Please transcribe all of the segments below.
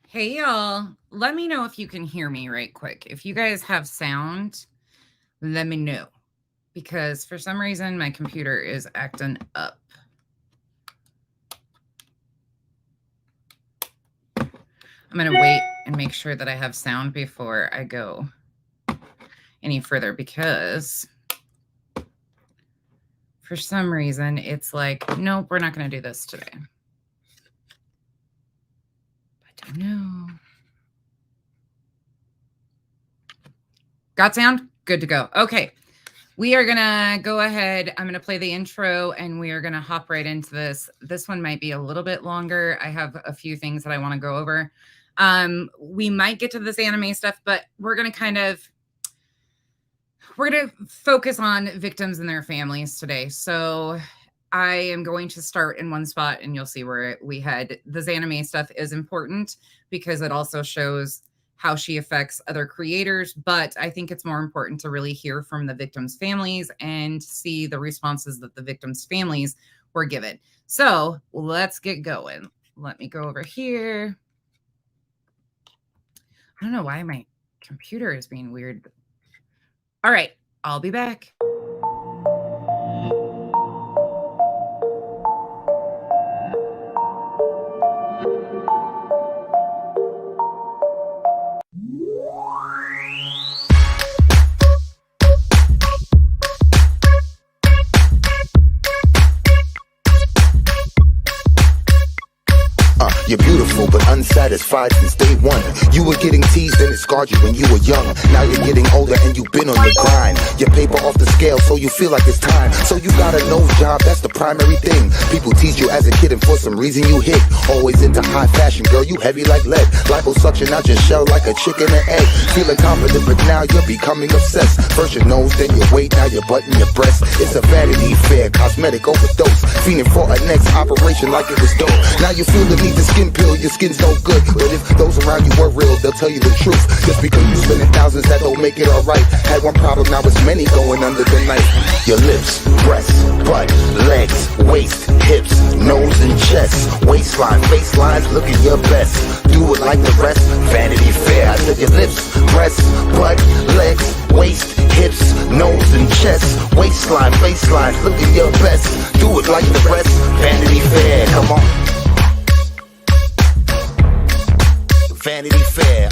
Hey y'all, let me know if you can hear me right quick. If you guys have sound, let me know because for some reason my computer is acting up. I'm going to wait and make sure that I have sound before I go any further because for some reason it's like, nope, we're not going to do this today. I don't know. Got sound? Good to go. Okay. We are going to go ahead. I'm going to play the intro and we are going to hop right into this. This one might be a little bit longer. I have a few things that I want to go over. We might get to this anime stuff, but we're going to focus on victims and their families today. So I am going to start in one spot and you'll see where we head. This anime stuff is important because it also shows how she affects other creators, but I think it's more important to really hear from the victims' families and see the responses that the victims' families were given. So let's get going. Let me go over here. I don't know why my computer is being weird. All right, I'll be back. You're beautiful but unsatisfied since day one. You were getting teased and it scarred you when you were young. Now you're getting older and you've been on the grind. Your paper off the scale so you feel like it's time. So you got a nose job, that's the primary thing. People teased you as a kid and for some reason you hit. Always into high fashion, girl, you heavy like lead. Liposuction out your shell like a chicken and egg. Feeling confident but now you're becoming obsessed. First your nose, then your weight, now your butt and your breast. It's a Vanity Fair, cosmetic overdose. Fiending for a next operation like it was dope. Now you feel the need to skin pill, your skin's no good. But if those around you were real, they'll tell you the truth. Just because you spending thousands, that don't make it alright. Had one problem, now it's many going under the knife. Your lips, breasts, butt, legs, waist, hips, nose and chest, waistline, facelines, looking your best. Do it like the rest, Vanity Fair. I said your lips, breasts, butt, legs, waist, hips, nose and chest, waistline, facelines, looking your best. Do it like the rest, Vanity Fair. Come on. Vanity Fair,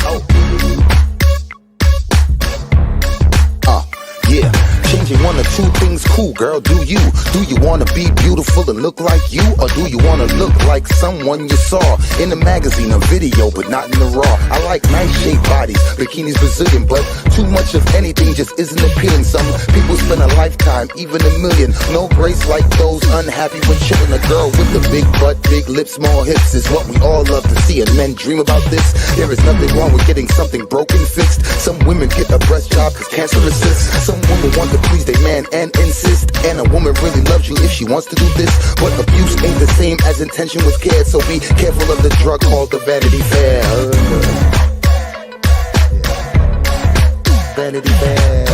yeah. Changing one or two things, cool girl, do you? Do you wanna be beautiful and look like you? Or do you wanna look like someone you saw in a magazine, a video, but not in the raw? I like nice shaped bodies, bikinis Brazilian, but too much of anything just isn't appealing. Some people spend a lifetime, even a million. No grace like those unhappy when chilling. A girl with a big butt, big lips, small hips is what we all love to see, and men dream about this. There is nothing wrong with getting something broken fixed. Some women get a breast job cause cancer resists. Some women want to please their man and insist. And a woman really loves you if she wants to do this. But abuse ain't the same as intention was cared. So be careful of the drug called the Vanity Fair. Vanity Fair.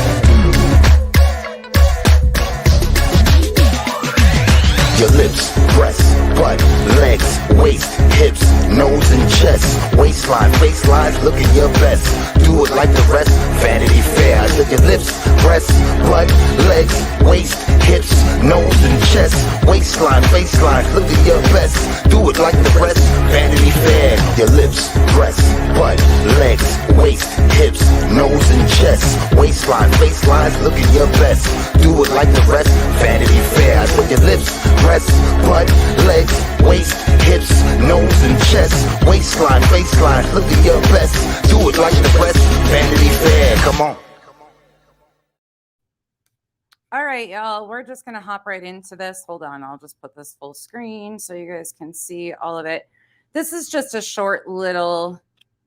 Your lips, breasts, butt, legs, waist, hips, nose and chest, waistline, facelines, looking your best. Do it like the rest, Vanity Fair. I said your lips, breasts, butt, legs, waist, hips, nose and chest, waistline, facelines, looking your best. Do it like the rest, Vanity Fair. Your lips, breasts, butt, legs, waist, hips, nose and chest, waistline, facelines, looking your best. Do it like the rest, Vanity Fair. I said your lips, breasts, butt, legs, waist, hips, nose and chest, waistline, faceline, look at your best. Do it like the rest, Vanity Fair. Come on. All right, y'all, we're just going to hop right into this. Hold on, I'll just put this full screen so you guys can see all of it. This is just a short little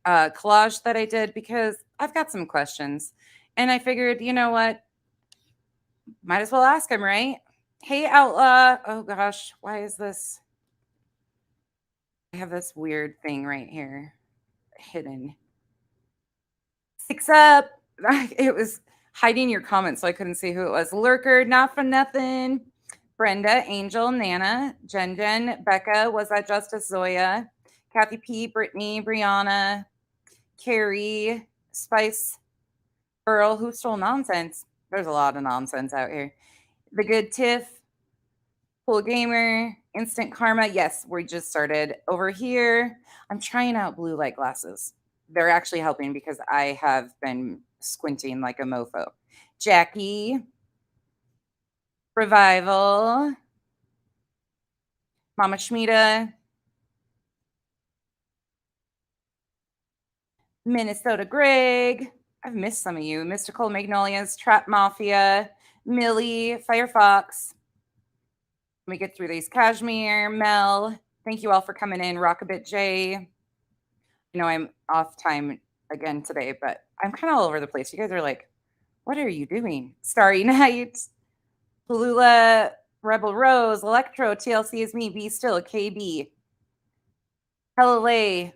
collage that I did because I've got some questions. And I figured, you know what? Might as well ask them, right? Hey, Outlaw. Oh, gosh. Why is this? I have this weird thing right here hidden. 6 up. It was hiding your comments, so I couldn't see who it was. Lurker, not for nothing. Brenda, Angel, Nana, Jen, Becca. Was that Justice Zoya? Kathy P, Brittany, Brianna, Carrie, Spice, Earl, Who Stole Nonsense. There's a lot of nonsense out here. The Good Tiff, Cool Gamer, Instant Karma. Yes, we just started over here. I'm trying out blue light glasses. They're actually helping because I have been squinting like a mofo. Jackie, Revival, Mama Schmida, Minnesota Greg. I've missed some of you. Mystical Magnolias, Trap Mafia, Millie, Firefox. Let me get through these. Cashmere, Mel. Thank you all for coming in. Rockabit J. I know I'm off time again today, but I'm kind of all over the place. You guys are like, what are you doing? Starry Night, Palula, Rebel Rose, Electro, TLC is me, Be Still, KB, LA.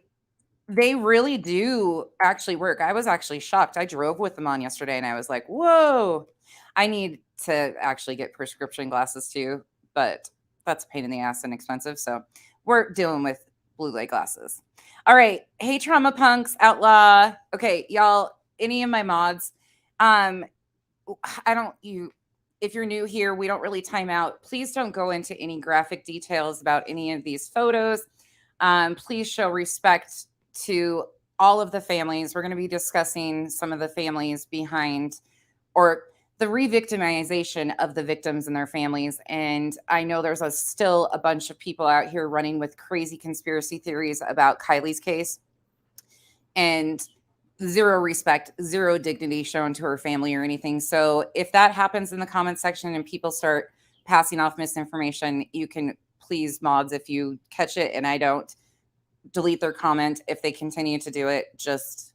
They really do actually work. I was actually shocked. I drove with them on yesterday and I was like, whoa, I need to actually get prescription glasses too, but that's a pain in the ass and expensive. So we're dealing with blue light glasses. All right. Hey, Trauma Punks, Outlaw. Okay, y'all, any of my mods, I don't, if you're new here, we don't really time out. Please don't go into any graphic details about any of these photos. Please show respect to all of the families. We're going to be discussing some of the families behind or the re-victimization of the victims and their families. And I know there's still a bunch of people out here running with crazy conspiracy theories about Kylie's case and zero respect, zero dignity shown to her family or anything. So if that happens in the comment section and people start passing off misinformation, you can please, mods, if you catch it and I don't, delete their comment. If they continue to do it, just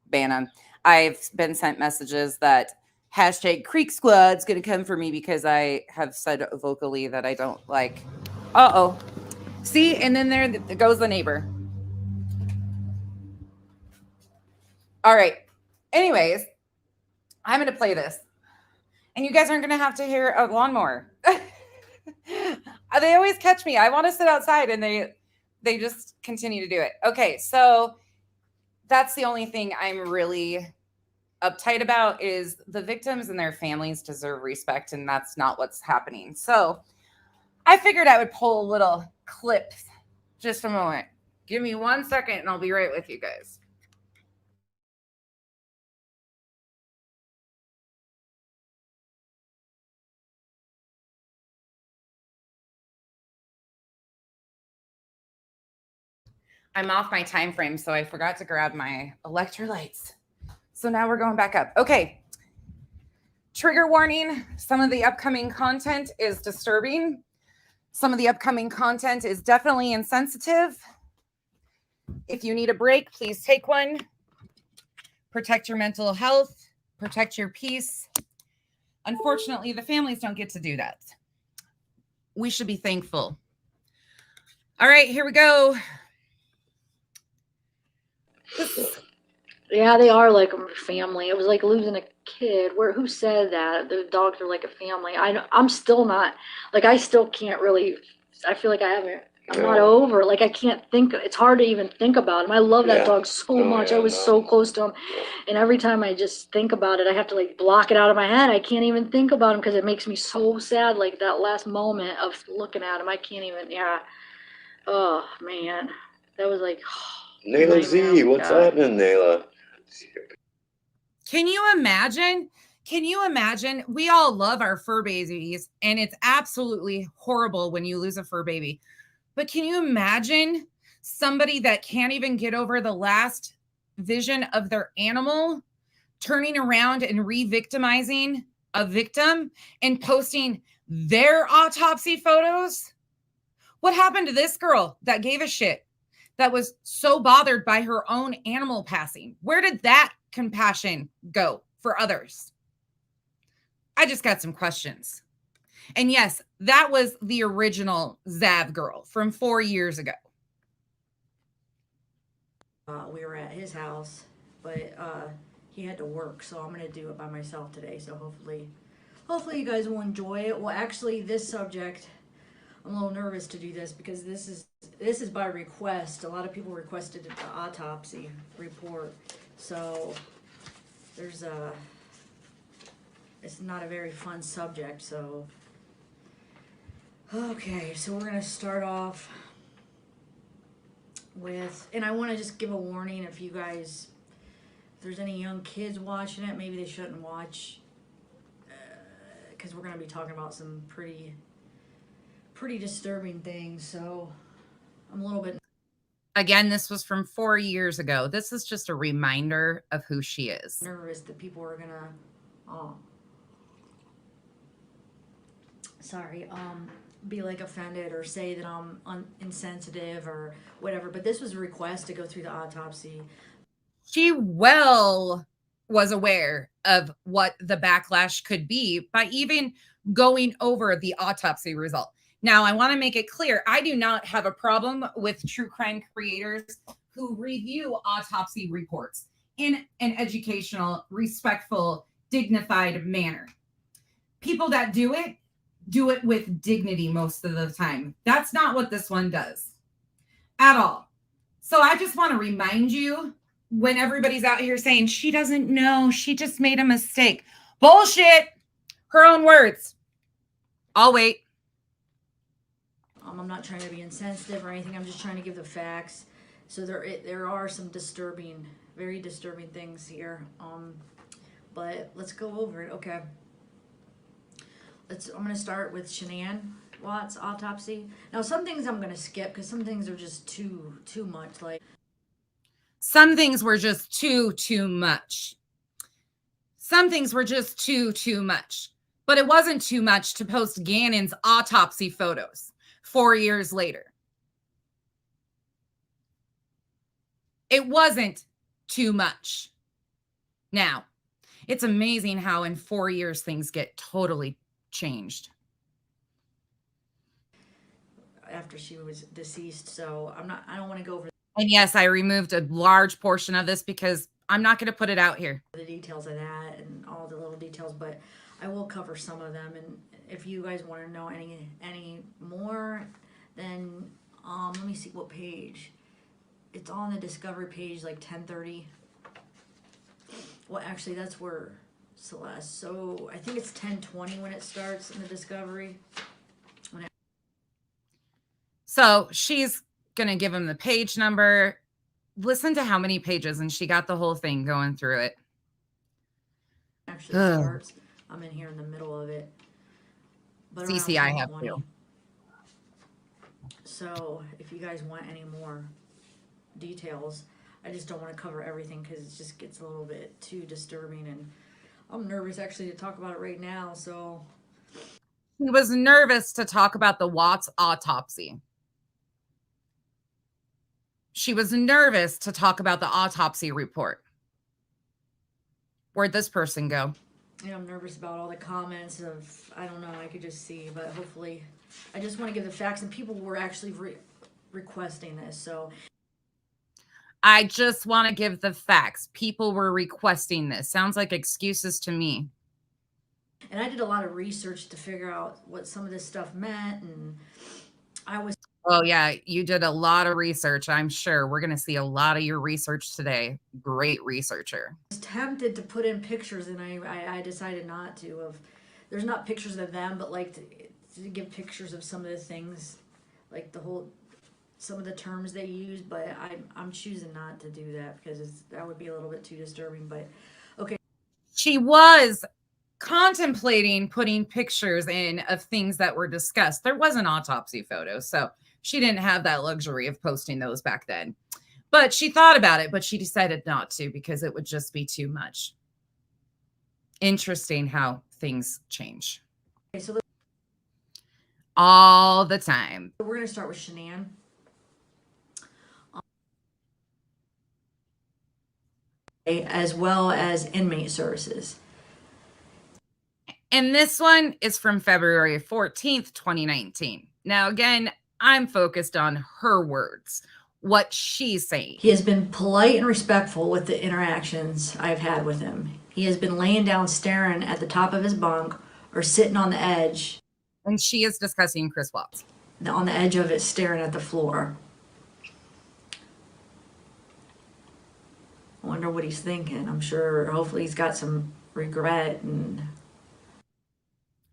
ban them. I've been sent messages that hashtag Creek Squad's going to come for me because I have said vocally that I don't like. Uh-oh. See, and then there goes the neighbor. All right. Anyways, I'm going to play this. And you guys aren't going to have to hear a lawnmower. They always catch me. I want to sit outside and they just continue to do it. Okay, so that's the only thing I'm really uptight about is the victims and their families deserve respect, and that's not what's happening. So I figured I would pull a little clip. Just a moment. Give me 1 second and I'll be right with you guys. I'm off my time frame, so I forgot to grab my electrolytes. So now we're going back up. Okay. Trigger warning. Some of the upcoming content is disturbing. Some of the upcoming content is definitely insensitive. If you need a break, please take one. Protect your mental health. Protect your peace. Unfortunately, the families don't get to do that. We should be thankful. All right, here we go. Yeah, they are like a family. It was like losing a kid. Who said that? The dogs are like a family. I'm still not, like, I still can't really, I feel like I'm not over. Like, I can't think, it's hard to even think about him. I love that dog so much. I was so close to him. And every time I just think about it, I have to like block it out of my head. I can't even think about him because it makes me so sad. Like that last moment of looking at him, I can't even, Oh, man. That was like, Nayla Z, what's happening, Nayla? Can you imagine? Can you imagine? We all love our fur babies, and it's absolutely horrible when you lose a fur baby. But can you imagine somebody that can't even get over the last vision of their animal turning around and re-victimizing a victim and posting their autopsy photos? What happened to this girl that gave a shit, that was so bothered by her own animal passing? Where did that compassion go for others? I just got some questions. And yes, that was the original Zav girl from 4 years ago. We were at his house, but he had to work, so I'm gonna do it by myself today. So hopefully you guys will enjoy it. Well, actually, this subject, I'm a little nervous to do this because this this is by request. A lot of people requested the autopsy report. So there's it's not a very fun subject, so. Okay, so we're gonna start off with, and I wanna just give a warning if you guys, if there's any young kids watching it, maybe they shouldn't watch, because we're gonna be talking about some pretty disturbing things, so I'm a little bit. Again, this was from 4 years ago. This is just a reminder of who she is. Nervous that people are gonna, be like offended or say that I'm insensitive or whatever, but this was a request to go through the autopsy. She well was aware of what the backlash could be by even going over the autopsy result. Now, I want to make it clear, I do not have a problem with true crime creators who review autopsy reports in an educational, respectful, dignified manner. People that do it with dignity most of the time. That's not what this one does at all. So I just want to remind you, when everybody's out here saying she doesn't know, she just made a mistake. Bullshit. Her own words. I'll wait. I'm not trying to be insensitive or anything. I'm just trying to give the facts. So there are some disturbing, very disturbing things here. But let's go over it. Okay. I'm going to start with Shanann Watts' autopsy. Now, some things I'm going to skip because some things are just too much. Like, some things were just too much. Some things were just too much. But it wasn't too much to post Gannon's autopsy photos 4 years later. It wasn't too much. Now, it's amazing how in 4 years things get totally changed. After she was deceased, so I don't want to go over. And yes, I removed a large portion of this because I'm not going to put it out here. The details of that and all the little details, but I will cover some of them. And if you guys want to know any more, then let me see what page. It's on the Discovery page, like 1030. Well, actually, that's where Celeste. So I think it's 1020 when it starts in the Discovery. So she's going to give him the page number. Listen to how many pages, and she got the whole thing going through it. Actually starts. I'm in here in the middle of it. But CC, I have too. So if you guys want any more details, I just don't want to cover everything because it just gets a little bit too disturbing, and I'm nervous actually to talk about it right now. So he was nervous to talk about the Watts autopsy. She was nervous to talk about the autopsy report. Where'd this person go? Yeah, I'm nervous about all the comments of, I don't know, I could just see, but hopefully, I just want to give the facts, and people were actually requesting this, so. I just want to give the facts. People were requesting this. Sounds like excuses to me. And I did a lot of research to figure out what some of this stuff meant, and I was. Oh, yeah, you did a lot of research, I'm sure. We're going to see a lot of your research today. Great researcher. I was tempted to put in pictures, and I decided not to. There's not pictures of them, but like to give pictures of some of the things, like some of the terms they use, but I'm choosing not to do that because that would be a little bit too disturbing, but okay. She was contemplating putting pictures in of things that were discussed. There was an autopsy photo, so she didn't have that luxury of posting those back then. But she thought about it, but she decided not to because it would just be too much. Interesting how things change. Okay, so all the time. We're going to start with Shanann. As well as inmate services. And this one is from February 14th, 2019. Now, again, I'm focused on her words, what she's saying. He has been polite and respectful with the interactions I've had with him. He has been laying down staring at the top of his bunk or sitting on the edge. And she is discussing Chris Watts. On the edge of it, staring at the floor. I wonder what he's thinking. I'm sure, hopefully he's got some regret. And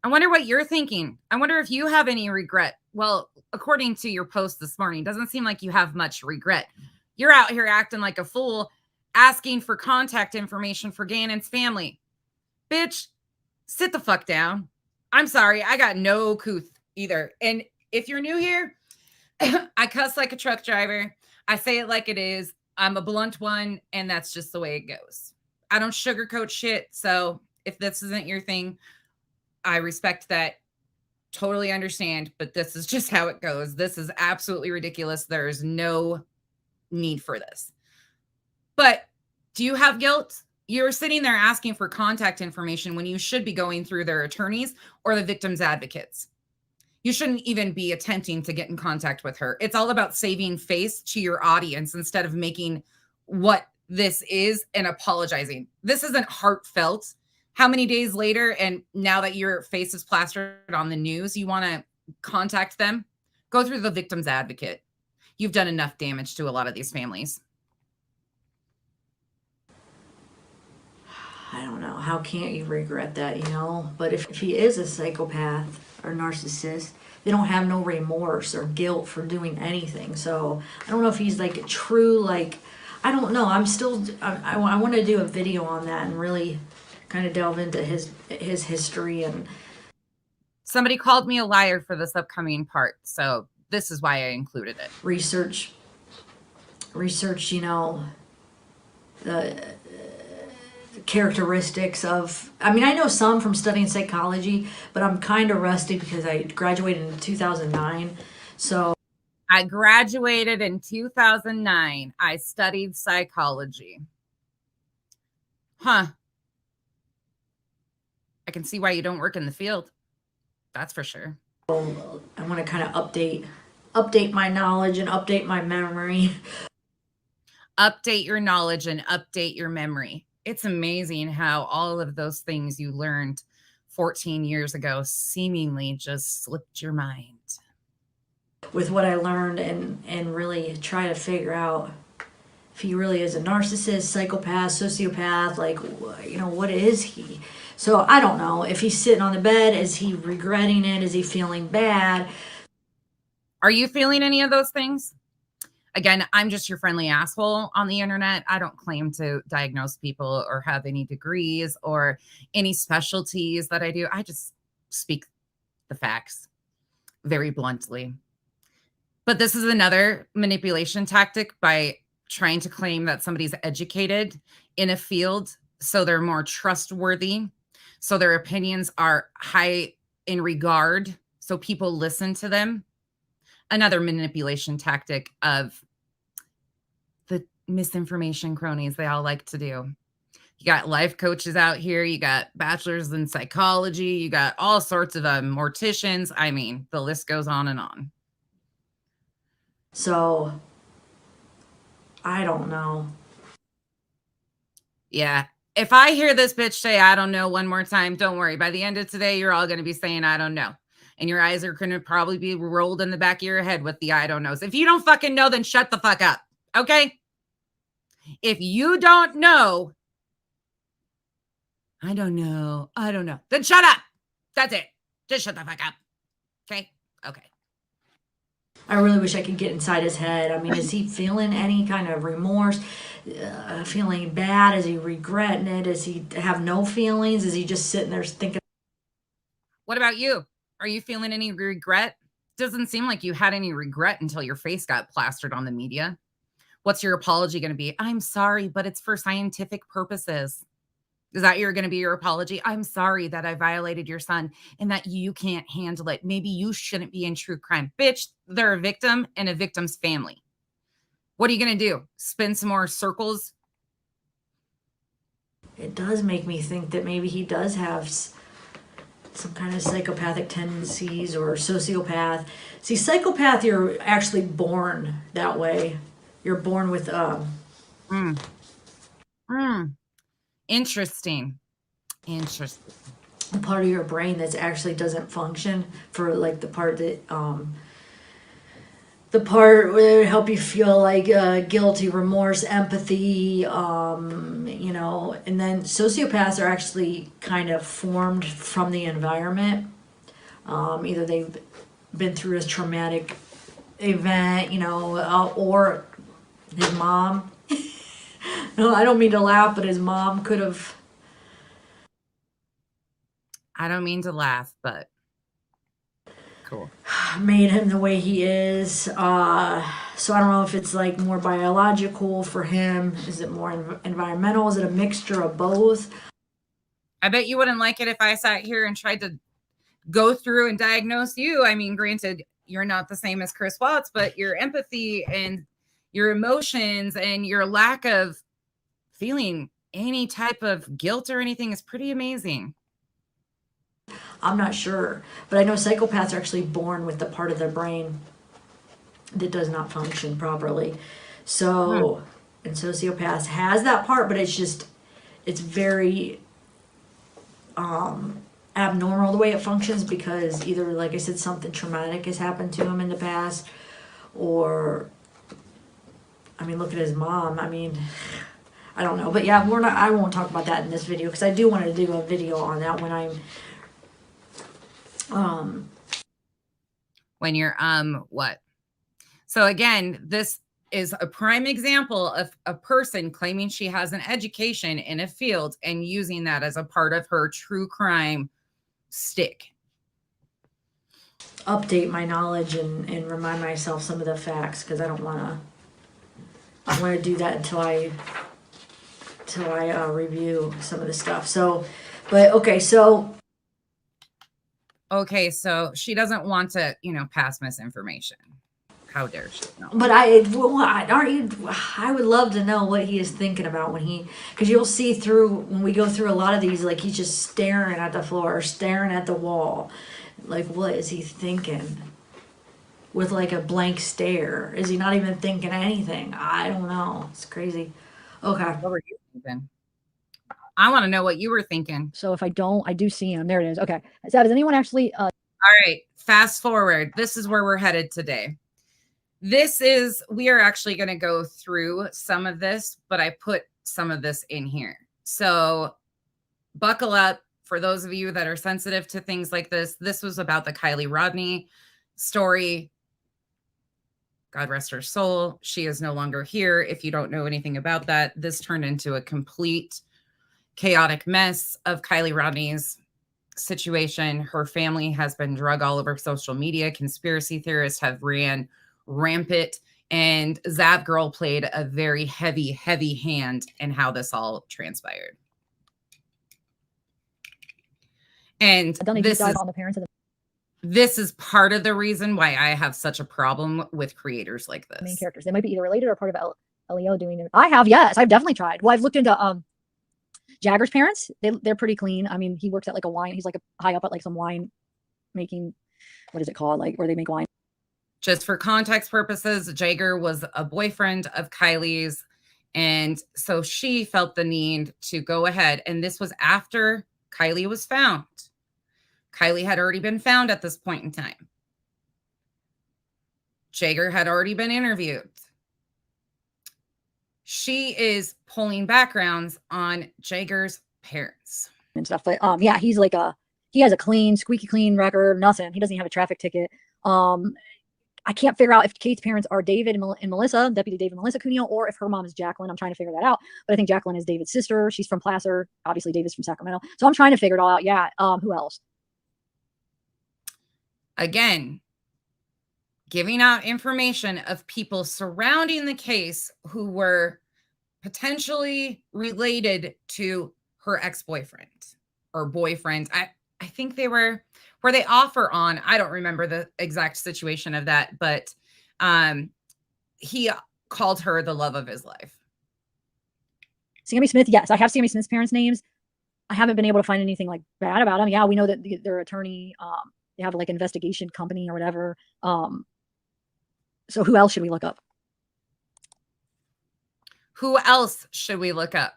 I wonder what you're thinking. I wonder if you have any regret. Well, according to your post this morning, doesn't seem like you have much regret. You're out here acting like a fool, asking for contact information for Gannon's family. Bitch, sit the fuck down. I'm sorry, I got no couth either. And if you're new here, I cuss like a truck driver. I say it like it is. I'm a blunt one, and that's just the way it goes. I don't sugarcoat shit. So if this isn't your thing, I respect that. Totally understand, but this is just how it goes. This is absolutely ridiculous. There is no need for this. But do you have guilt? You're sitting there asking for contact information when you should be going through their attorneys or the victim's advocates. You shouldn't even be attempting to get in contact with her. It's all about saving face to your audience instead of making what this is and apologizing. This isn't heartfelt. How many days later, and now that your face is plastered on the news, you want to contact them? Go through the victim's advocate. You've done enough damage to a lot of these families. I don't know. How can't you regret that, you know? But if he is a psychopath or narcissist, they don't have no remorse or guilt for doing anything. So I don't know if he's like a true, like, I don't know. I want to do a video on that and really kind of delve into his history. And somebody called me a liar for this upcoming part, so this is why I included it. Research, you know, the characteristics of, I mean, I know some from studying psychology, but I'm kind of rusty because I graduated in 2009. So I graduated in 2009. I studied psychology. Huh. I can see why you don't work in the field. That's for sure. I want to kind of update my knowledge and update my memory. Update your knowledge and update your memory. It's amazing how all of those things you learned 14 years ago seemingly just slipped your mind. With what I learned and really try to figure out if he really is a narcissist, psychopath, sociopath, like, you know, what is he? So I don't know. If he's sitting on the bed, is he regretting it? Is he feeling bad? Are you feeling any of those things? Again, I'm just your friendly asshole on the internet. I don't claim to diagnose people or have any degrees or any specialties that I do. I just speak the facts very bluntly. But this is another manipulation tactic by trying to claim that somebody's educated in a field so they're more trustworthy, so their opinions are high in regard, so people listen to them. Another manipulation tactic of the misinformation cronies they all like to do. You got life coaches out here. You got bachelors in psychology. You got all sorts of morticians. I mean, the list goes on and on. So I don't know. Yeah. If I hear this bitch say, I don't know one more time, don't worry. By the end of today, you're all going to be saying, I don't know. And your eyes are going to probably be rolled in the back of your head with the I don't knows. If you don't fucking know, then shut the fuck up. Okay? If you don't know, I don't know, then shut up. That's it. Just shut the fuck up. Okay? Okay. I really wish I could get inside his head. I mean, is he feeling any kind of remorse? Feeling bad? Is he regretting it? Does he have no feelings? Is he just sitting there thinking? What about you? Are you feeling any regret? Doesn't seem like you had any regret until your face got plastered on the media. What's your apology going to be? I'm sorry, but it's for scientific purposes. Is that going to be your apology? I'm sorry that I violated your son and that you can't handle it. Maybe you shouldn't be in true crime. Bitch, they're a victim and a victim's family. What are you going to do? Spin some more circles? It does make me think that maybe he does have some kind of psychopathic tendencies or sociopath. See, psychopath, you're actually born that way. You're born with Interesting. The part of your brain that actually doesn't function for like the part that the part where it would help you feel like guilty, remorse, empathy, you know, and then sociopaths are actually kind of formed from the environment. Either they've been through a traumatic event, you know, or his mom. No, I don't mean to laugh, but his mom could have. I don't mean to laugh, but cool. Made him the way he is. So I don't know if it's like more biological for him. Is it more environmental? Is it a mixture of both? I bet you wouldn't like it if I sat here and tried to go through and diagnose you. I mean, granted, you're not the same as Chris Watts, but your empathy and your emotions and your lack of feeling any type of guilt or anything is pretty amazing. I'm not sure, but I know psychopaths are actually born with the part of their brain that does not function properly. So, and sociopaths has that part, but it's very abnormal the way it functions, because either, like I said, something traumatic has happened to him in the past, or, I mean, look at his mom. I mean, I don't know, but yeah, I won't talk about that in this video, because I do want to do a video on that when I'm when you're what? So again, this is a prime example of a person claiming she has an education in a field and using that as a part of her true crime stick. update my knowledge and remind myself some of the facts, because I don't want to do that until I review some of the stuff. So, but okay, so she doesn't want to, pass misinformation. How dare she? No. But I would love to know what he is thinking about because you'll see when we go through a lot of these, like he's just staring at the floor or staring at the wall. Like, what is he thinking? With like a blank stare. Is he not even thinking anything? I don't know. It's crazy. Okay. What were you thinking? I want to know what you were thinking. So if I do see him. There it is. Okay. So does anyone actually All right. Fast forward. This is where we're headed today. We are actually going to go through some of this, but I put some of this in here. So buckle up for those of you that are sensitive to things like this. This was about the Kylie Rodney story. God rest her soul. She is no longer here. If you don't know anything about that, this turned into a complete chaotic mess of Kylie Rodney's situation. Her family has been drug all over social media. Conspiracy theorists have ran rampant, and Zap Girl played a very heavy hand in how this all transpired. And this is part of the reason why I have such a problem with creators like this. Main characters. They might be either related or part of LEO doing it. I have, yes. I've definitely tried. Well, I've looked into Jagger's parents. They're pretty clean. I mean, he works at like a wine. He's like high up at like some wine making, what is it called? Like where they make wine. Just for context purposes, Jagger was a boyfriend of Kylie's. And so she felt the need to go ahead. And this was after Kylie was found. Kylie had already been found at this point in time. Jagger had already been interviewed. She is pulling backgrounds on Jagger's parents. And stuff. But yeah, he has a clean, squeaky clean record, nothing. He doesn't even have a traffic ticket. I can't figure out if Kate's parents are David and Melissa, Deputy David and Melissa Cuneo, or if her mom is Jacqueline. I'm trying to figure that out. But I think Jacqueline is David's sister. She's from Placer. Obviously, David's from Sacramento. So I'm trying to figure it all out. Yeah. Who else? Again, giving out information of people surrounding the case who were potentially related to her ex-boyfriend or boyfriend. I think they were they offer on. I don't remember the exact situation of that, but he called her the love of his life. Sammy Smith, yes. I have Sammy Smith's parents' names. I haven't been able to find anything like bad about them. Yeah, we know that their attorney, they have like investigation company or whatever. So who else should we look up? Who else should we look up?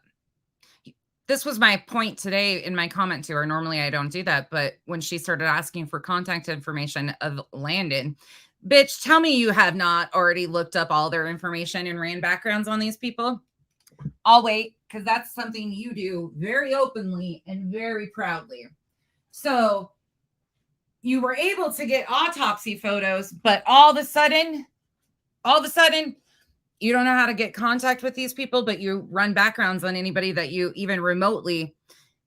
This was my point today in my comment to her. Normally I don't do that, but when she started asking for contact information of Landon, Bitch, tell me you have not already looked up all their information and ran backgrounds on these people. I'll wait, because that's something you do very openly and very proudly. So you were able to get autopsy photos, but all of a sudden, you don't know how to get contact with these people, but you run backgrounds on anybody that you even remotely,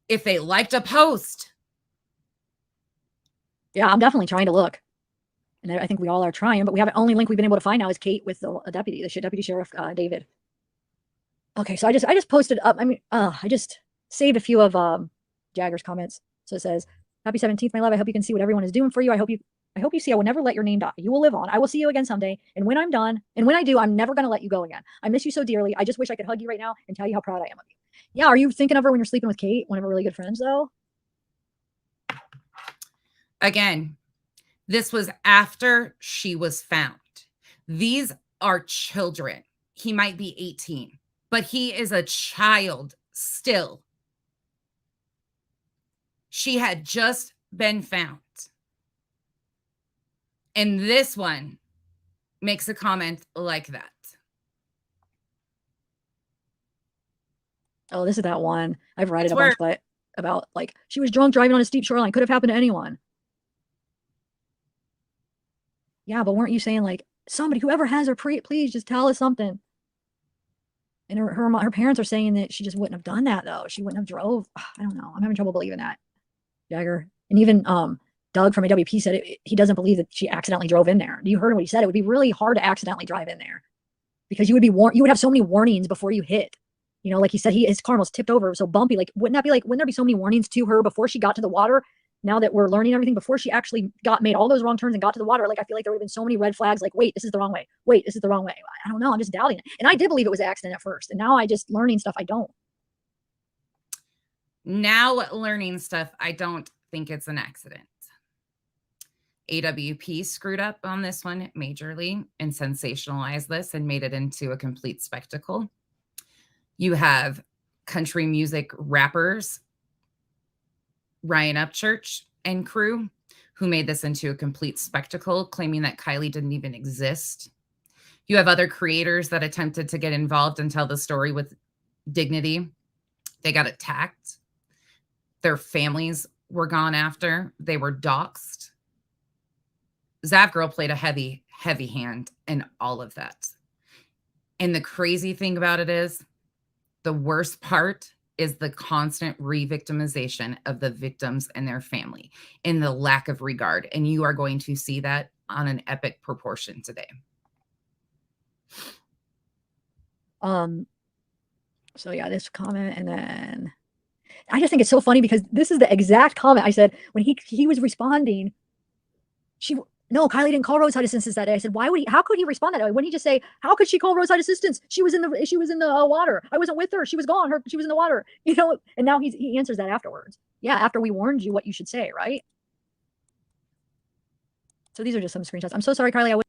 if they liked a post. Yeah, I'm definitely trying to look. And I think we all are trying, but we have the only link we've been able to find now is Kate with the deputy, the deputy sheriff, David. Okay, so I just posted up. I mean, I just saved a few of Jagger's comments. So it says, "Happy 17th, my love. I hope you can see what everyone is doing for you. I hope you see I will never let your name die. You will live on. I will see you again someday. And when I'm done, and when I do, I'm never gonna let you go again. I miss you so dearly. I just wish I could hug you right now and tell you how proud I am of you." Yeah, are you thinking of her when you're sleeping with Kate, one of her really good friends, though? Again, this was after she was found. These are children. He might be 18, but he is a child still. She had just been found. And this one makes a comment like that. Oh, this is that one. I've read It's it a bunch, but about like she was drunk driving on a steep shoreline. Could have happened to anyone. Yeah, but weren't you saying like somebody, whoever has her, please just tell us something? And her parents are saying that she just wouldn't have done that though. She wouldn't have drove. I don't know. I'm having trouble believing that, Jagger. And even Doug from AWP said he doesn't believe that she accidentally drove in there. You heard what he said. It would be really hard to accidentally drive in there because you would have so many warnings before you hit. You know, like he said, his car almost tipped over, so bumpy. Like, wouldn't there be so many warnings to her before she got to the water? Now that we're learning everything, before she actually made all those wrong turns and got to the water, like I feel like there would have been so many red flags. Like, wait, this is the wrong way. Wait, this is the wrong way. I don't know. I'm just doubting it. And I did believe it was an accident at first, and now I just learning stuff I don't. Now learning stuff, I don't think it's an accident. AWP screwed up on this one majorly and sensationalized this and made it into a complete spectacle. You have country music rappers, Ryan Upchurch and crew, who made this into a complete spectacle, claiming that Kylie didn't even exist. You have other creators that attempted to get involved and tell the story with dignity. They got attacked. Their families were gone after. They were doxxed. Zavgirl played a heavy, heavy hand in all of that. And the crazy thing about it is, the worst part is the constant re-victimization of the victims and their family and the lack of regard. And you are going to see that on an epic proportion today. So yeah, this comment, and then I just think it's so funny because this is the exact comment I said when he was responding. No, Kylie didn't call roadside assistance that day. I said, why would he? How could he respond that way? Wouldn't he just say, how could she call roadside assistance? She was in the water. I wasn't with her. She was gone. She was in the water. You know. And now he answers that afterwards. Yeah, after we warned you what you should say, right? So these are just some screenshots. I'm so sorry, Kylie.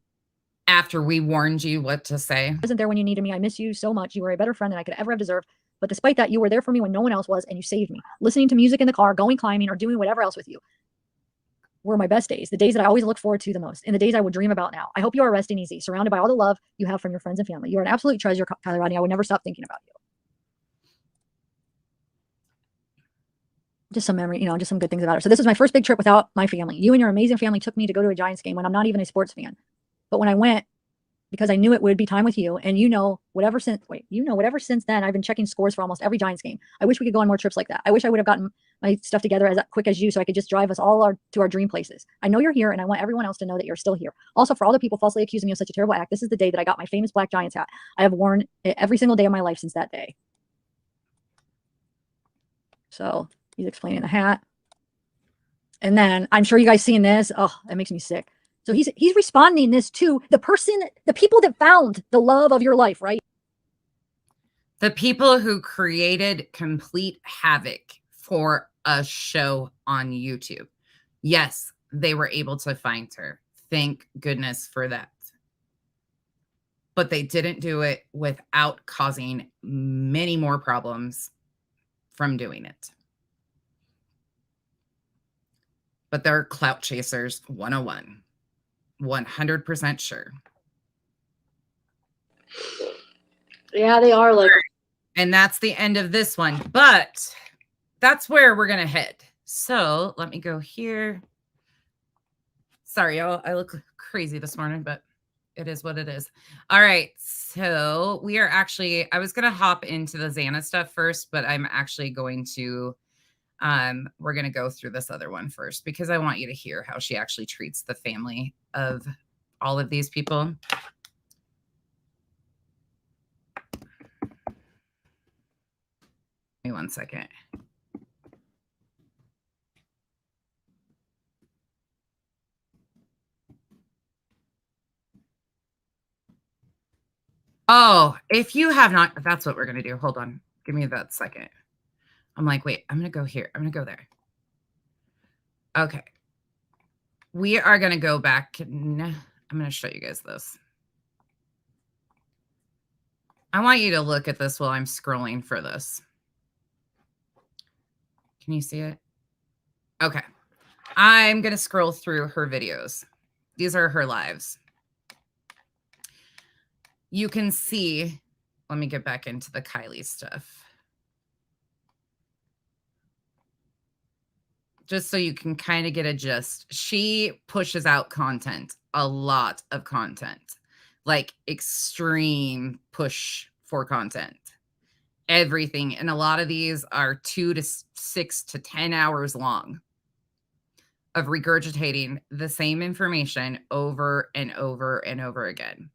After we warned you what to say. I wasn't there when you needed me. I miss you so much. You were a better friend than I could ever have deserved. But despite that, you were there for me when no one else was, and you saved me. Listening to music in the car, going climbing, or doing whatever else with you were my best days, the days that I always look forward to the most, and the days I would dream about now. I hope you are resting easy, surrounded by all the love you have from your friends and family. You are an absolute treasure, Kylie Rodney. I would never stop thinking about you. Just some memory, just some good things about her. So this was my first big trip without my family. You and your amazing family took me to go to a Giants game when I'm not even a sports fan. But when I went, because I knew it would be time with you, and whatever since then, I've been checking scores for almost every Giants game. I wish we could go on more trips like that. I wish I would have gotten my stuff together as quick as you, so I could just drive us all to our dream places. I know you're here, and I want everyone else to know that you're still here. Also, for all the people falsely accusing me of such a terrible act, this is the day that I got my famous black Giants hat. I have worn it every single day of my life since that day. So he's explaining the hat. And then I'm sure you guys seen this. Oh, that makes me sick. So he's responding this to the people that found the love of your life, right? The people who created complete havoc for a show on YouTube. Yes, they were able to find her. Thank goodness for that. But they didn't do it without causing many more problems from doing it. But they're clout chasers 101. 100% sure. Yeah, they are like. And that's the end of this one, but that's where we're going to head. So let me go here. Sorry, y'all. I look crazy this morning, but it is what it is. All right. So we are actually, I was going to hop into the Xana stuff first, but I'm actually going to, we're going to go through this other one first because I want you to hear how she actually treats the family of all of these people. Give me 1 second. Oh, if you have not, that's what we're going to do. Hold on. Give me that second. I'm like, wait, I'm going to go here. I'm going to go there. Okay. We are going to go back. I'm going to show you guys this. I want you to look at this while I'm scrolling for this. Can you see it? Okay. I'm going to scroll through her videos. These are her lives. You can see, let me get back into the Kylie stuff. Just so you can kind of get a gist. She pushes out content, a lot of content, like extreme push for content, everything. And a lot of these are 2 to 6 to 10 hours long of regurgitating the same information over and over and over again.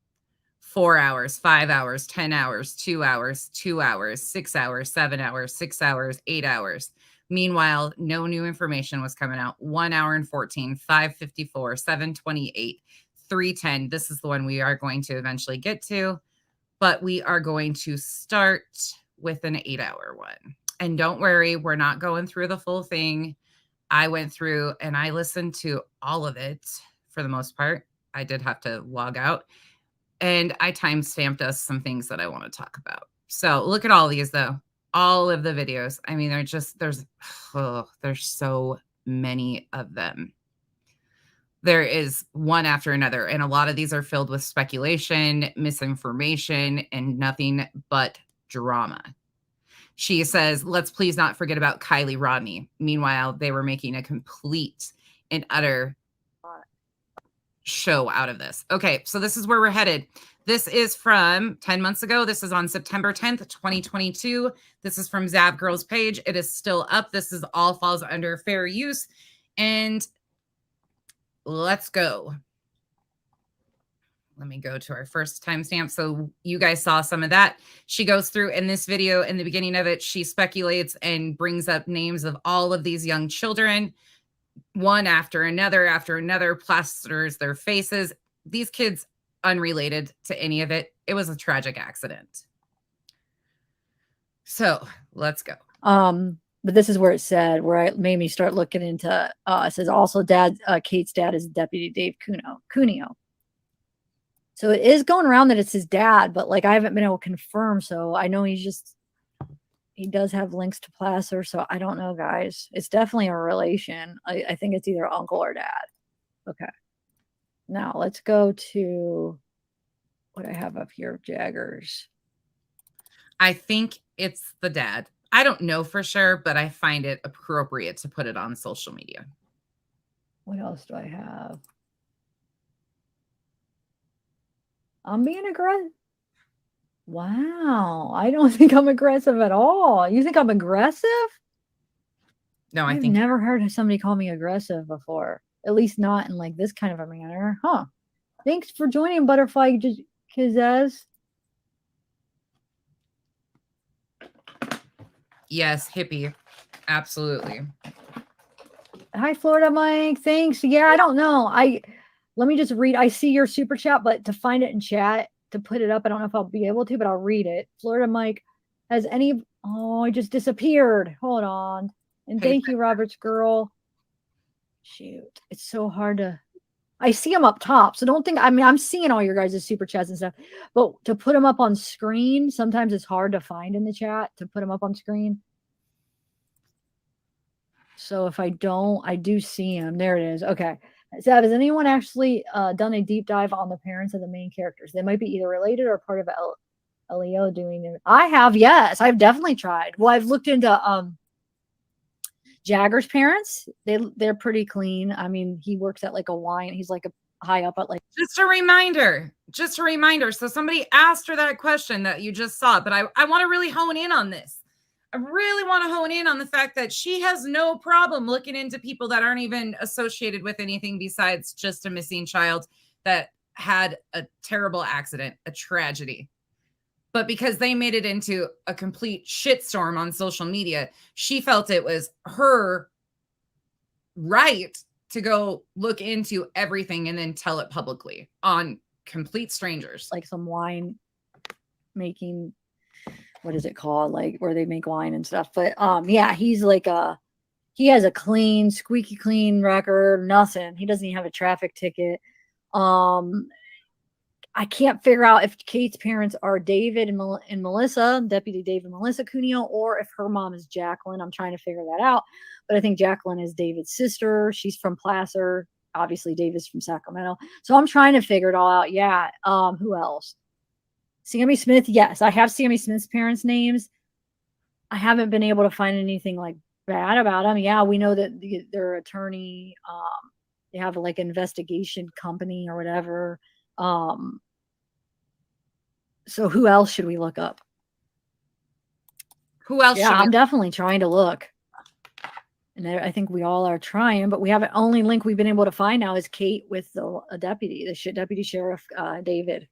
4 hours, 5 hours, 10 hours, 2 hours, 2 hours, 6 hours, 7 hours, 6 hours, 8 hours. Meanwhile, no new information was coming out. 1 hour and 14, 5:54, 7:28, 3:10. This is the one we are going to eventually get to, but we are going to start with an 8-hour one. And don't worry, we're not going through the full thing. I went through and I listened to all of it for the most part. I did have to log out. And I time-stamped us some things that I want to talk about. So look at all these, though. All of the videos. I mean, there's so many of them. There is one after another. And a lot of these are filled with speculation, misinformation, and nothing but drama. She says, let's please not forget about Kylie Rodney. Meanwhile, they were making a complete and utter show out of this. Okay, so this is where we're headed. This is from 10 months ago. This is on September 10th, 2022. This is from Zab Girl's page. It is still up. This is all falls under fair use. And let's go. Let me go to our first timestamp. So you guys saw some of that. She goes through in this video, in the beginning of it, she speculates and brings up names of all of these young children. One after another, plasters their faces. These kids, unrelated to any of it. It was a tragic accident. So let's go. But this is where it said, where it made me start looking into, it says also Kate's dad is Deputy Dave Cuneo. So it is going around that it's his dad, but like I haven't been able to confirm. So I know he does have links to Placer. So I don't know, guys. It's definitely a relation. I think it's either uncle or dad. Okay. Now let's go to what I have up here, Jaggers. I think it's the dad. I don't know for sure, but I find it appropriate to put it on social media. What else do I have? I'm being aggressive. Wow. I don't think I'm aggressive at all. You think I'm aggressive? No, I've never heard of somebody call me aggressive before. At least not in like this kind of a manner. Huh. Thanks for joining, Butterfly Kizaz. Yes, hippie. Absolutely. Hi, Florida Mike. Thanks. Yeah, I don't know. Let me just read. I see your super chat, but to find it in chat, to put it up, I don't know if I'll be able to, but I'll read it. Florida Mike, has any... Oh, I just disappeared. Hold on. And thank you, Robert's girl. Shoot. It's so hard to... I see them up top, so don't think... I mean, I'm seeing all your guys' super chats and stuff, but to put them up on screen, sometimes it's hard to find in the chat to put them up on screen. So if I don't, I do see them. There it is. Okay. So has anyone actually done a deep dive on the parents of the main characters? They might be either related or part of LEO doing it. I have, yes. I've definitely tried. Well, I've looked into Jagger's parents. They're pretty clean. I mean, he works at like a wine. He's like a high up at like. Just a reminder. So somebody asked her that question that you just saw, but I want to really hone in on this. I really want to hone in on the fact that she has no problem looking into people that aren't even associated with anything besides just a missing child that had a terrible accident, a tragedy. But because they made it into a complete shitstorm on social media, she felt it was her right to go look into everything and then tell it publicly on complete strangers. Like some wine making, what is it called? Like where they make wine and stuff. But yeah, he's like he has a clean, squeaky clean record, nothing. He doesn't even have a traffic ticket. I can't figure out if Kate's parents are David and Melissa, Deputy David and Melissa Cuneo, or if her mom is Jacqueline. I'm trying to figure that out. But I think Jacqueline is David's sister. She's from Placer. Obviously, David's from Sacramento. So I'm trying to figure it all out. Yeah. Who else? Sammy Smith. Yes, I have Sammy Smith's parents' names. I haven't been able to find anything like bad about them. Yeah, we know that their attorney, they have like an investigation company or whatever. So who else should we look up? Who else? Yeah, I'm definitely trying to look. And I think we all are trying, but we have the only link we've been able to find now is Kate with a deputy, deputy sheriff, David.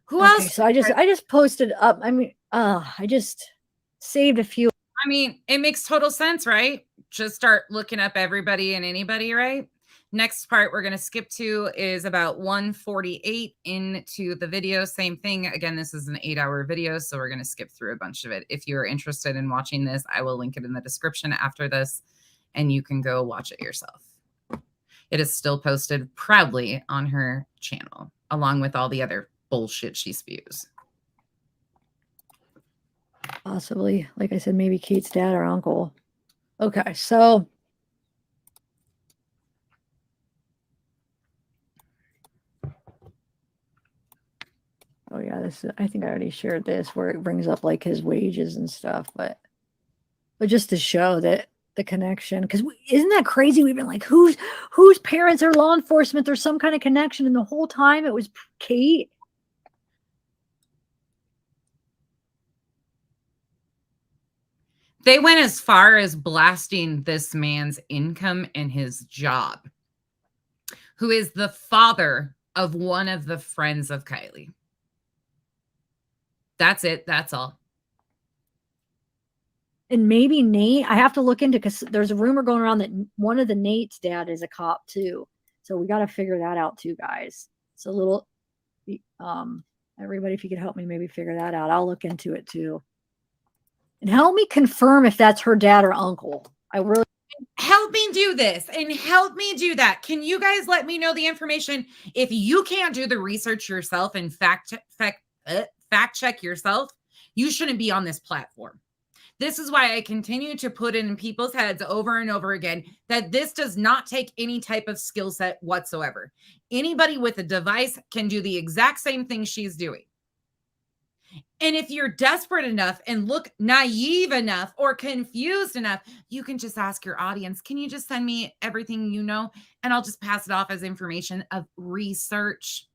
Who else? So I just posted up. I mean, I just saved a few. I mean, it makes total sense, right? Just start looking up everybody and anybody, right? Next part we're going to skip to is about 1:48 into the video. Same thing. Again, this is an 8-hour video, so we're going to skip through a bunch of it. If you're interested in watching this, I will link it in the description after this, and you can go watch it yourself. It is still posted proudly on her channel, along with all the other bullshit she spews. Possibly, like I said, maybe Kate's dad or uncle. Okay, so oh yeah, this I think I already shared this where it brings up like his wages and stuff, but just to show that the connection, because isn't that crazy? We've been like, whose parents are law enforcement? There's some kind of connection, and the whole time it was Kate. They went as far as blasting this man's income and his job, who is the father of one of the friends of Kylie. That's it. That's all. And maybe Nate, I have to look into, because there's a rumor going around that one of the Nate's dad is a cop too. So we got to figure that out too, guys. It's a little, everybody, if you could help me maybe figure that out, I'll look into it too. And help me confirm if that's her dad or uncle. I really help me do this and help me do that. Can you guys let me know the information? If you can't do the research yourself and fact check yourself, you shouldn't be on this platform. This is why I continue to put in people's heads over and over again that this does not take any type of skill set whatsoever. Anybody with a device can do the exact same thing she's doing. And if you're desperate enough and look naive enough or confused enough, you can just ask your audience, can you just send me everything you know? And I'll just pass it off as information of research.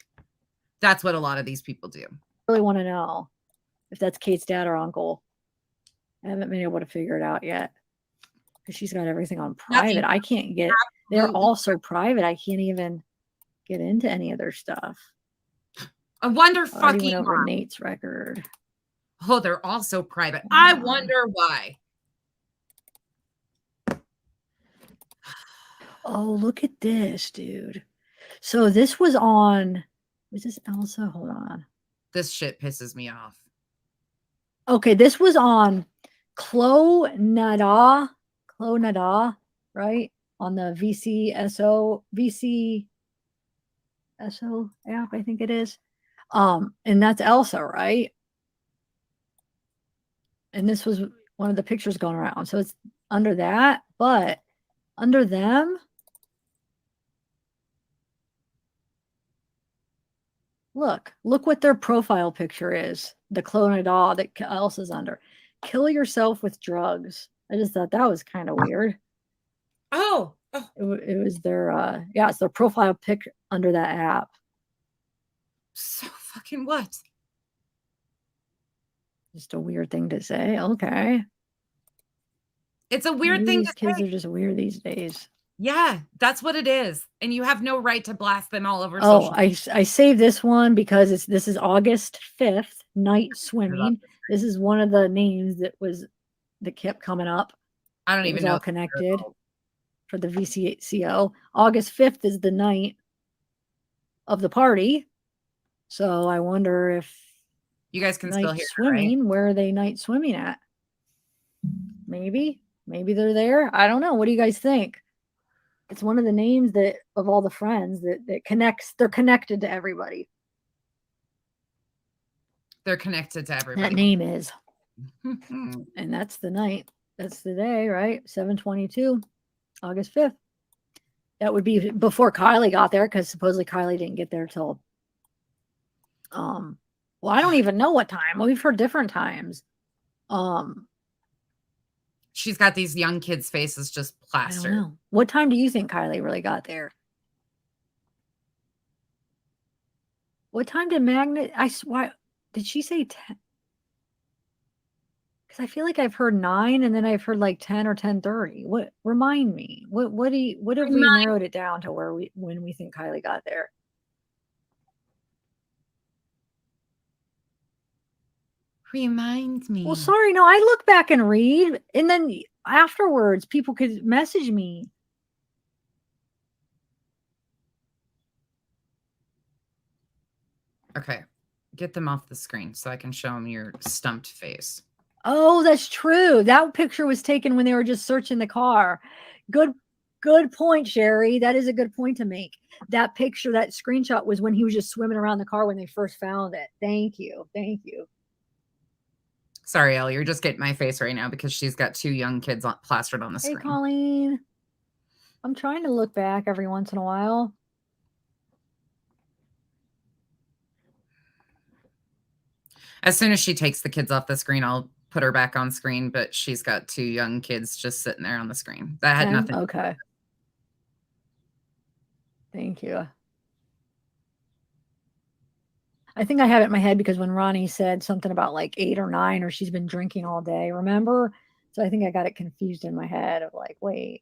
That's what a lot of these people do. I really want to know if that's Kate's dad or uncle. I haven't been able to figure it out yet because she's got everything on private. I can't get, they're all so private. I can't even get into any of their stuff. I wonder fucking over Nate's record. Oh, they're all so private. I wonder why. Oh, look at this, dude. So this was on, was this Elsa? Hold on. This shit pisses me off. Okay, this was on Clonada, right? On the VCSO app, I think it is. And that's Elsa, right? And this was one of the pictures going around. So it's under that, but under them, Look what their profile picture is. The clone doll that Elsa's under. Kill yourself with drugs. I just thought that was kind of weird. Oh. It was their it's their profile pic under that app. So fucking what? Just a weird thing to say. Okay. It's a weird thing. These kids are just weird these days. Yeah, that's what it is. And you have no right to blast them all over Oh, social. I saved this one because this is August 5th, night swimming. This is one of the names that kept coming up. I don't even know. All connected for the VCO. August 5th is the night of the party. So I wonder if you guys can still hear swimming, right? Where are they night swimming at? Maybe they're there. I don't know. What do you guys think? It's one of the names that of all the friends that connects. They're connected to everybody. They're connected to everybody. That name is. And that's the night. That's the day, right? 7/22, August 5th. That would be before Kylie got there, because supposedly Kylie didn't get there till well, I don't even know what time. Well, we've heard different times. She's got these young kids' faces just plastered. I don't know. What time do you think Kylie really got there? What time did Magnet? Why did she say 10? Because I feel like I've heard 9, and then I've heard like 10 or 10:30. What? Remind me. What have we narrowed it down to when we think Kylie got there? Remind me. Well, sorry, no, I look back and read, and then afterwards people could message me. Okay, get them off the screen so I can show them your stumped face. Oh, that's true. That picture was taken when they were just searching the car. Good point, Sherry. That is a good point to make. That picture, that screenshot was when he was just swimming around the car when they first found it. Thank you. Sorry, Elle, you're just getting my face right now because she's got 2 young kids plastered on the screen. Hey, Colleen. I'm trying to look back every once in a while. As soon as she takes the kids off the screen, I'll put her back on screen, but she's got 2 young kids just sitting there on the screen. That had nothing. Okay. Thank you. I think I have it in my head because when Ronnie said something about like 8 or 9, or she's been drinking all day, remember? So I think I got it confused in my head of like, wait.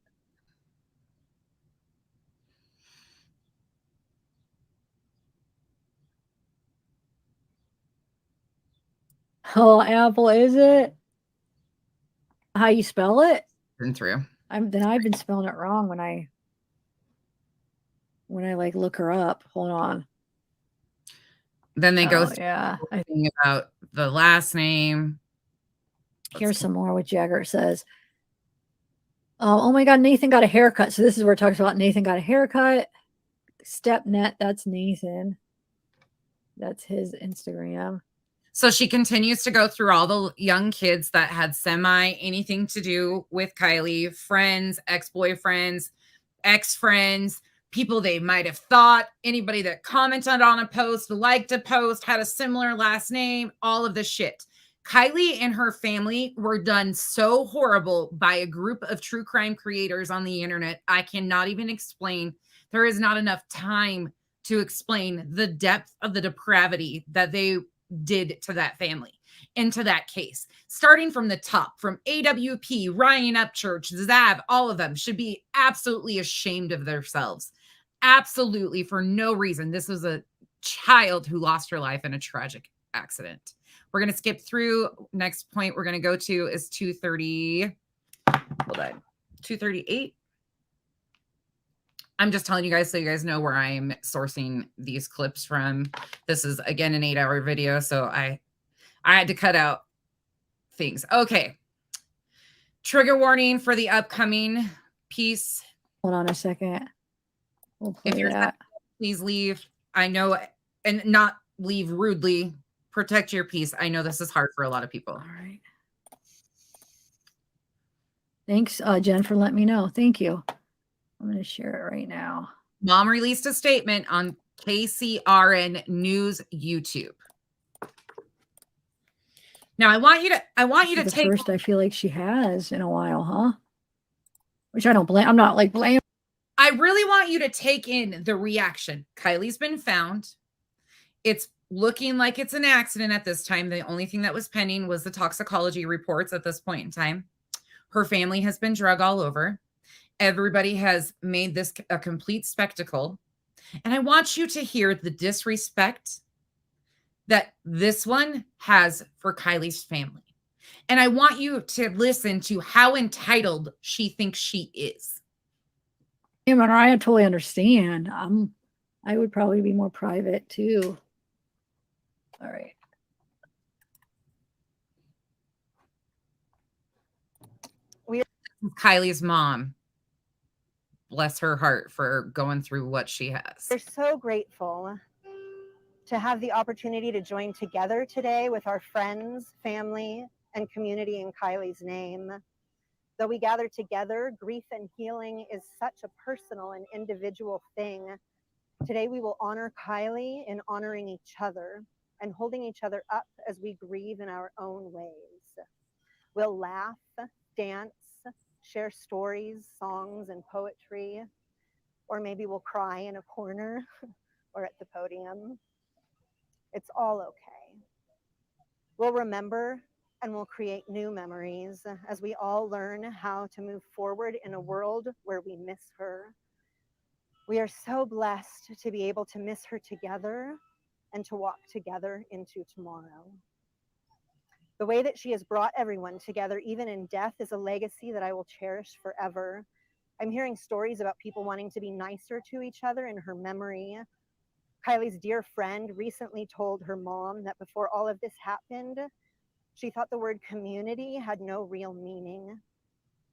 Oh, Apple, is it? How you spell it? Been through. I've been spelling it wrong when I like look her up. Hold on. Then they go through about the last name. Here's some more what Jagger says. Oh my God, Nathan got a haircut. So this is where it talks about Nathan got a haircut. StepNet, that's Nathan. That's his Instagram. So she continues to go through all the young kids that had anything to do with Kylie, friends, ex-boyfriends, ex-friends, people they might have thought, anybody that commented on a post, liked a post, had a similar last name, all of this shit. Kylie and her family were done so horrible by a group of true crime creators on the internet. I cannot even explain. There is not enough time to explain the depth of the depravity that they did to that family and to that case. Starting from the top, from AWP, Ryan Upchurch, Zav, all of them should be absolutely ashamed of themselves. Absolutely, for no reason. This was a child who lost her life in a tragic accident. We're going to skip through. Next point we're going to go to is 2:30. Hold on. 2:38. I'm just telling you guys so you guys know where I'm sourcing these clips from. This is, again, an 8-hour video, so I had to cut out things. Okay. Trigger warning for the upcoming piece. Hold on a second. We'll play if you're that. Please leave. I know, and not leave rudely. Protect your peace. I know this is hard for a lot of people. All right. Thanks, Jen, for letting me know. Thank you. I'm going to share it right now. Mom released a statement on KCRN News YouTube. Now I want you to the take first I feel like she has in a while, huh? Which I don't blame. I'm not like blame. I really want you to take in the reaction. Kylie's been found. It's looking like it's an accident at this time. The only thing that was pending was the toxicology reports at this point in time. Her family has been drug all over. Everybody has made this a complete spectacle. And I want you to hear the disrespect that this one has for Kylie's family. And I want you to listen to how entitled she thinks she is. And I totally understand. I would probably be more private too. All right. Kylie's mom. Bless her heart for going through what she has. We're so grateful to have the opportunity to join together today with our friends, family, and community in Kylie's name. Though we gather together, grief and healing is such a personal and individual thing. Today we will honor Kylie in honoring each other and holding each other up as we grieve in our own ways. We'll laugh, dance, share stories, songs, and poetry, or maybe we'll cry in a corner or at the podium. It's all okay. We'll remember and we'll create new memories as we all learn how to move forward in a world where we miss her. We are so blessed to be able to miss her together and to walk together into tomorrow. The way that she has brought everyone together, even in death, is a legacy that I will cherish forever. I'm hearing stories about people wanting to be nicer to each other in her memory. Kylie's dear friend recently told her mom that before all of this happened, she thought the word community had no real meaning,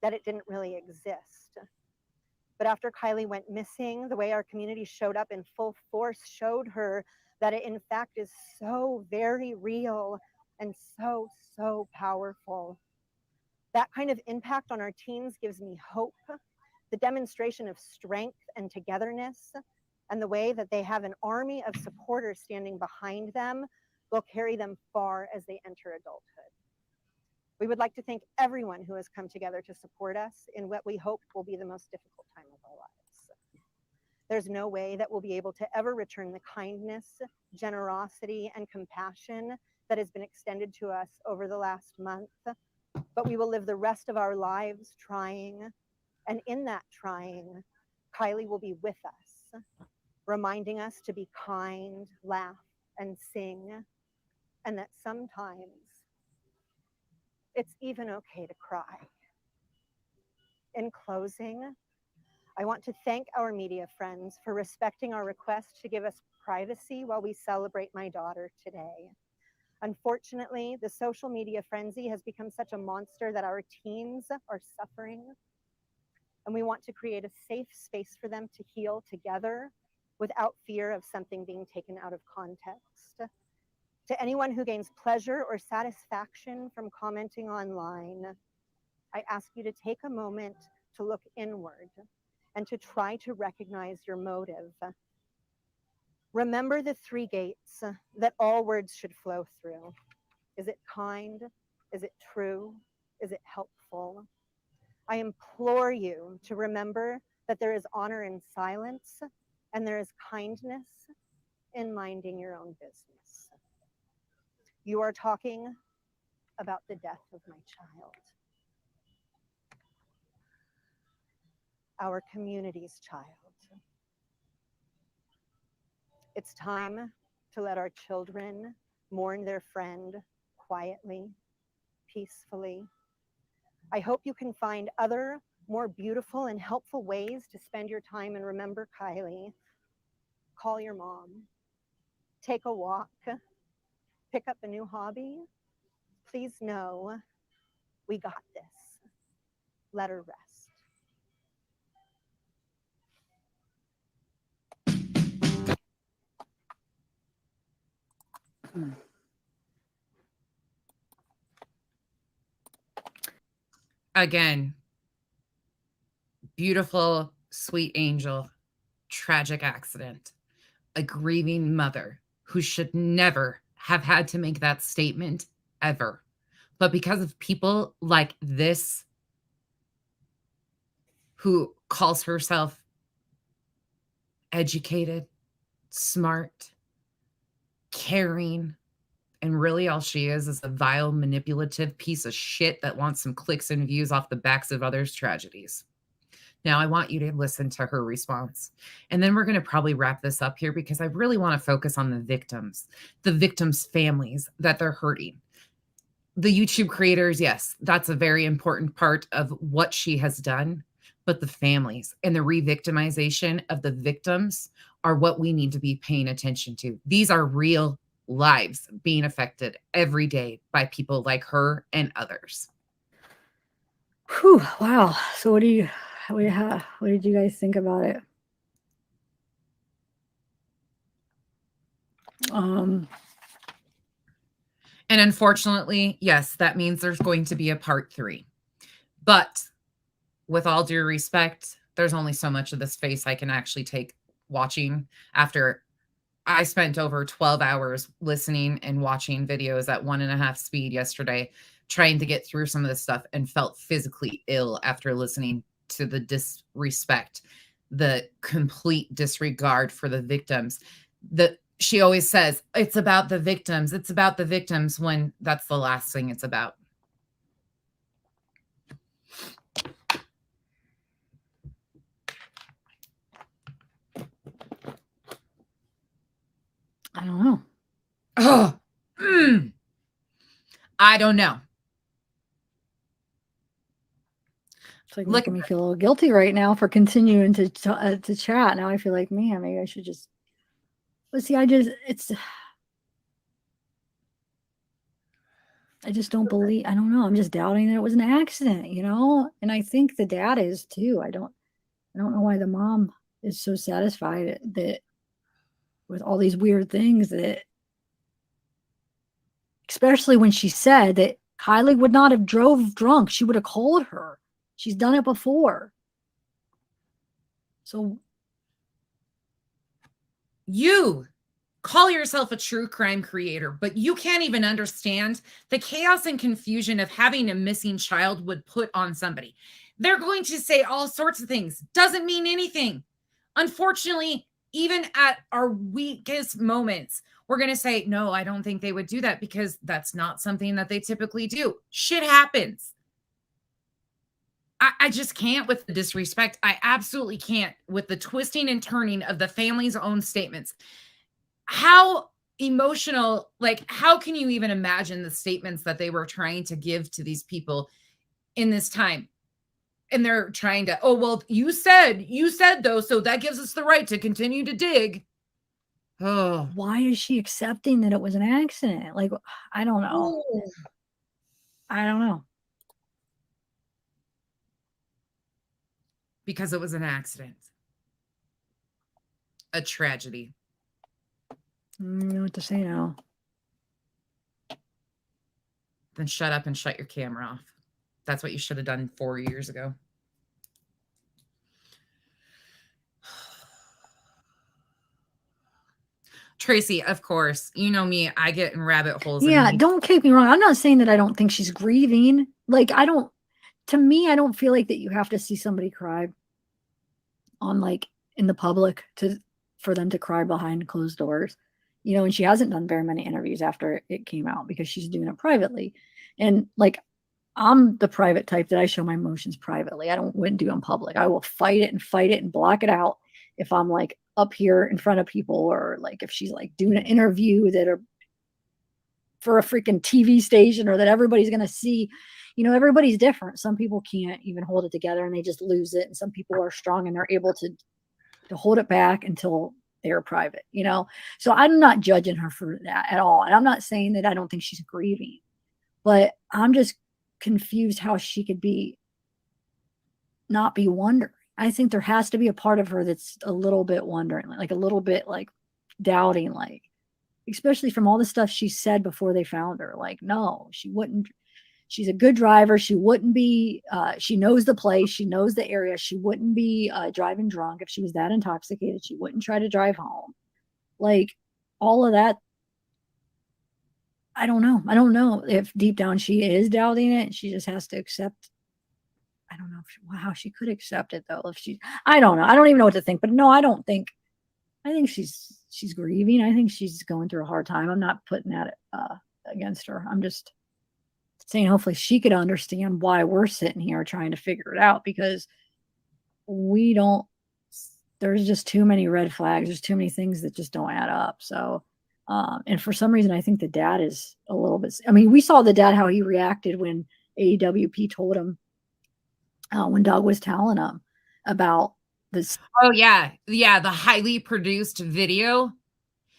that it didn't really exist. But after Kylie went missing, the way our community showed up in full force showed her that it in fact is so very real and so, so powerful. That kind of impact on our teens gives me hope. The demonstration of strength and togetherness and the way that they have an army of supporters standing behind them will carry them far as they enter adulthood. We would like to thank everyone who has come together to support us in what we hope will be the most difficult time of our lives. There's no way that we'll be able to ever return the kindness, generosity, and compassion that has been extended to us over the last month, but we will live the rest of our lives trying, and in that trying, Kylie will be with us, reminding us to be kind, laugh, and sing, and that sometimes it's even okay to cry. In closing, I want to thank our media friends for respecting our request to give us privacy while we celebrate my daughter today. Unfortunately, the social media frenzy has become such a monster that our teens are suffering, and we want to create a safe space for them to heal together without fear of something being taken out of context. To anyone who gains pleasure or satisfaction from commenting online, I ask you to take a moment to look inward and to try to recognize your motive. Remember the three gates that all words should flow through. Is it kind? Is it true? Is it helpful? I implore you to remember that there is honor in silence and there is kindness in minding your own business. You are talking about the death of my child, our community's child. It's time to let our children mourn their friend quietly, peacefully. I hope you can find other, more beautiful and helpful ways to spend your time and remember Kylie. Call your mom, take a walk, pick up a new hobby. Please know we got this. Let her rest. Again, beautiful, sweet angel, tragic accident. a grieving mother who should never have had to make that statement ever. But because of people like this, who calls herself educated, smart, caring, and really all she is a vile, manipulative piece of shit that wants some clicks and views off the backs of others' tragedies. Now, I want you to listen to her response. And then we're going to probably wrap this up here because I really want to focus on the victims' families that they're hurting. The YouTube creators, yes, that's a very important part of what she has done. But the families and the re-victimization of the victims are what we need to be paying attention to. These are real lives being affected every day by people like her and others. Whew, wow. So what did you guys think about it? And unfortunately, yes, that means there's going to be a part 3. But with all due respect, there's only so much of this face I can actually take watching after I spent over 12 hours listening and watching videos at 1.5 speed yesterday, trying to get through some of this stuff, and felt physically ill after listening to the disrespect, the complete disregard for the victims. She always says, it's about the victims. It's about the victims, when that's the last thing it's about. I don't know. Oh, I don't know. It's like making me feel a little guilty right now for continuing to chat. Now I feel like, man, maybe I should just. But see, I just don't believe. I don't know. I'm just doubting that it was an accident, And I think the dad is too. I don't know why the mom is so satisfied that with all these weird things, that especially when she said that Kylie would not have drove drunk. She would have called her. She's done it before. So you call yourself a true crime creator, but you can't even understand the chaos and confusion of having a missing child would put on somebody. They're going to say all sorts of things. Doesn't mean anything. Unfortunately, even at our weakest moments, we're going to say, no, I don't think they would do that because that's not something that they typically do. Shit happens. I just can't with the disrespect. I absolutely can't with the twisting and turning of the family's own statements. How emotional, how can you even imagine the statements that they were trying to give to these people in this time? And they're trying to, oh, well, you said though, so that gives us the right to continue to dig. Oh, why is she accepting that it was an accident? I don't know. I don't know. Because it was an accident. A tragedy. I don't know what to say now. Then shut up and shut your camera off. That's what you should have done 4 years ago. Tracy, of course, you know me. I get in rabbit holes. Yeah, don't take me wrong. I'm not saying that I don't think she's grieving. To me, I don't feel like that you have to see somebody cry on in the public for them to cry behind closed doors. And she hasn't done very many interviews after it came out because she's doing it privately. And I'm the private type that I show my emotions privately. I wouldn't do it in public. I will fight it and block it out if I'm up here in front of people, or if she's doing an interview that are for a freaking TV station or that everybody's going to see. Everybody's different. Some people can't even hold it together and they just lose it. And some people are strong and they're able to hold it back until they're private, So I'm not judging her for that at all. And I'm not saying that I don't think she's grieving, but I'm just confused how she could not be wondering. I think there has to be a part of her that's a little bit wondering, a little bit doubting, especially from all the stuff she said before they found her. No, she wouldn't. She's a good driver. She wouldn't be, she knows the place. She knows the area. She wouldn't be driving drunk. If she was that intoxicated, she wouldn't try to drive home. Like all of that. I don't know. I don't know if deep down she is doubting it. She just has to accept. I don't know how she could accept it though. If she, I don't know. I don't even know what to think. But no, I don't think. I think she's grieving. I think she's going through a hard time. I'm not putting that against her. I'm just saying hopefully she could understand why we're sitting here trying to figure it out, because we don't. There's just too many red flags. There's too many things that just don't add up. So, and for some reason, I think the dad is a little bit. I mean, we saw the dad how he reacted when AWP told him when Doug was telling him about this. Oh yeah, the highly produced video.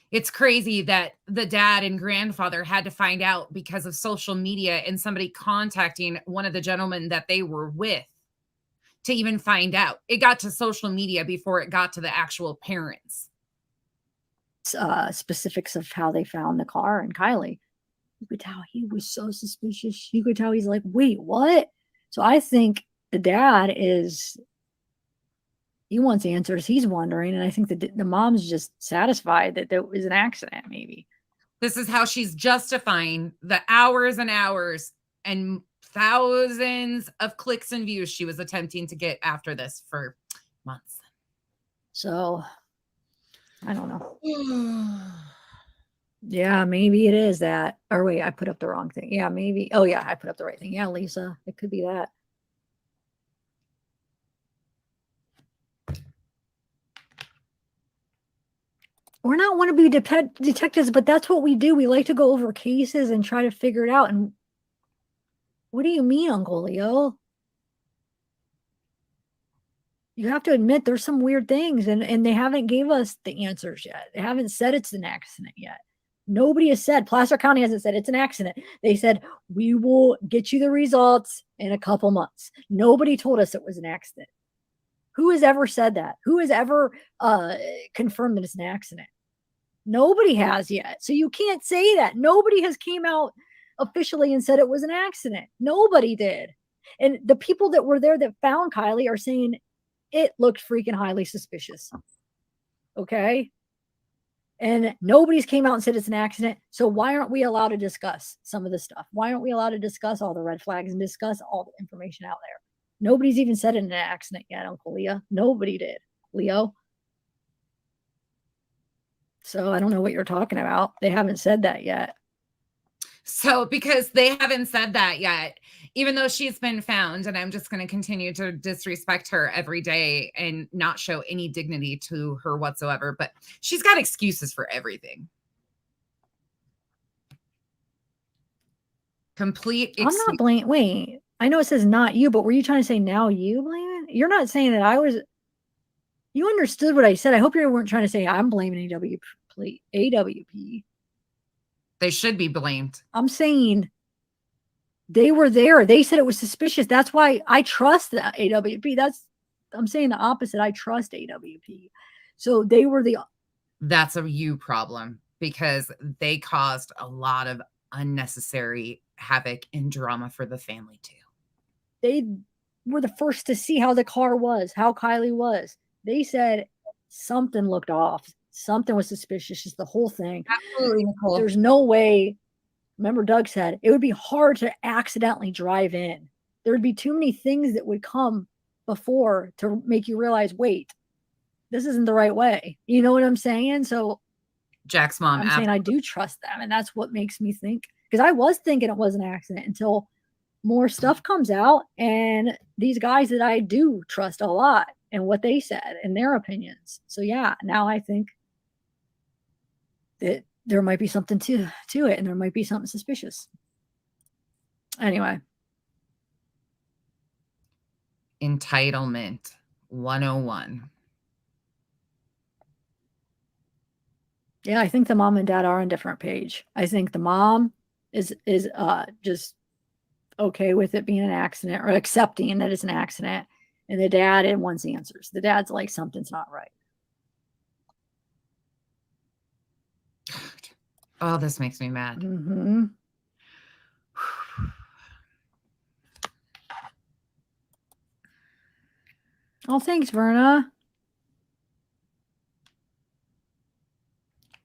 It's crazy that the dad and grandfather had to find out because of social media and somebody contacting one of the gentlemen that they were with to even find out. It got to social media before it got to the actual parents. Specifics of how they found the car and Kylie. You could tell he was so suspicious. You could tell he's like, wait, what? So I think the dad he wants answers. He's wondering. And I think the mom's just satisfied that there was an accident, maybe. This is how she's justifying the hours and hours and thousands of clicks and views she was attempting to get after this for months. So I don't know. Yeah, maybe it is that. Or wait, I put up the wrong thing. Yeah, maybe. Oh yeah, I put up the right thing. Yeah, Lisa, it could be that. We're not want to be detectives, but that's what we do. We like to go over cases and try to figure it out. And what do you mean, Uncle Leo? You have to admit there's some weird things, and they haven't gave us the answers yet. They haven't said it's an accident yet. Nobody has said, Placer County hasn't said it's an accident. They said, we will get you the results in a couple months. Nobody told us it was an accident. Who has ever said that? Who has ever confirmed that it's an accident? Nobody has yet. So you can't say that. Nobody has came out officially and said it was an accident. Nobody did. And the people that were there that found Kylie are saying it looked freaking highly suspicious. Okay. And nobody's came out and said it's an accident. So why aren't we allowed to discuss some of this stuff? Why aren't we allowed to discuss all the red flags and discuss all the information out there? Nobody's even said it an accident yet, Uncle Leo. Nobody did, Leo. So I don't know what you're talking about. They haven't said that yet. So because they haven't said that yet, even though she's been found, and I'm just going to continue to disrespect her every day and not show any dignity to her whatsoever, but she's got excuses for everything. Complete I'm not blaming. Wait, I know it says not you, but were you trying to say now you blame it? You're not saying that I was. You understood what I said. I hope you weren't trying to say I'm blaming AWP. They should be blamed. I'm saying they were there. They said it was suspicious. That's why I trust the AWP. I'm saying the opposite. I trust AWP. So they were That's a you problem, because they caused a lot of unnecessary havoc and drama for the family too. They were the first to see how the car was, how Kylie was. They said something looked off. Something was suspicious. Just the whole thing. Absolutely, Nicole. There's no way. Remember, Doug said it would be hard to accidentally drive in. There would be too many things that would come before to make you realize, wait, this isn't the right way. You know what I'm saying? So Jack's mom. I'm saying I do trust them. And that's what makes me think, because I was thinking it was an accident until more stuff comes out. And these guys that I do trust a lot and what they said and their opinions. So yeah, now I think that there might be something to it, and there might be something suspicious. Anyway. Entitlement 101. Yeah, I think the mom and dad are on a different page. I think the mom is just okay with it being an accident, or accepting that it's an accident. And the dad wants answers. The dad's like, something's not right. Oh, this makes me mad. Mm-hmm. Oh, thanks, Verna.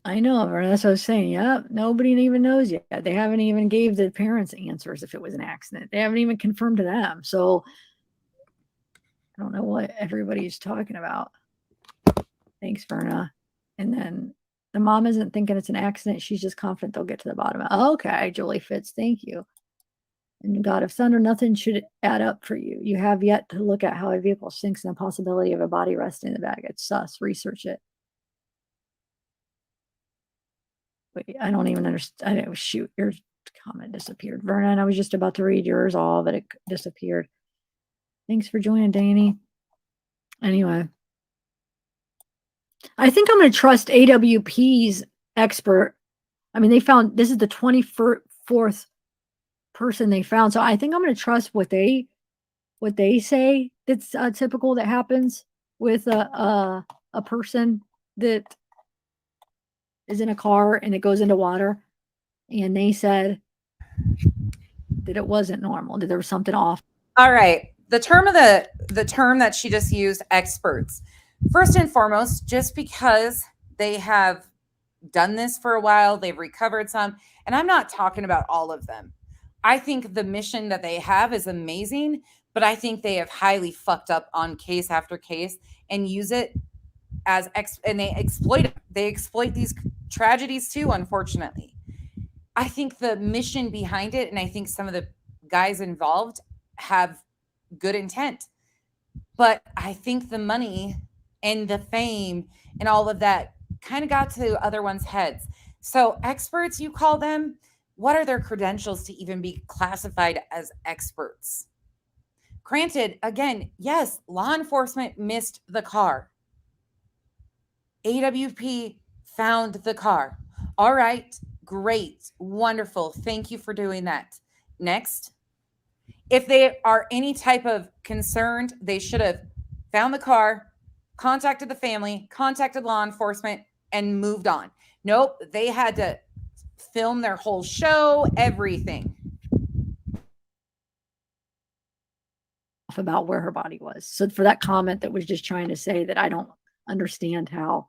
I know, or that's what I was saying. Yep, nobody even knows yet. They haven't even gave the parents answers if it was an accident. They haven't even confirmed to them. So I don't know what everybody's talking about. Thanks, Verna. And then the mom isn't thinking it's an accident. She's just confident they'll get to the bottom of it. Okay, Julie Fitz, thank you. And God of Thunder, nothing should add up for you. You have yet to look at how a vehicle sinks and the possibility of a body resting in the bag. It's sus. Research it. Wait, I don't even understand. I know, shoot, your comment disappeared. Vernon, I was just about to read yours all, but it disappeared. Thanks for joining, Danny. Anyway, I think I'm going to trust AWP's expert. I mean, they found this is the 24th person they found, so I think I'm going to trust what they say. That's typical that happens with a person that is in a car and it goes into water, and they said that it wasn't normal, that there was something off. All right. The term that she just used, experts. First and foremost, just because they have done this for a while, they've recovered some, and I'm not talking about all of them. I think the mission that they have is amazing, but I think they have highly fucked up on case after case and use it as and they exploit it. They exploit these tragedies too, unfortunately. I think the mission behind it, and I think some of the guys involved have good intent, but I think the money and the fame and all of that kind of got to the other one's heads. So experts, you call them, what are their credentials to even be classified as experts? Granted, again, yes, law enforcement missed the car. AWP found the car. All right, great, wonderful. Thank you for doing that. Next. If they are any type of concerned, they should have found the car, contacted the family, contacted law enforcement, and moved on. Nope, they had to film their whole show, everything. About where her body was. So for that comment that was just trying to say that I don't understand how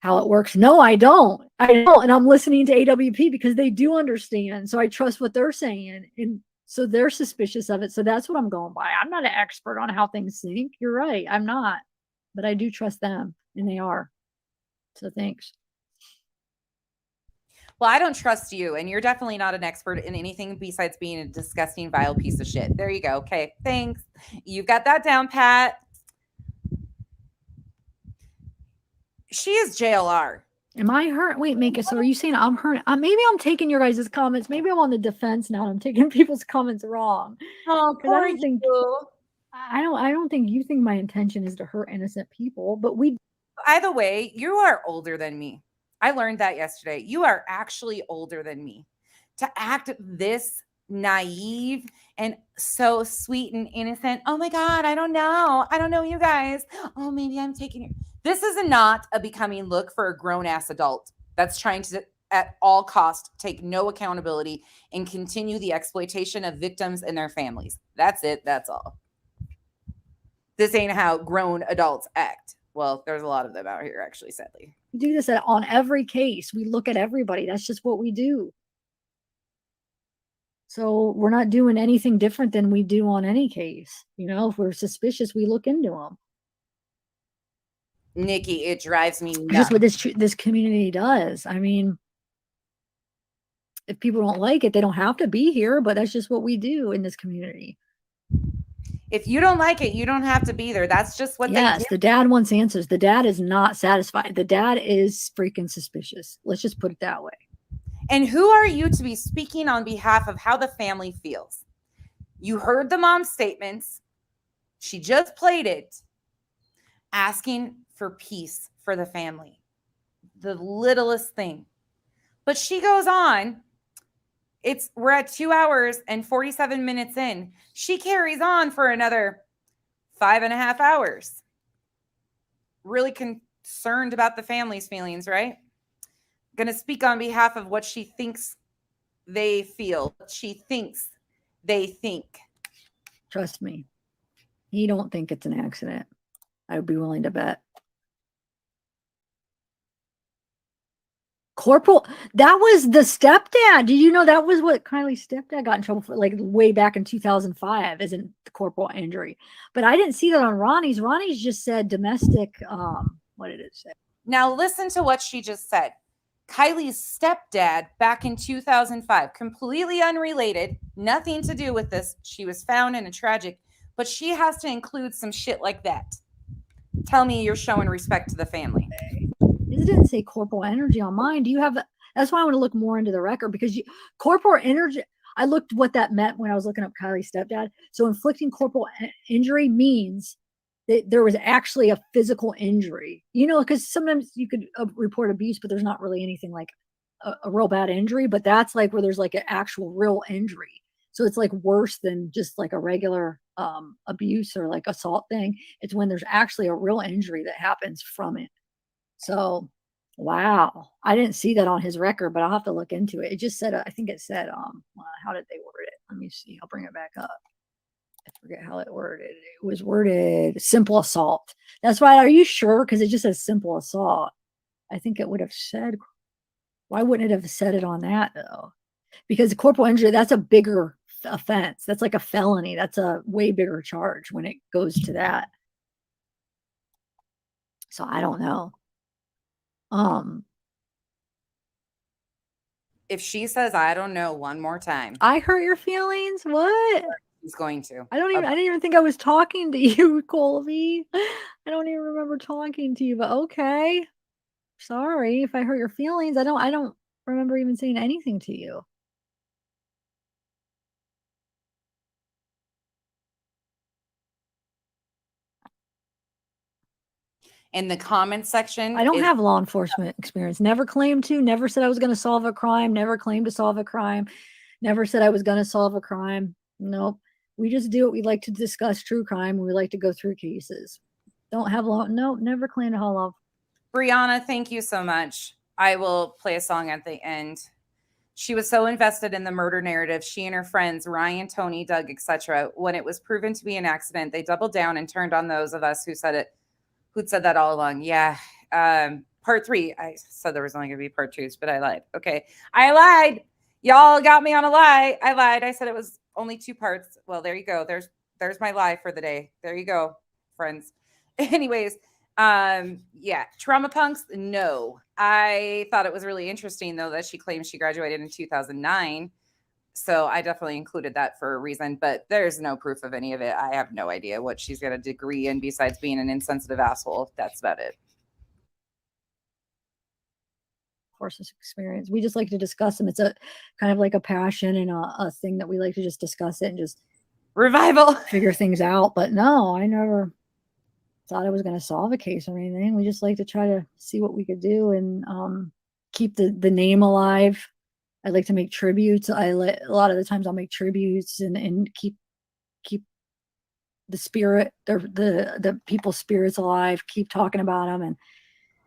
it works. No, I don't. And I'm listening to AWP because they do understand. So I trust what they're saying. And so they're suspicious of it. So that's what I'm going by. I'm not an expert on how things sink. You're right. I'm not. But I do trust them, and they are. So thanks. Well, I don't trust you, and you're definitely not an expert in anything besides being a disgusting, vile piece of shit. There you go. Okay, thanks. You've got that down, Pat. She is JLR. Am I hurt? Wait, Mika, so are you saying I'm hurt? Maybe I'm taking your guys' comments. Maybe I'm on the defense now. I'm taking people's comments wrong. Oh, I don't think I don't think you think my intention is to hurt innocent people, but we. Either way, you are older than me. I learned that yesterday. You are actually older than me. To act this naive and so sweet and innocent. Oh my God, I don't know. I don't know you guys. Oh, maybe I'm taking it. This is not a becoming look for a grown-ass adult that's trying to, at all costs, take no accountability and continue the exploitation of victims and their families. That's it. That's all. This ain't how grown adults act. Well, there's a lot of them out here, actually, sadly. We do this on every case. We look at everybody. That's just what we do. So we're not doing anything different than we do on any case. You know, if we're suspicious, we look into them. Nikki, it drives me nuts. Just what this community does. I mean, if people don't like it, they don't have to be here, but that's just what we do in this community. If you don't like it, you don't have to be there. That's just what they do. The dad wants answers. The dad is not satisfied. The dad is freaking suspicious. Let's just put it that way. And who are you to be speaking on behalf of how the family feels? You heard the mom's statements. She just played it, asking for peace for the family. The littlest thing. But she goes on. We're at 2 hours and 47 minutes in. She carries on for another 5.5 hours. Really concerned about the family's feelings, right? Going to speak on behalf of what she thinks they feel. What she thinks they think. Trust me. He don't think it's an accident. I would be willing to bet. Corporal, that was the stepdad. Did you know that was what Kylie's stepdad got in trouble for, like way back in 2005, isn't the corporal injury? But I didn't see that on Ronnie's. Ronnie's just said domestic. What did it say? Now listen to what she just said. Kylie's stepdad back in 2005, completely unrelated, nothing to do with this. She was found in a tragic, but she has to include some shit like that. Tell me you're showing respect to the family. It didn't say corporal energy on mine. Do you have? That's why I want to look more into the record, because corporal energy. I looked what that meant when I was looking up Kylie's stepdad. So inflicting corporal injury means that there was actually a physical injury. You know, because sometimes you could report abuse, but there's not really anything like a real bad injury. But that's like where there's like an actual real injury. So it's like worse than just like a regular abuse or like assault thing. It's when there's actually a real injury that happens from it. So, wow. I didn't see that on his record, but I'll have to look into it. It just said, I think it said, how did they word it? Let me see. I'll bring it back up. I forget how it worded. It was worded simple assault. That's why. Are you sure? Because it just says simple assault. I think it would have said, why wouldn't it have said it on that though? Because the corporal injury, that's a bigger offense. That's like a felony. That's a way bigger charge when it goes to that. So I don't know. If she says I don't know one more time, I hurt your feelings. What? he's going to. I didn't even think I was talking to you, Colby. I don't even remember talking to you, but okay. Sorry if I hurt your feelings. I don't remember even saying anything to you. In the comments section, I don't have law enforcement experience. Never claimed to, never said I was going to solve a crime, never claimed to solve a crime, never said I was going to solve a crime. Nope. We just do it. We like to discuss true crime. We like to go through cases. Don't have law. No, never claimed to have law. Brianna, thank you so much. I will play a song at the end. She was so invested in the murder narrative. She and her friends, Ryan, Tony, Doug, etc. When it was proven to be an accident, they doubled down and turned on those of us who'd said that all along. Yeah. Part 3. I said there was only going to be part 2s, but I lied. Okay. I lied. Y'all got me on a lie. I lied. I said it was only 2 parts. Well, there you go. There's my lie for the day. There you go, friends. Anyways, yeah. Trauma punks. No, I thought it was really interesting though, that she claims she graduated in 2009. So I definitely included that for a reason, but there's no proof of any of it. I have no idea what she's got a degree in besides being an insensitive asshole. That's about it. Courses experience. We just like to discuss them. It's a kind of like a passion and a thing that we like to just discuss it and just revival, figure things out. But no, I never thought I was going to solve a case or anything. We just like to try to see what we could do and keep the name alive. I like to make tributes. A lot of the times I'll make tributes and keep the spirit, the people's spirits alive, keep talking about them. And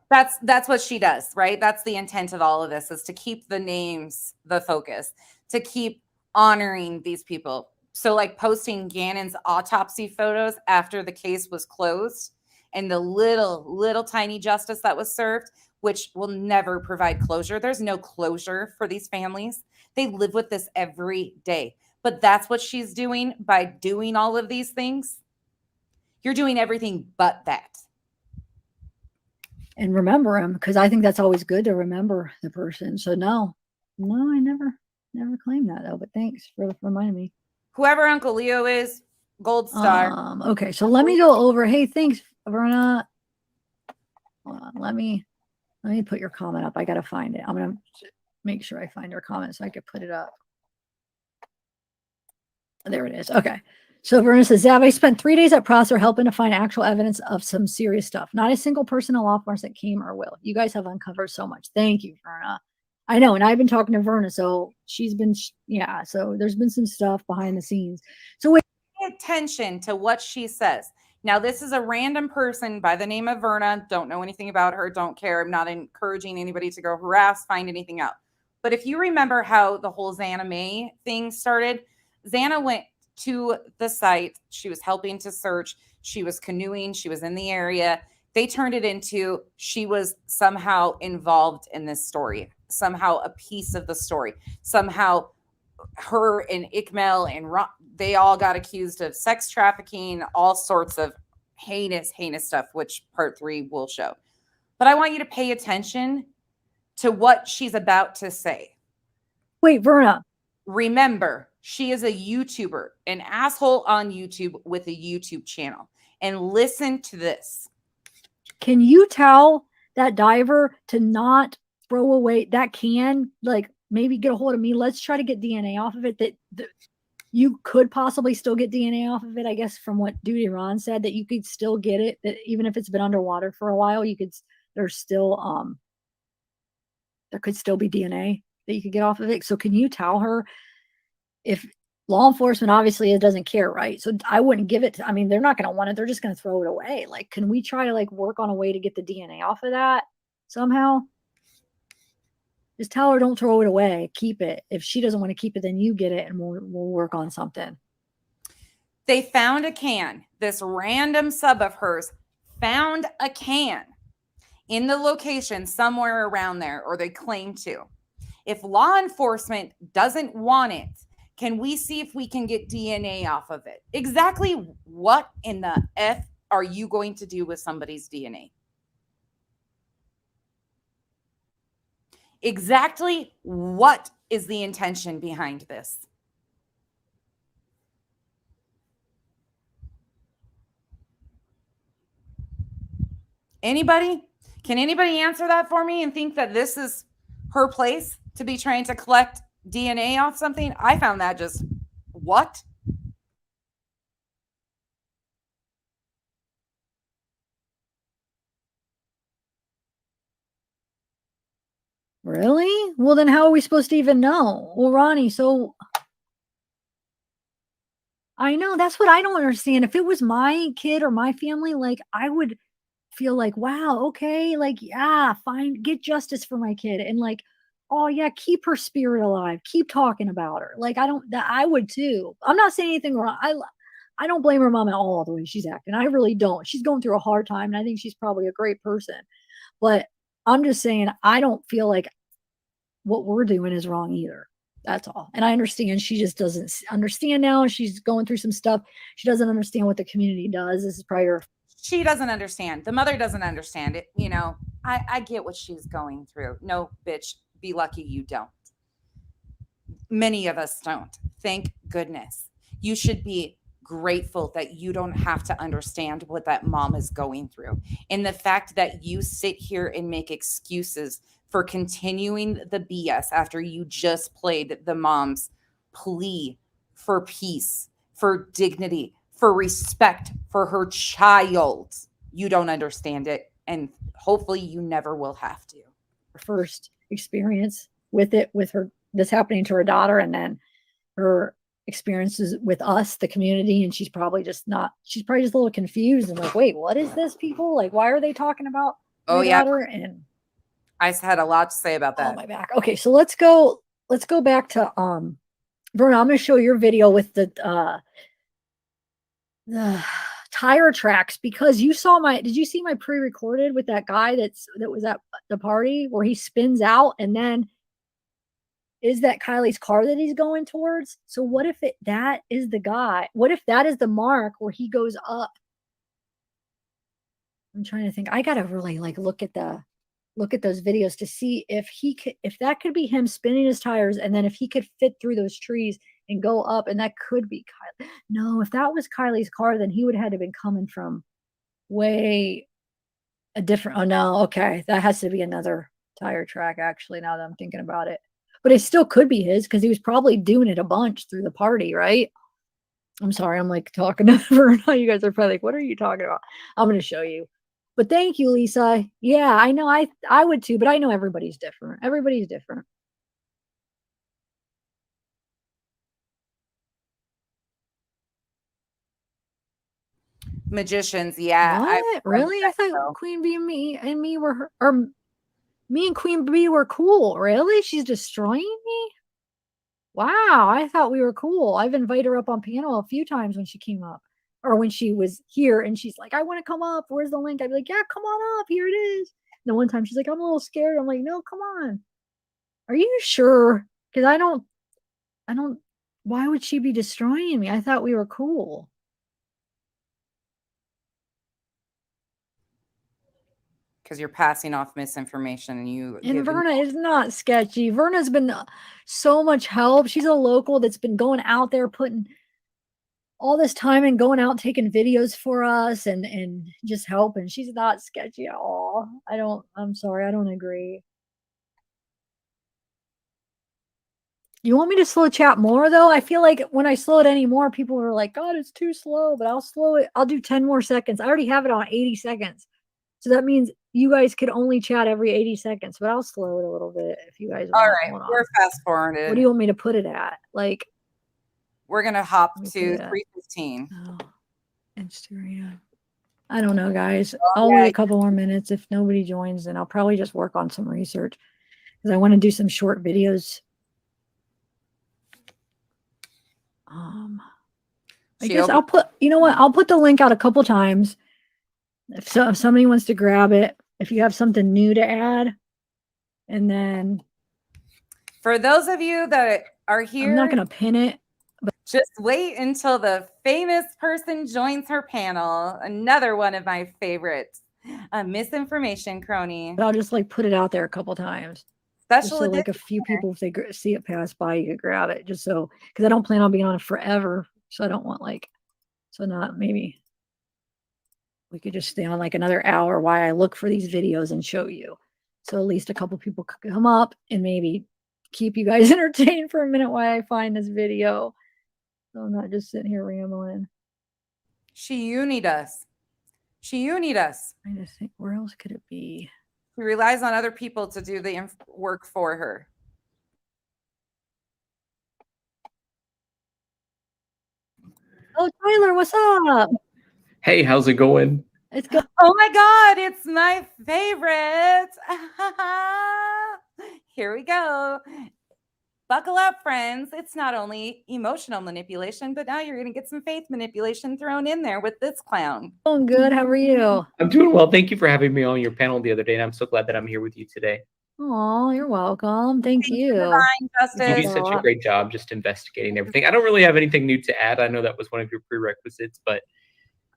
that's what she does, right? That's the intent of all of this, is to keep the names the focus, to keep honoring these people. So like posting Gannon's autopsy photos after the case was closed and the little tiny justice that was served, which will never provide closure. There's no closure for these families. They live with this every day. But that's what she's doing by doing all of these things. You're doing everything but that. And remember him, because I think that's always good to remember the person. So no, I never claimed that though. But thanks for reminding me. Whoever Uncle Leo is, gold star. Okay, so let me go over. Hey, thanks, Verna. Hold on, let me put your comment up. I gotta find it. I'm gonna make sure I find your comment so I can put it up. There it is. Okay. So Verna says, Zav, I spent 3 days at Prosser helping to find actual evidence of some serious stuff. Not a single person in law enforcement came or will. You guys have uncovered so much. Thank you, Verna. I know. And I've been talking to Verna. So she's been, yeah. So there's been some stuff behind the scenes. So pay attention to what she says. Now, this is a random person by the name of Verna. Don't know anything about her. Don't care. I'm not encouraging anybody to go harass, find anything out. But if you remember how the whole Xana May thing started, Xana went to the site. She was helping to search. She was canoeing. She was in the area. They turned it into she was somehow involved in this story. somehow a piece of the story. Somehow her and Ikmel and they all got accused of sex trafficking, all sorts of heinous stuff, which part 3 will show. But I want you to pay attention to what she's about to say. Wait, Verna. Remember, she is a YouTuber, an asshole on YouTube with a YouTube channel. And listen to this. Can you tell that diver to not throw away that can? Like, maybe get a hold of me. Let's try to get DNA off of it. That you could possibly still get DNA off of it. I guess from what Duty Ron said, that you could still get it. That even if it's been underwater for a while, you could. There's still there could still be DNA that you could get off of it. So can you tell her if law enforcement obviously it doesn't care, right? So I wouldn't give it to, I mean, they're not going to want it. They're just going to throw it away. Like, can we try to like work on a way to get the DNA off of that somehow? Just tell her don't throw it away. Keep it. If she doesn't want to keep it, then you get it and we'll work on something. They found a can. This random sub of hers found a can in the location somewhere around there, or they claim to. If law enforcement doesn't want it, can we see if we can get DNA off of it? Exactly what in the F are you going to do with somebody's DNA? Exactly what is the intention behind this? Anybody? Can anybody answer that for me and think that this is her place to be trying to collect DNA off something? I found that just, what? Really? Well, then how are we supposed to even know? Well, Ronnie, so I know that's what I don't understand. If it was my kid or my family, like I would feel like, wow, okay, like, yeah, fine, get justice for my kid. And like, oh yeah, keep her spirit alive. Keep talking about her. Like, I would too. I'm not saying anything wrong. I don't blame her mom at all the way she's acting. I really don't. She's going through a hard time and I think she's probably a great person. But I'm just saying, I don't feel like what we're doing is wrong either. That's all. And I understand she just doesn't understand now. She's going through some stuff. She doesn't understand what the community does. This is prior. She doesn't understand. The mother doesn't understand it. You know, I get what she's going through. No, bitch, be lucky you don't. Many of us don't. Thank goodness. You should be grateful that you don't have to understand what that mom is going through. And the fact that you sit here and make excuses for continuing the BS after you just played the mom's plea for peace, for dignity, for respect for her child. You don't understand it. And hopefully you never will have to. First experience with it, with her, this happening to her daughter, and then her experiences with us, the community. And she's probably just a little confused and like, wait, what is this, people? Like, why are they talking about my daughter? And I had a lot to say about that. Oh, my back. Okay, so let's go back to Verna. I'm going to show your video with the tire tracks, because you saw did you see my pre-recorded with that guy that was at the party where he spins out, and then is that Kylie's car that he's going towards? So what if that is the guy? What if that is the mark where he goes up? I'm trying to think. I got to really like look at those videos to see if that could be him spinning his tires, and then if he could fit through those trees and go up, and that could be Kylie. No, if that was Kylie's car, then he would have had to been coming from way a different. Oh no, okay, that has to be another tire track. Actually, now that I'm thinking about it, but it still could be his because he was probably doing it a bunch through the party, right? I'm sorry, I'm like talking over now. You guys are probably like, "What are you talking about?" I'm going to show you. But thank you, Lisa. Yeah, I know. I would too, but I know everybody's different. Everybody's different. Magicians, yeah. What? Really? I thought Queen Bee and me were or me and Queen Bee were cool. Really? She's destroying me? Wow, I thought we were cool. I've invited her up on panel a few times when she came up. Or when she was here and she's like, I want to come up. Where's the link? I'd be like, yeah, come on up. Here it is. And the one time she's like, I'm a little scared. I'm like, no, come on. Are you sure? Because I don't. Why would she be destroying me? I thought we were cool. Because you're passing off misinformation and you And give Verna is not sketchy. Verna's been so much help. She's a local that's been going out there putting all this time and going out taking videos for us and just helping. She's not sketchy at all. I'm sorry, I don't agree. You want me to slow chat more though? I feel like when I slow it anymore, people are like, God, it's too slow, but I'll slow it. I'll do 10 more seconds. I already have it on 80 seconds. So that means you guys could only chat every 80 seconds, but I'll slow it a little bit if you guys all want. right, Hold on. we're fast forwarded. What do you want me to put it at? Like, we're gonna hop Let me to see that. 3:15. oh, Instagram. I don't know, guys. Oh, I'll yeah. wait a couple more minutes. If nobody joins, then I'll probably just work on some research because I want to do some short videos. I guess I'll put, you know what? I'll put the link out a couple times. If somebody wants to grab it, if you have something new to add, and then For those of you that are here, I'm not going to pin it. just wait until the famous person joins her panel. Another one of my favorites, a misinformation crony. But I'll just like put it out there a couple times. Special So like a few people, if they see it pass by, you could grab it. Just so, because I don't plan on being on it forever. So I don't want like, so not maybe we could just stay on like another hour while I look for these videos and show you. So at least a couple people could come up and maybe keep you guys entertained for a minute while I find this video. So I'm not just sitting here rambling. She unied us. She unied us. I just think, where else could it be? She relies on other people to do the work for her. Oh, Tyler, what's up? Hey, how's it going? It's good. Oh my God, it's my favorite. Here we go. Buckle up, friends. It's not only emotional manipulation, but now you're going to get some faith manipulation thrown in there with this clown. Doing good. How are you? I'm doing well. Thank you for having me on your panel the other day, and I'm so glad that I'm here with you today. Oh, you're welcome. Thank you. Divine You do Justice. such a great job just investigating everything. I don't really have anything new to add. I know that was one of your prerequisites, but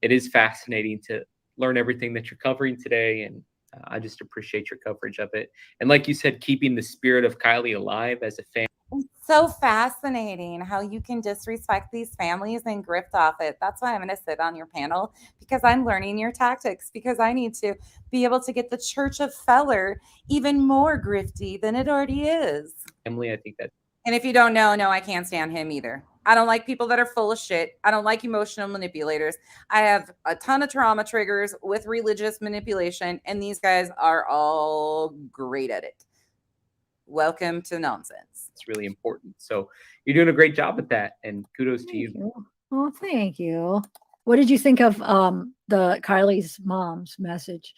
it is fascinating to learn everything that you're covering today, and I just appreciate your coverage of it. And like you said, keeping the spirit of Kylie alive as a fan. It's so fascinating how you can disrespect these families and grift off it. That's why I'm going to sit on your panel, because I'm learning your tactics, because I need to be able to get the Church of Feller even more grifty than it already is. Family, I think that. And if you don't know, no, I can't stand him either. I don't like people that are full of shit. I don't like emotional manipulators. I have a ton of trauma triggers with religious manipulation, and these guys are all great at it. Welcome to nonsense. It's really important. So you're doing a great job at that, and kudos to you. Oh, thank you. What did you think of the Kylie's mom's message?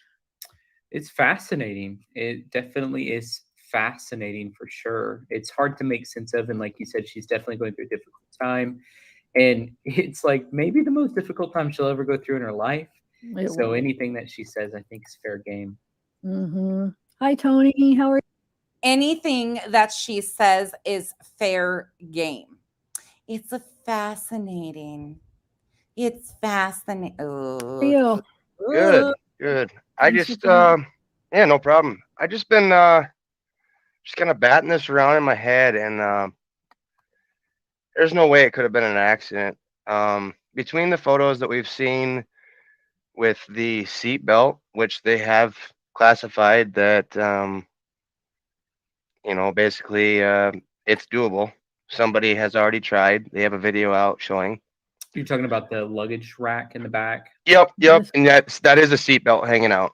It's fascinating. It definitely is fascinating for sure. It's hard to make sense of, and like you said, she's definitely going through a difficult time, and it's like maybe the most difficult time she'll ever go through in her life. So anything that she says, I think, is fair game. Mm-hmm. Hi, Tony. How are you? Anything that she says is fair game. It's fascinating. It's fascinating. Oh. You? Good. I just, yeah, no problem. I just been just kind of batting this around in my head, and there's no way it could have been an accident. Between the photos that we've seen with the seat belt, which they have classified that, you know, basically it's doable. Somebody has already tried. They have a video out showing. You're talking about the luggage rack in the back? Yep. And that is a seat belt hanging out.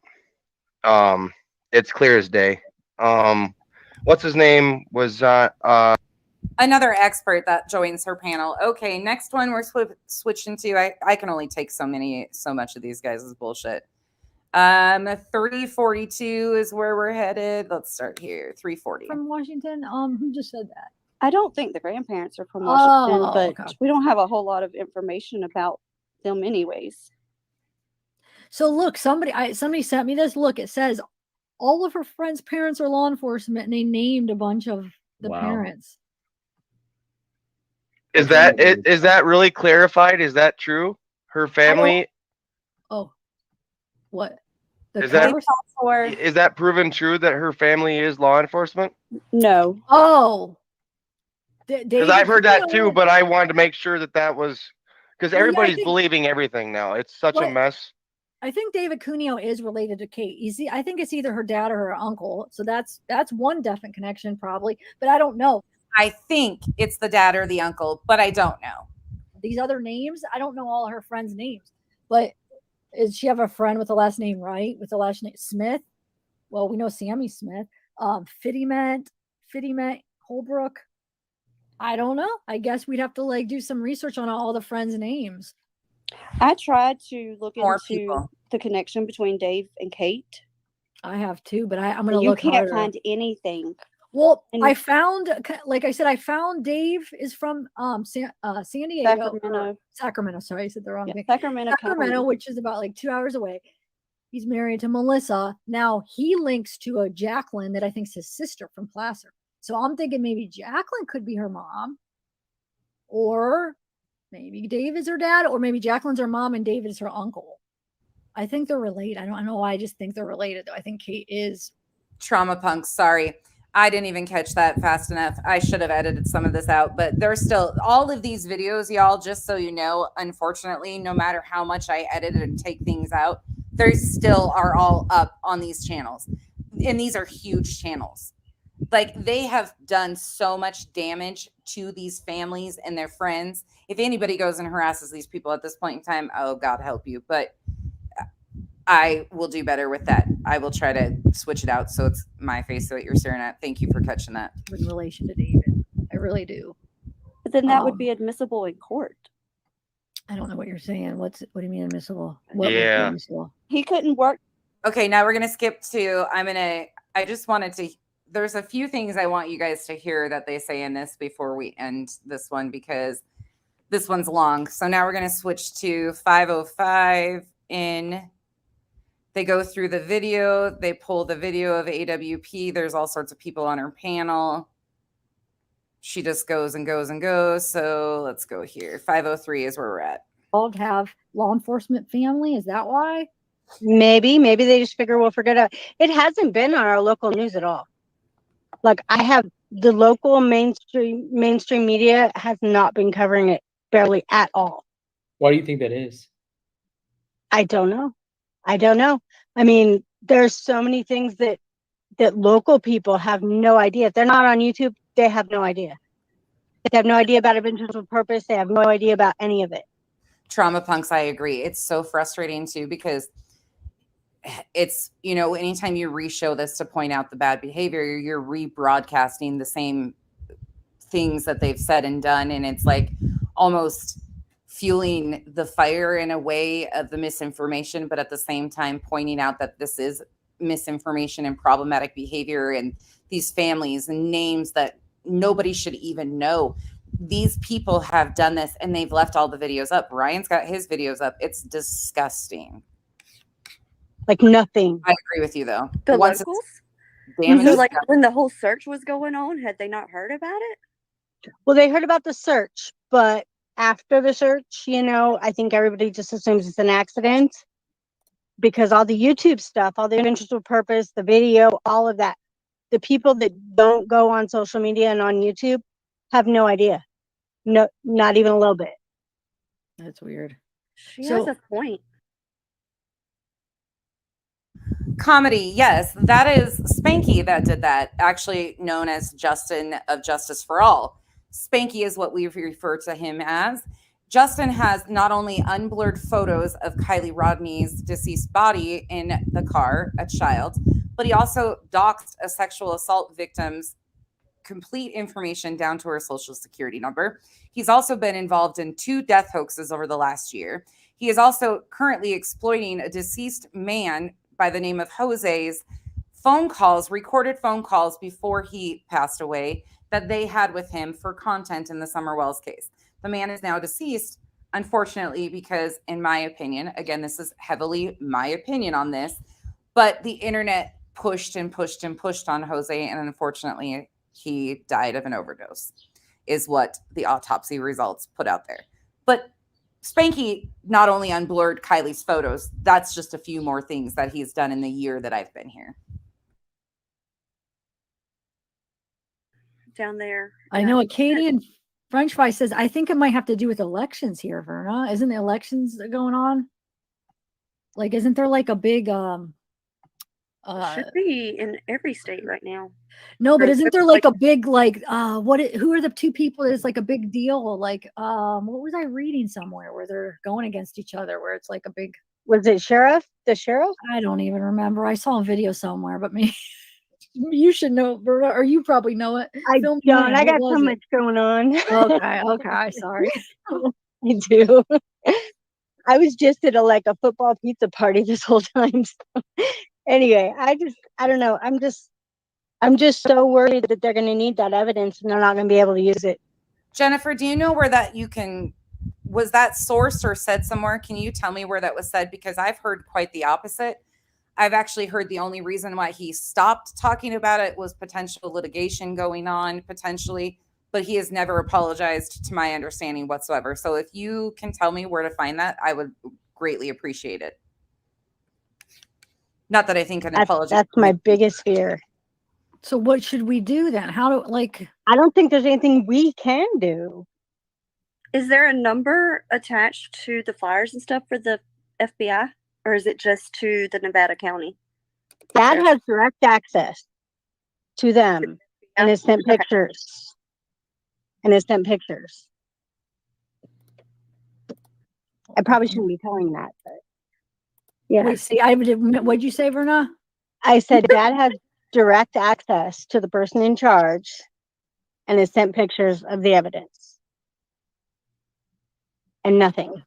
It's clear as day. What's his name was another expert that joins her panel. Okay, next one we're switching to. I can only take so much of these guys' bullshit. 342 is where we're headed. Let's start here. 340 from Washington. Who just said that? I don't think the grandparents are from Washington, but okay. we don't have a whole lot of information about them anyways. So look, somebody sent me this. Look, it says all of her friends' parents are law enforcement, and they named a bunch of the Wow. parents. Is that really clarified? Is that true? Her family Oh, what? The is that cars? is that proven true that her family is law enforcement? No. Oh, Because I've heard that too, but I wanted to make sure that was because Well, yeah, I everybody's think- believing everything now. It's such a What? mess. I think David Cuneo is related to Kate. You see, I think it's either her dad or her uncle. So that's one definite connection, probably. But I don't know I think it's the dad or the uncle, but I don't know. these other names. I don't know all her friends' names. But does she have a friend with the last name Wright, with the last name Smith? Well, we know Sammy Smith. Fittyment, Holbrook. I don't know. I guess we'd have to like do some research on all the friends' names. I tried to look More into people. the connection between Dave and Kate. I have too, but I'm going to You look can't harder. find anything. Well, And- I found, like I said, I found Dave is from San Diego, Sacramento. Sorry, I said the wrong thing. Sacramento, Sacramento, which is about like 2 hours away. He's married to Melissa. Now he links to a Jacqueline that I think is his sister from Placer. So I'm thinking maybe Jacqueline could be her mom, or maybe Dave is her dad, or maybe Jacqueline's her mom and David is her uncle. I think they're related. I don't know why. I just think they're related, though. I think Kate is. Trauma punks. Sorry. I didn't even catch that fast enough. I should have edited some of this out, but there's still all of these videos, y'all, just so you know, unfortunately, no matter how much I edit and take things out, they still are all up on these channels. And these are huge channels. Like, they have done so much damage to these families and their friends. If anybody goes and harasses these people at this point in time, oh, God help you. But I will do better with that. I will try to switch it out so it's my face that you're staring at. Thank you for catching that. In relation to David. I really do. But then that would be admissible in court. I don't know what you're saying. What do you mean admissible? What would be Yeah. admissible? He couldn't work. Okay, now we're going to skip to, I just wanted to, there's a few things I want you guys to hear that they say in this before we end this one, because this one's long. So now we're going to switch to 505 in. They go through the video. They pull the video of AWP. There's all sorts of people on her panel. She just goes and goes and goes. So let's go here. 503 is where we're at. All have law enforcement family. Is that why? Maybe they just figure we'll forget it. It hasn't been on our local news at all. Like, I have the local mainstream media has not been covering it barely at all. Why do you think that is? I don't know. I mean, there's so many things that local people have no idea. If they're not on YouTube, they have no idea. They have no idea about eventual purpose. They have no idea about any of it. Trauma punks, I agree. It's so frustrating too, because it's, you know, anytime you re-show this to point out the bad behavior, you're rebroadcasting the same things that they've said and done. And it's like almost fueling the fire in a way of the misinformation, but at the same time pointing out that this is misinformation and problematic behavior, and these families and names that nobody should even know. These people have done this and they've left all the videos up. Ryan's got his videos up. It's disgusting. Like nothing. I agree with you though. The Once locals? it's damaged, So, like, when the whole search was going on, had they not heard about it? Well, they heard about the search, but after the search, you know, I think everybody just assumes it's an accident because all the YouTube stuff, all the eventual purpose, the video, all of that, the people that don't go on social media and on YouTube have no idea. No, not even a little bit. That's weird. She has a point. comedy, yes, that is Spanky that did that, actually known as Justin of Justice for All. Spanky is what we refer to him as. Justin has not only unblurred photos of Kylie Rodney's deceased body in the car, a child, but he also doxed a sexual assault victim's complete information down to her social security number. He's also been involved in 2 death hoaxes over the last year. He is also currently exploiting a deceased man by the name of Jose's phone calls, recorded phone calls before he passed away, that they had with him for content in the Summer Wells case. The man is now deceased, unfortunately, because in my opinion, again, this is heavily my opinion on this, but the internet pushed and pushed and pushed on Jose, and unfortunately he died of an overdose, is what the autopsy results put out there. But Spanky not only unblurred Kylie's photos, that's just a few more things that he's done in the year that I've been here. Down there. I know. Katie and French Fry says, I think it might have to do with elections here, Verna. Isn't the elections going on? Like, isn't there like a big should be in every state right now. No, but Or isn't there like like a big like who are the two people that's like a big deal? Like what was I reading somewhere where they're going against each other where it's like a big Was it sheriff? The sheriff? I don't even remember. I saw a video somewhere, but me you should know, Verna, or you probably know it. I Fill me don't. in. I What got was so it? much going on. Okay, sorry. I do. I was just at a football pizza party this whole time. So. Anyway, I don't know. I'm just so worried that they're going to need that evidence and they're not going to be able to use it. Jennifer, do you know where that was that sourced or said somewhere? Can you tell me where that was said? Because I've heard quite the opposite. I've actually heard the only reason why he stopped talking about it was potential litigation going on, potentially, but he has never apologized to my understanding whatsoever. So if you can tell me where to find that, I would greatly appreciate it. Not that I think an apology. That's my biggest fear. So what should we do then? How do I don't think there's anything we can do. Is there a number attached to the flyers and stuff for the FBI? Or is it just to the Nevada County? Dad has direct access to them and has sent pictures. I probably shouldn't be telling that, but yeah. Wait, see, what'd you say, Verna? I said Dad has direct access to the person in charge and has sent pictures of the evidence. And nothing.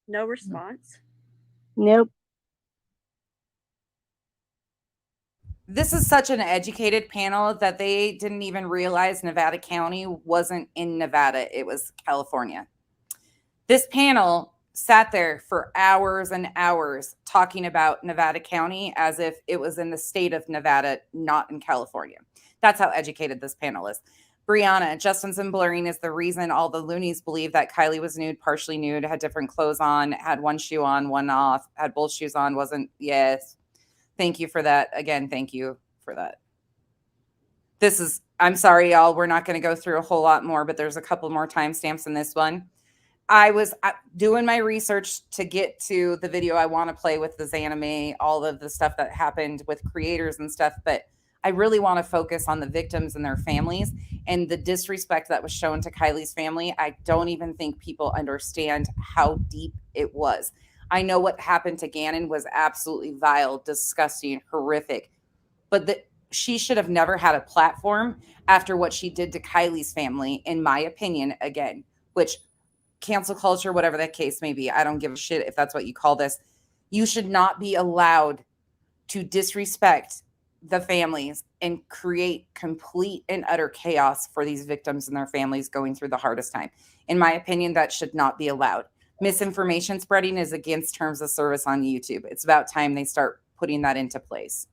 No response? Nope. This is such an educated panel that they didn't even realize Nevada County wasn't in Nevada. It was California. This panel sat there for hours and hours talking about Nevada County as if it was in the state of Nevada, not in California. That's how educated this panel is. Brianna, Justin's and blurring is the reason all the loonies believe that Kylie was nude, partially nude, had different clothes on, had one shoe on, one off, had both shoes on, wasn't, yes. Thank you for that. Again, thank you for that. I'm sorry, y'all. We're not going to go through a whole lot more, but there's a couple more timestamps in this one. I was doing my research to get to the video I want to play with the Zanime, all of the stuff that happened with creators and stuff, but I really want to focus on the victims and their families and the disrespect that was shown to Kylie's family. I don't even think people understand how deep it was. I know what happened to Gannon was absolutely vile, disgusting, horrific, but she should have never had a platform after what she did to Kylie's family, in my opinion, again, which cancel culture, whatever that case may be, I don't give a shit if that's what you call this. You should not be allowed to disrespect the families and create complete and utter chaos for these victims and their families going through the hardest time. In my opinion, that should not be allowed. Misinformation spreading is against terms of service on YouTube. It's about time they start putting that into place.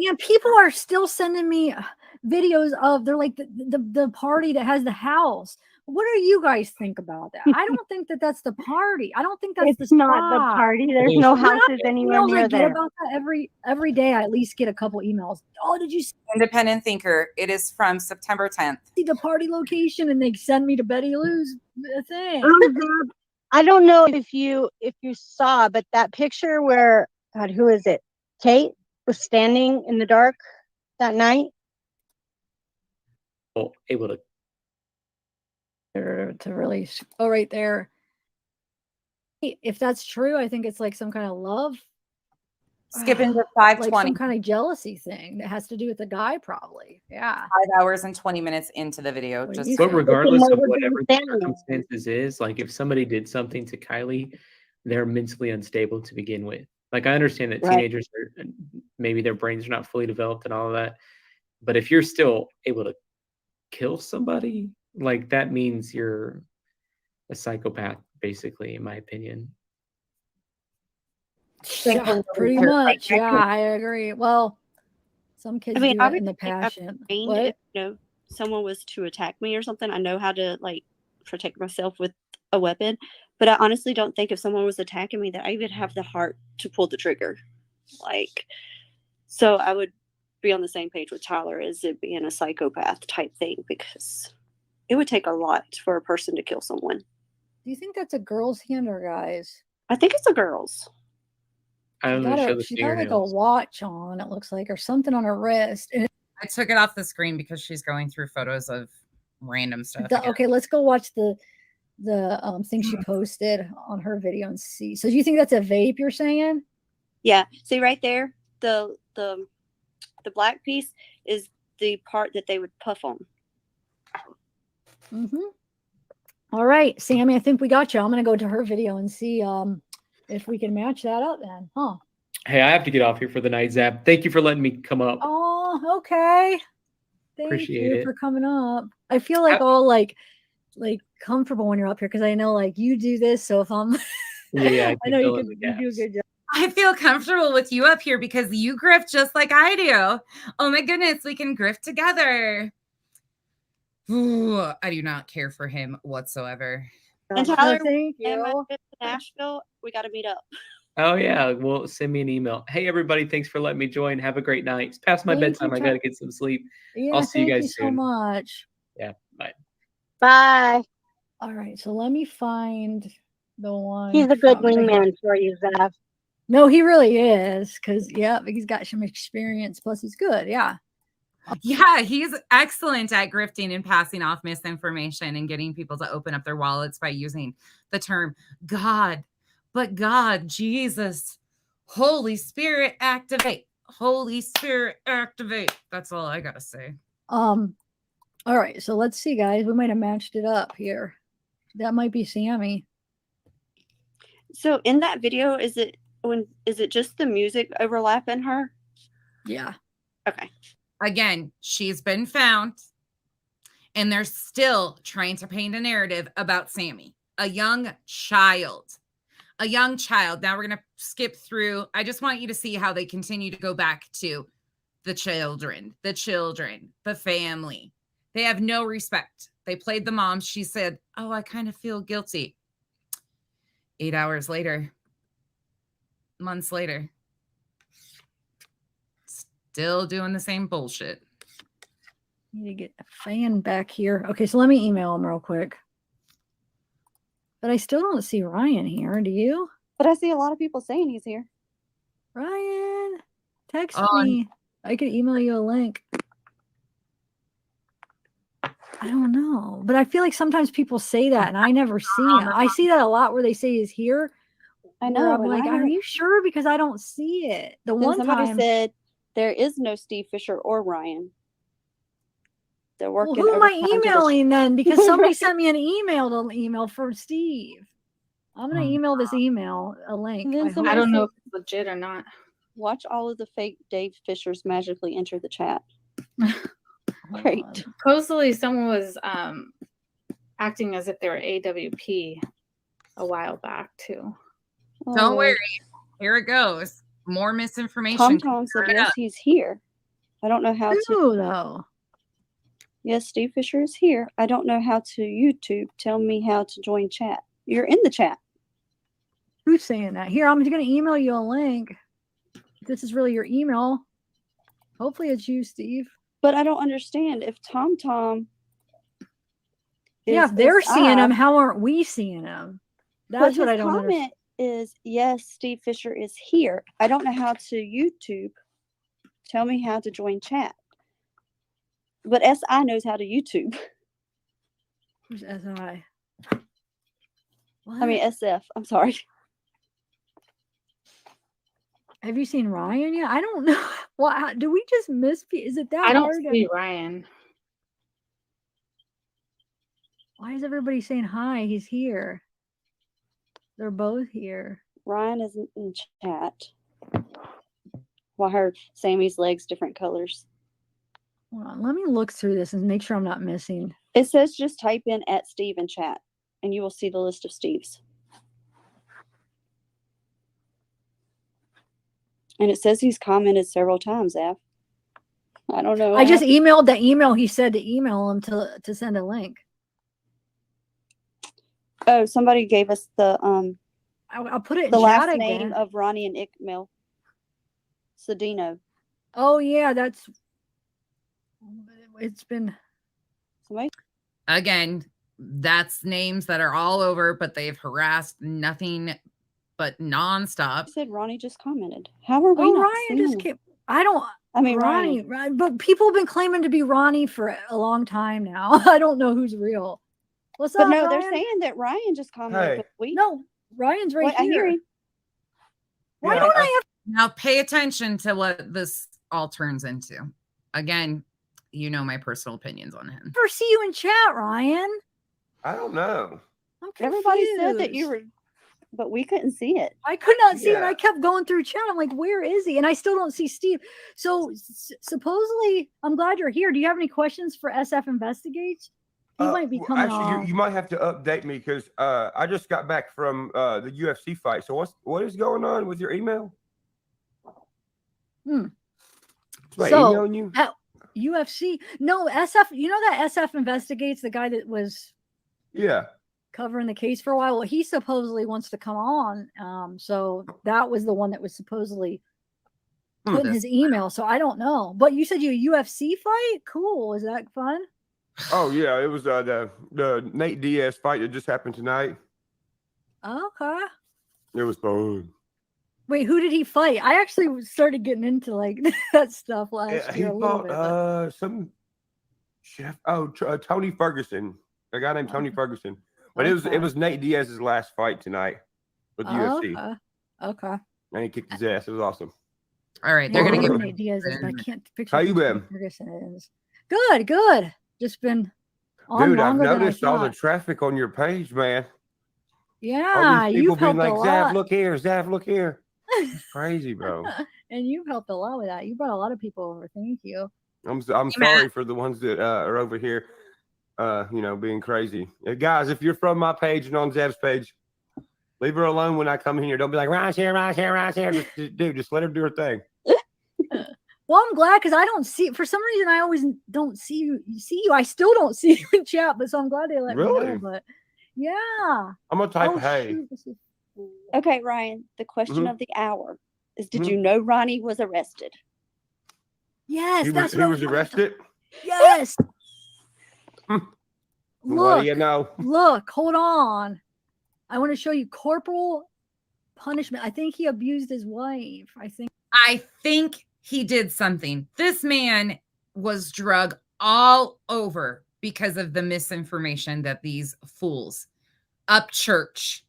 Yeah, people are still sending me videos of they're like the party that has the house. What do you guys think about that? I don't think that's the party. I don't think that's it's not the party. There's no houses anywhere near there. About that every day. I at least get a couple emails. Oh, did you see Independent Thinker? It is from September 10th. The party location, and they send me to Betty Lou's thing. Oh God, I don't know if you saw, but that picture where God, who is it? Kate was standing in the dark that night. Oh, able to really go right there. If that's true, I think it's like some kind of love. Skipping to 5:20. Like some kind of jealousy thing that has to do with the guy, probably. Yeah. 5 hours and 20 minutes into the video. But regardless of whatever the circumstances is, like if somebody did something to Kylie, they're mentally unstable to begin with. Like I understand that teenagers are maybe their brains are not fully developed and all of that, but if you're still able to kill somebody, like that means you're a psychopath, basically, in my opinion. Yeah, pretty much. Yeah, I agree. Well, some kids I mean, do it in the obviously, I'm passion. trained What? if someone was to attack me or something, I know how to like protect myself with a weapon. But I honestly don't think if someone was attacking me that I even have the heart to pull the trigger. Like, so I would be on the same page with Tyler as it being a psychopath type thing, because it would take a lot for a person to kill someone. Do you think that's a girl's hand or guys? I think it's a girl's. I don't know. Show the She's got like a fingernails. watch on, it looks like, or something on her wrist. And I took it off the screen because she's going through photos of random stuff. okay, let's go watch the thing she posted on her video and see. So do you think that's a vape you're saying? Yeah. See right there, the black piece is the part that they would puff on. Mm-hmm. All right, Sammy, I think we got you. I'm gonna go to her video and see if we can match that up then. Huh? Hey, I have to get off here for the night, Zap. Thank you for letting me come up. Oh, okay. Thank Appreciate you it. for coming up. I feel like all like comfortable when you're up here because I know like you do this. So if I'm Yeah, I know you do a good job. I feel comfortable with you up here because you grift just like I do. Oh my goodness, we can grift together. Ooh, I do not care for him whatsoever. And Tyler, thank and my you. trip to Nashville, we got to meet up. Oh yeah, well, send me an email. Hey everybody, thanks for letting me join. Have a great night. It's past my Thank you, bedtime. I gotta get some sleep. Yeah, I'll see you thank guys so soon. much. Yeah, bye. Bye. All right, so let me find the one. He's a good from the- wingman for you, Zav. No, he really is, because yeah, he's got some experience. Plus, he's good. Yeah. Yeah, he's excellent at grifting and passing off misinformation and getting people to open up their wallets by using the term God. But God, Jesus, Holy Spirit, activate. Holy Spirit, activate. That's all I gotta say. All right, so let's see, guys. We might have matched it up here. That might be Sammy. So in that video, is it just the music overlapping her? Yeah. Okay. Again, she's been found, and they're still trying to paint a narrative about Sammy, a young child. A young child. Now we're going to skip through. I just want you to see how they continue to go back to the children, the family. They have no respect. They played the mom. She said, "Oh, I kind of feel guilty." 8 hours later, months later, still doing the same bullshit. Need to get a fan back here. Okay, so let me email him real quick. But I still don't see Ryan here. Do you? But I see a lot of people saying he's here. Ryan, text me. I could email you a link. I don't know. But I feel like sometimes people say that and I never see him. I see that a lot where they say he's here. I know. I'm like, are you sure? Because I don't see it. The Then one somebody time said there is no Steve Fisher or Ryan. They're well, working. who am I overtime to emailing then? Because somebody sent me an email for Steve. I'm gonna email this email a link. And then I somebody hope. said, if it's legit or not. watch all of the fake Dave Fishers magically enter the chat. Hold Great. on. Supposedly someone was acting as if they were AWP a while back too. Don't Oh, worry. Here it goes. More misinformation. Tom Tom said Turn it yes, up. he's here. I don't know how to. Who though? Yes, Steve Fisher is here. I don't know how to YouTube. Tell me how to join chat. You're in the chat. Who's saying that? Here, I'm just gonna email you a link. This is really your email. Hopefully it's you, Steve. But I don't understand if Tom Tom. Yeah, is if they're this seeing him, app, how aren't we seeing him? but That's what his I don't understand. comment is yes, Steve Fisher is here. I don't know how to YouTube. Tell me how to join chat. But SI knows how to YouTube. Who's SI? I mean SF. I'm sorry. Have you seen Ryan yet? I don't know. Well, do we just miss? Is it that I don't hard? see Ryan. Why is everybody saying hi? He's here. They're both here. Ryan isn't in chat. Well, I heard Sammy's legs different colors. Hold on. Let me look through this and make sure I'm not missing. It says just type in @Steve in chat, and you will see the list of Steves. And it says he's commented several times, Av. I don't know. I just emailed the email. He said to email him to send a link. Oh, somebody gave us the I'll put it in the chat last again. name of Ronnie and Ickmil. Cedino. Oh yeah, it's been somebody. Again, that's names that are all over, but they've harassed nothing but nonstop. I said Ronnie just commented. How are we not Ryan seeing just him? came. I mean Ronnie, right? But people have been claiming to be Ronnie for a long time now. I don't know who's real. What's But up, no, Ryan? they're saying that Ryan just commented. Hey. No, Ryan's right Wait, here. I hear him. Why Yeah, don't I have Now pay attention to what this all turns into. Again, you know my personal opinions on him. ever see you in chat, Ryan? I don't know. I'm confused. Everybody said that you were, but we couldn't see it. I could not see it. Yeah. I kept going through chat. I'm like, where is he? And I still don't see Steve. So supposedly, I'm glad you're here. Do you have any questions for SF Investigates? He might be coming Actually, on. you might have to update me because I just got back from the UFC fight. So what is going on with your email? Is my emailing you? At UFC, no, SF. You know that SF Investigates, the guy that was Yeah. covering the case for a while. Well, he supposedly wants to come on. So that was the one that was supposedly putting his email. So I don't know. But you said you a UFC fight? Cool. Is that fun? Oh yeah, it was the Nate Diaz fight that just happened tonight. Okay. It was fun. Wait, who did he fight? I actually started getting into like that stuff last He year a little fought bit. But... some chef. Oh, Tony Ferguson, a guy named Tony Ferguson. But it was Nate Diaz's last fight tonight with UFC. Okay. And he kicked his ass. It was awesome. All right, they're gonna get Nate Diaz is, but I can't picture How you who been? Ferguson is. Good. Just been on Dude, I've longer than I noticed all the thought. traffic on your page, man. Yeah, All these people you've being helped like, a Zav, lot. look here, Zav, look here. It's crazy, bro. And you've helped a lot with that. You brought a lot of people over. Thank you. I'm sorry for the ones that are over here, being crazy. Guys, if you're from my page and on Zav's page, leave her alone when I come in here. Don't be like, Ron's here. Just let her do her thing. Well, I'm glad because I don't see. For some reason, I always don't see you. I still don't see you in chat, but so I'm glad they let me know. But yeah, I'm gonna type hey. Shoot, Okay, Ryan. The question of the hour is: did you know Ronnie was arrested? Yes, he was arrested. Yes. What do you know? Look, hold on. I want to show you corporal punishment. I think he abused his wife. I think he did something. This man was drug all over because of the misinformation that these fools up church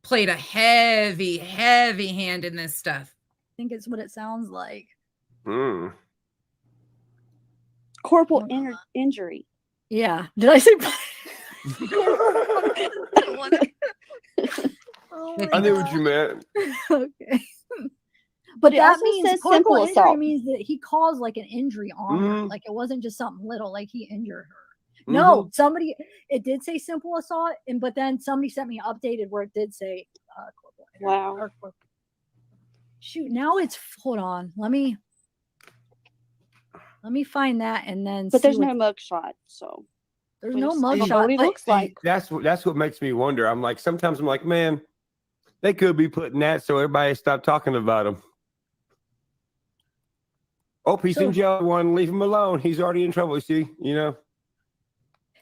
played a heavy hand in this stuff. I think it's what it sounds like. Corporal injury. Yeah. Did I say? I knew what you meant. Okay. But it that also means says corporal simple injury assault. means that he caused like an injury on her. Mhm. Like it wasn't just something little, like he injured her. No, it did say simple assault, but then somebody sent me updated where it did say corporal injury. Wow. Shoot, now it's hold on. Let me find that and then But there's no mugshot, so there's we no just don't know mugshot. what he looks like. That's what makes me wonder. Sometimes I'm like, man, they could be putting that so everybody stop talking about him. Oh, he's in jail. One, leave him alone. He's already in trouble. See,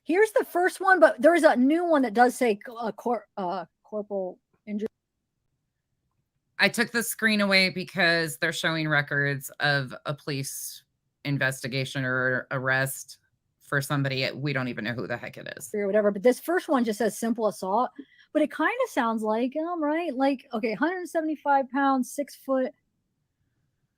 Here's the first one, but there's a new one that does say corporal injury. I took the screen away because they're showing records of a police investigation or arrest for somebody. We don't even know who the heck it is. Or whatever. But this first one just says simple assault, but it kind of sounds like him, right? Like, okay, 175 pounds, 6 foot.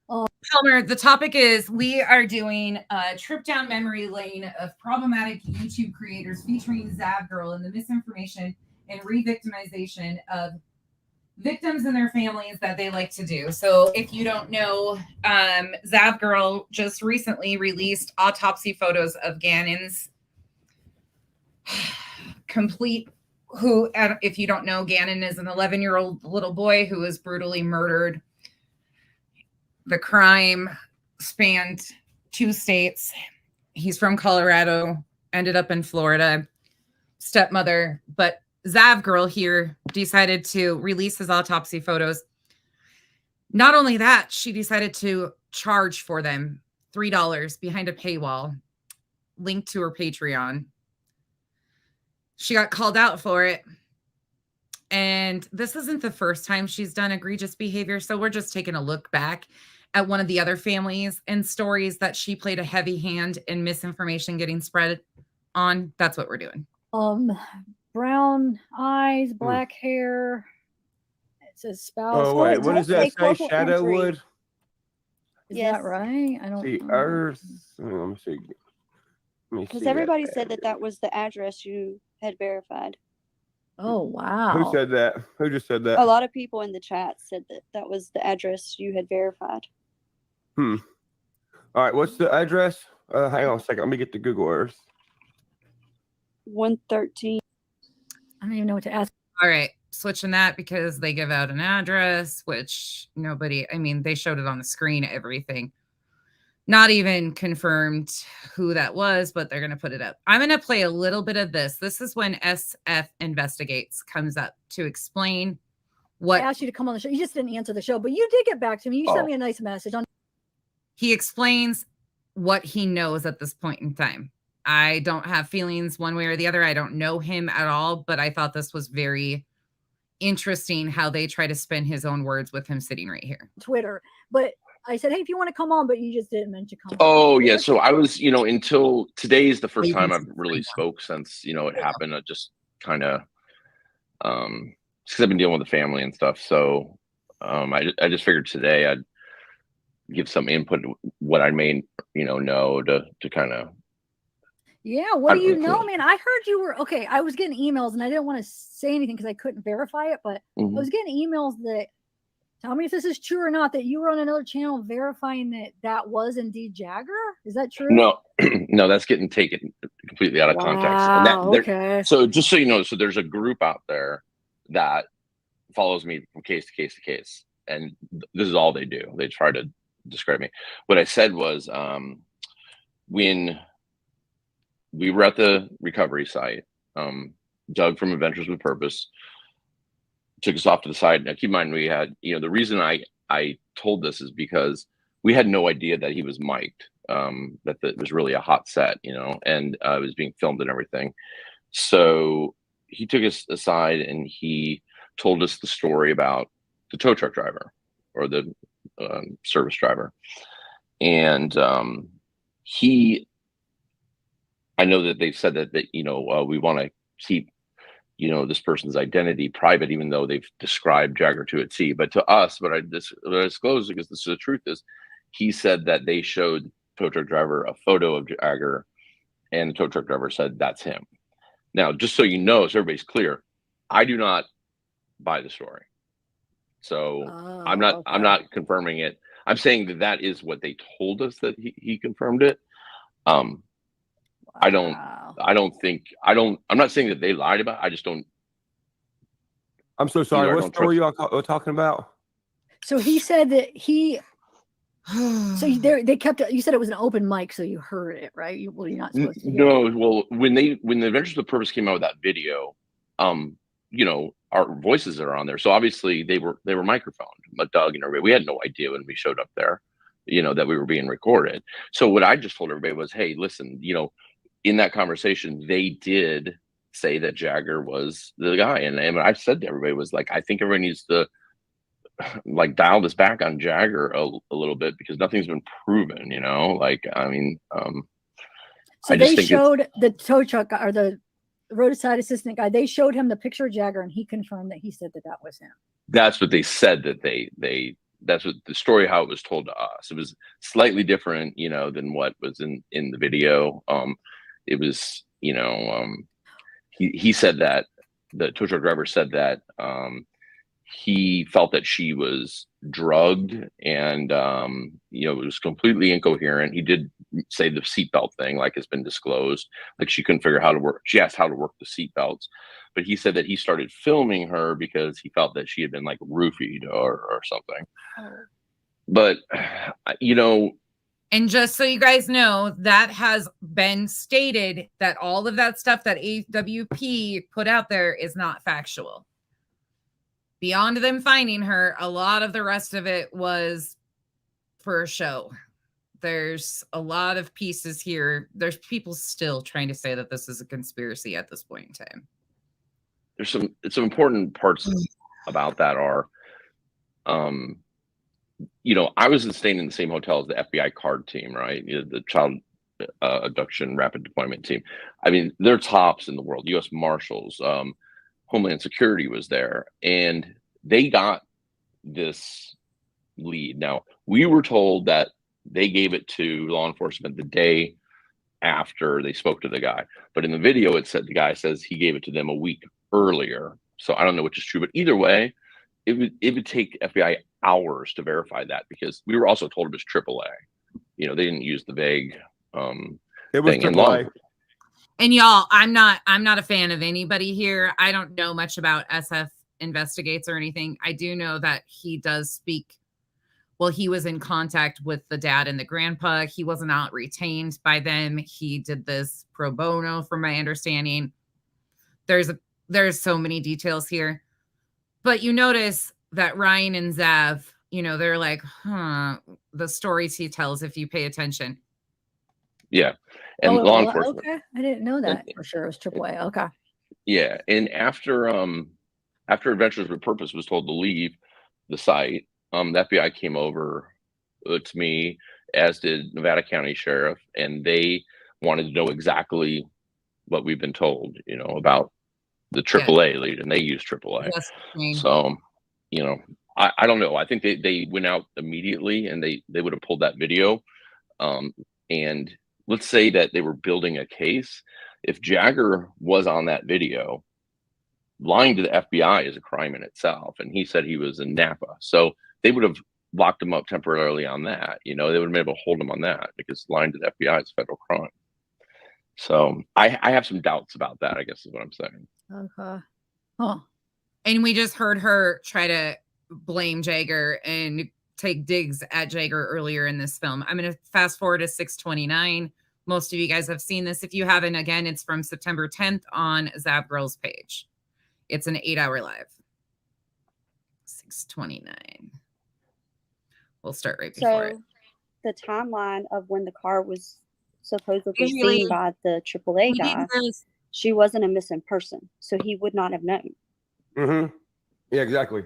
Palmer, the topic is we are doing a trip down memory lane of problematic YouTube creators featuring Zav Girl and the misinformation and re-victimization of victims and their families that they like to do. So if you don't know, Zav Girl just recently released autopsy photos of Gannon's complete. Who, if you don't know, Gannon is an 11-year-old little boy who was brutally murdered. The crime spanned 2 states. He's from Colorado, ended up in Florida. Stepmother, but Zav girl here decided to release his autopsy photos. Not only that, she decided to charge for them $3 behind a paywall, linked to her Patreon. She got called out for it. And this isn't the first time she's done egregious behavior. So we're just taking a look back at one of the other families and stories that she played a heavy hand in misinformation getting spread on. That's what we're doing. Brown eyes, black hair. It says spouse. Oh wait, what does that say? corporal Shadowwood. Is Yes. that right? I don't The know. Earth. Let me see. Because everybody said that was the address you had verified. Oh wow. Who said that? Who just said that? A lot of people in the chat said that was the address you had verified. All right, what's the address? Hang on a second. Let me get to Google Earth. 113. I don't even know what to ask. All right, switching that because they give out an address, which nobody, I mean, they showed it on the screen, everything. Not even confirmed who that was, but they're going to put it up. I'm going to play a little bit of this. This is when SF Investigates comes up to explain what. I asked you to come on the show. You just didn't answer the show, but you did get back to me. You sent me a nice message on. He explains what he knows at this point in time. I don't have feelings one way or the other. I don't know him at all, but I thought this was very interesting how they try to spin his own words with him sitting right here. Twitter, but I said, hey, if you want to come on, but you just didn't mention come on. Oh yeah, so I was, until today is the first time I've really spoke since, it happened. I just kind of, because I've been dealing with the family and stuff. So I just figured today I'd give some input what I may, know to kind of. Yeah, what do you know, man? I heard you were okay. I was getting emails and I didn't want to say anything because I couldn't verify it, but I was getting emails that tell me if this is true or not, that you were on another channel verifying that was indeed Jagger. Is that true? No, no, that's getting taken completely out of context. And Okay. So just so you know, so there's a group out there that follows me from case to case to case, and this is all they do. They try to describe me. What I said was, when we were at the recovery site, Doug from Adventures with Purpose took us off to the side. Now, keep in mind, we had, the reason I told this is because we had no idea that he was mic'd, that it was really a hot set, and it was being filmed and everything. So he took us aside and he told us the story about the tow truck driver or the service driver. And I know that they've said that we want to keep, this person's identity private, even though they've described Jagger to a T. But to us, what I disclosed, because this is the truth, is he said that they showed tow truck driver a photo of Jagger, and the tow truck driver said that's him. Now, just so you know, so everybody's clear, I do not buy the story. So I'm not confirming it. I'm saying that is what they told us, that he confirmed it. I'm not saying that they lied about it. I just don't. I'm so sorry. What story you all talking about? So he said that so they kept, you said it was an open mic, so you heard it, right? You're not supposed to hear it. No, well, when the Adventures of Purpose came out with that video, our voices are on there. So obviously they were microphoned, but Doug and everybody, we had no idea when we showed up there, that we were being recorded. So what I just told everybody was, hey, listen, in that conversation, they did say that Jagger was the guy. And I've said to everybody was like, I think everybody needs to dial this back on Jagger a little bit, because nothing's been proven, So they showed the tow truck or the roadside assistant guy, they showed him the picture of Jagger and he confirmed that he said that was him. That's what they said, that that's what the story, how it was told to us. It was slightly different, than what was in the video. It was, he said that the tow truck driver said that he felt that she was drugged and, it was completely incoherent. He did say the seatbelt thing, like has been disclosed. Like she couldn't figure out how to work. She asked how to work the seatbelts, but he said that he started filming her because he felt that she had been like roofied or something. But you know, and just so you guys know, that has been stated that all of that stuff that AWP put out there is not factual. Beyond them finding her, a lot of the rest of it was for a show. There's a lot of pieces here. There's people still trying to say that this is a conspiracy at this point in time. There's some important parts about that are, you know, I was staying in the same hotel as the FBI card team, right? You know, the child abduction rapid deployment team. I mean, they're tops in the world. U.S. Marshals, Homeland Security was there, and they got this lead. Now, we were told that they gave it to law enforcement the day after they spoke to the guy, but in the video it said the guy says he gave it to them a week earlier. So I don't know which is true, but either way, it would take FBI hours to verify that, because we were also told it was AAA. You know, they didn't use the vague it was thing. AAA. And y'all, I'm not a fan of anybody here. I don't know much about SF Investigates or anything. I do know that he does speak. Well, he was in contact with the dad and the grandpa. He was not retained by them. He did this pro bono, from my understanding. There's so many details here. But you notice that Ryan and Zav, you know, they're like, the stories he tells, if you pay attention. Yeah. And law enforcement. Okay. I didn't know that for sure. It was AAA. Okay. Yeah. And after Adventures with Purpose was told to leave the site, the FBI came over to me, as did Nevada County Sheriff, and they wanted to know exactly what we've been told, you know, about the AAA lead, and they use AAA. Yes. So, you know, I don't know. I think they went out immediately, and they would have pulled that video. And let's say that they were building a case. If Jagger was on that video, lying to the FBI is a crime in itself. And he said he was in Napa. So they would have locked him up temporarily on that. You know, they would have been able to hold him on that, because lying to the FBI is a federal crime. So I have some doubts about that, I guess is what I'm saying. Okay. Oh. And we just heard her try to blame Jagger and take digs at Jagger earlier in this film. I'm going to fast forward to 629. Most of you guys have seen this. If you haven't, again, it's from September 10th on Zav Girl's page. It's an 8-hour live. 629. We'll start right before it. The timeline of when the car was supposedly seen by the AAA guy, she wasn't a missing person, so he would not have known. Mm-hmm. Yeah, exactly.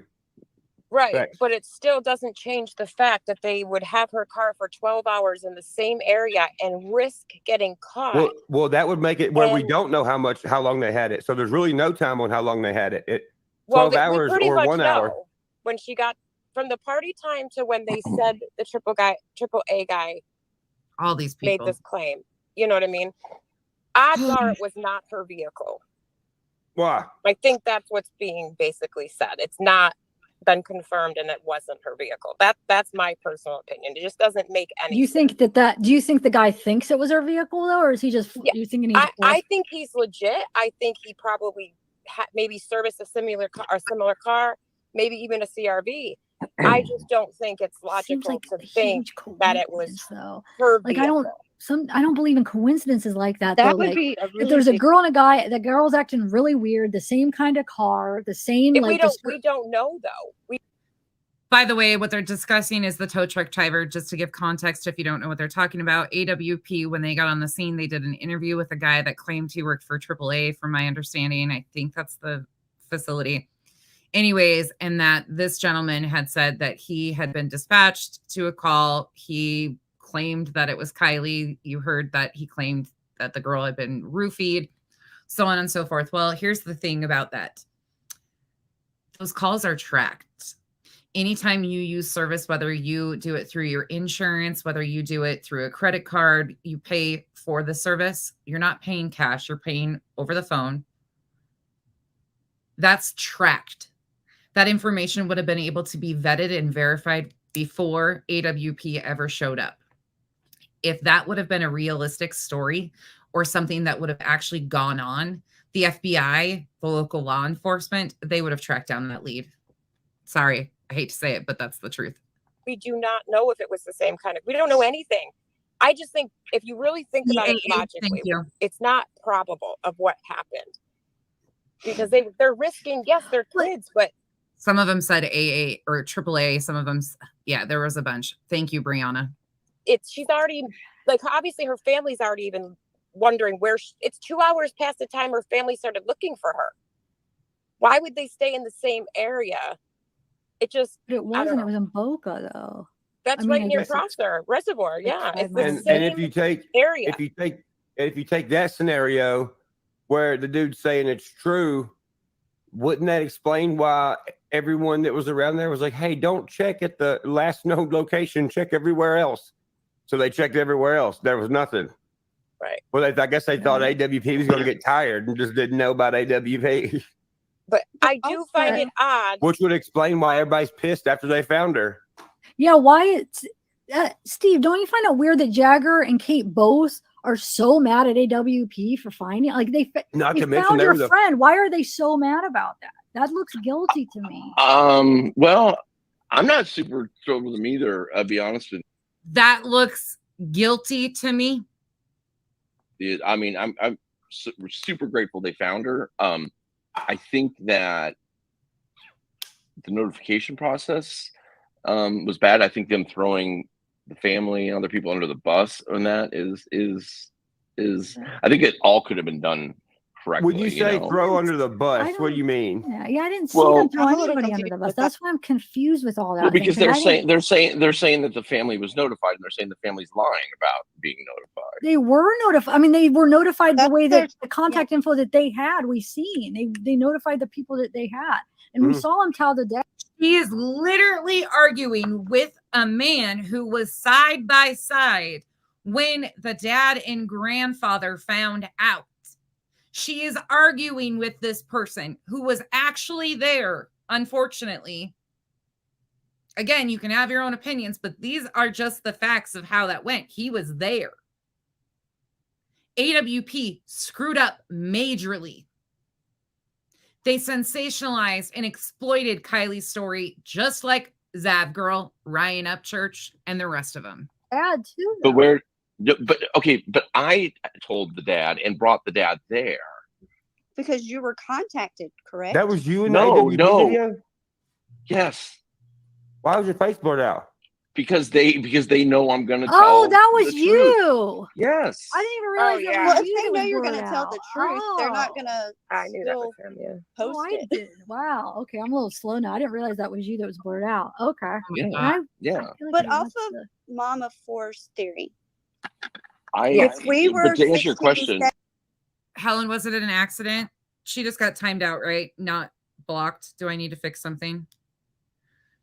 Right. Thanks. But it still doesn't change the fact that they would have her car for 12 hours in the same area and risk getting caught. Well, that would make it where we don't know how long they had it. So there's really no time on how long they had it. 12 hours or 1 hour. When she got from the party time to when they said the AAA guy, all these people made this claim. You know what I mean? Odds are it was not her vehicle. Why? I think that's what's being basically said. It's not been confirmed, and it wasn't her vehicle. That's my personal opinion. It just doesn't make any Do you sense. think do you think the guy thinks it was her vehicle though, or is he just? Yeah. Do you think he's? I think he's legit. I think he probably maybe serviced a similar car, maybe even a CRV. I just don't think it's logical to think that it was her vehicle. I don't believe in coincidences like that. That though. would Like, be a really if there's a big- girl and a guy, the girl's acting really weird, the same kind of car, the same we don't know though. By the way, what they're discussing is the tow truck driver. Just to give context, if you don't know what they're talking about, AWP, when they got on the scene, they did an interview with a guy that claimed he worked for AAA, from my understanding. I think that's the facility. Anyways, and that this gentleman had said that he had been dispatched to a call. He claimed that it was Kylie. You heard that he claimed that the girl had been roofied, so on and so forth. Well, here's the thing about that. Those calls are tracked. Anytime you use service, whether you do it through your insurance, whether you do it through a credit card, you pay for the service. You're not paying cash. You're paying over the phone. That's tracked. That information would have been able to be vetted and verified before AWP ever showed up. if that would have been a realistic story or something that would have actually gone on, the FBI, the local law enforcement, they would have tracked down that lead. Sorry, I hate to say it, but that's the truth. We do not know if it was the same kind of, we don't know anything. I just think if you really think about it logically, it's not probable of what happened. Because they're risking, yes, they're kids, but some of them said AA or AAA. Some of them, yeah, there was a bunch. Thank you, Brianna. She's already, like, obviously her family's already even wondering where it's 2 hours past the time her family started looking for her. Why would they stay in the same area? It just, but it wasn't. It was in Boca, though. That's right near Prosser Reservoir. Yeah, it's the and same if you take area. If you take that scenario where the dude's saying it's true, wouldn't that explain why everyone that was around there was like, hey, don't check at the last known location, check everywhere else? So they checked everywhere else. There was nothing. Right. Well, I guess they thought AWP was going to get tired and just didn't know about AWP. But I do find it odd. Which would explain why everybody's pissed after they found her. Yeah, why it's Steve, don't you find it weird that Jagger and Kate both are so mad at AWP for finding, like, they found your friend? Why are they so mad about that? That looks guilty to me. Well, I'm not super thrilled with them either, I'll be honest with you. That looks guilty to me. I mean, I'm super grateful they found her. I think that the notification process was bad. I think them throwing the family and other people under the bus on that is I think it all could have been done correctly. When you say throw under the bus, what do you mean? Yeah, I didn't see them throw anybody under the bus. That's why I'm confused with all that. Well, because they're saying that the family was notified, and they're saying the family's lying about being notified. They were notified. I mean, they were notified the way that the contact info that they had, we seen. They notified the people that they had, and we saw them tell the dad. He is literally arguing with a man who was side by side when the dad and grandfather found out. She is arguing with this person who was actually there, unfortunately. Again, you can have your own opinions, but these are just the facts of how that went. He was there. AWP screwed up majorly. They sensationalized and exploited Kylie's story, just like Zav Girl, Ryan Upchurch, and the rest of them. Dad too, though. But I told the dad and brought the dad there. Because you were contacted, correct? That was you in the AWP video? Yes. Why was your face blurred out? Because they know I'm gonna tell. Oh, that was the you. Truth. Yes. I didn't even realize that Well, was if you. they know you're going gonna to tell the truth, they're not gonna. I knew that was him. Yeah. Post I did. Wow. Okay, I'm a little slow now. I didn't realize that was you that was blurred out. Okay. Yeah. But off of Mama Force theory, If we were to answer your question, Helen, was it an accident? She just got timed out, right? Not blocked. Do I need to fix something?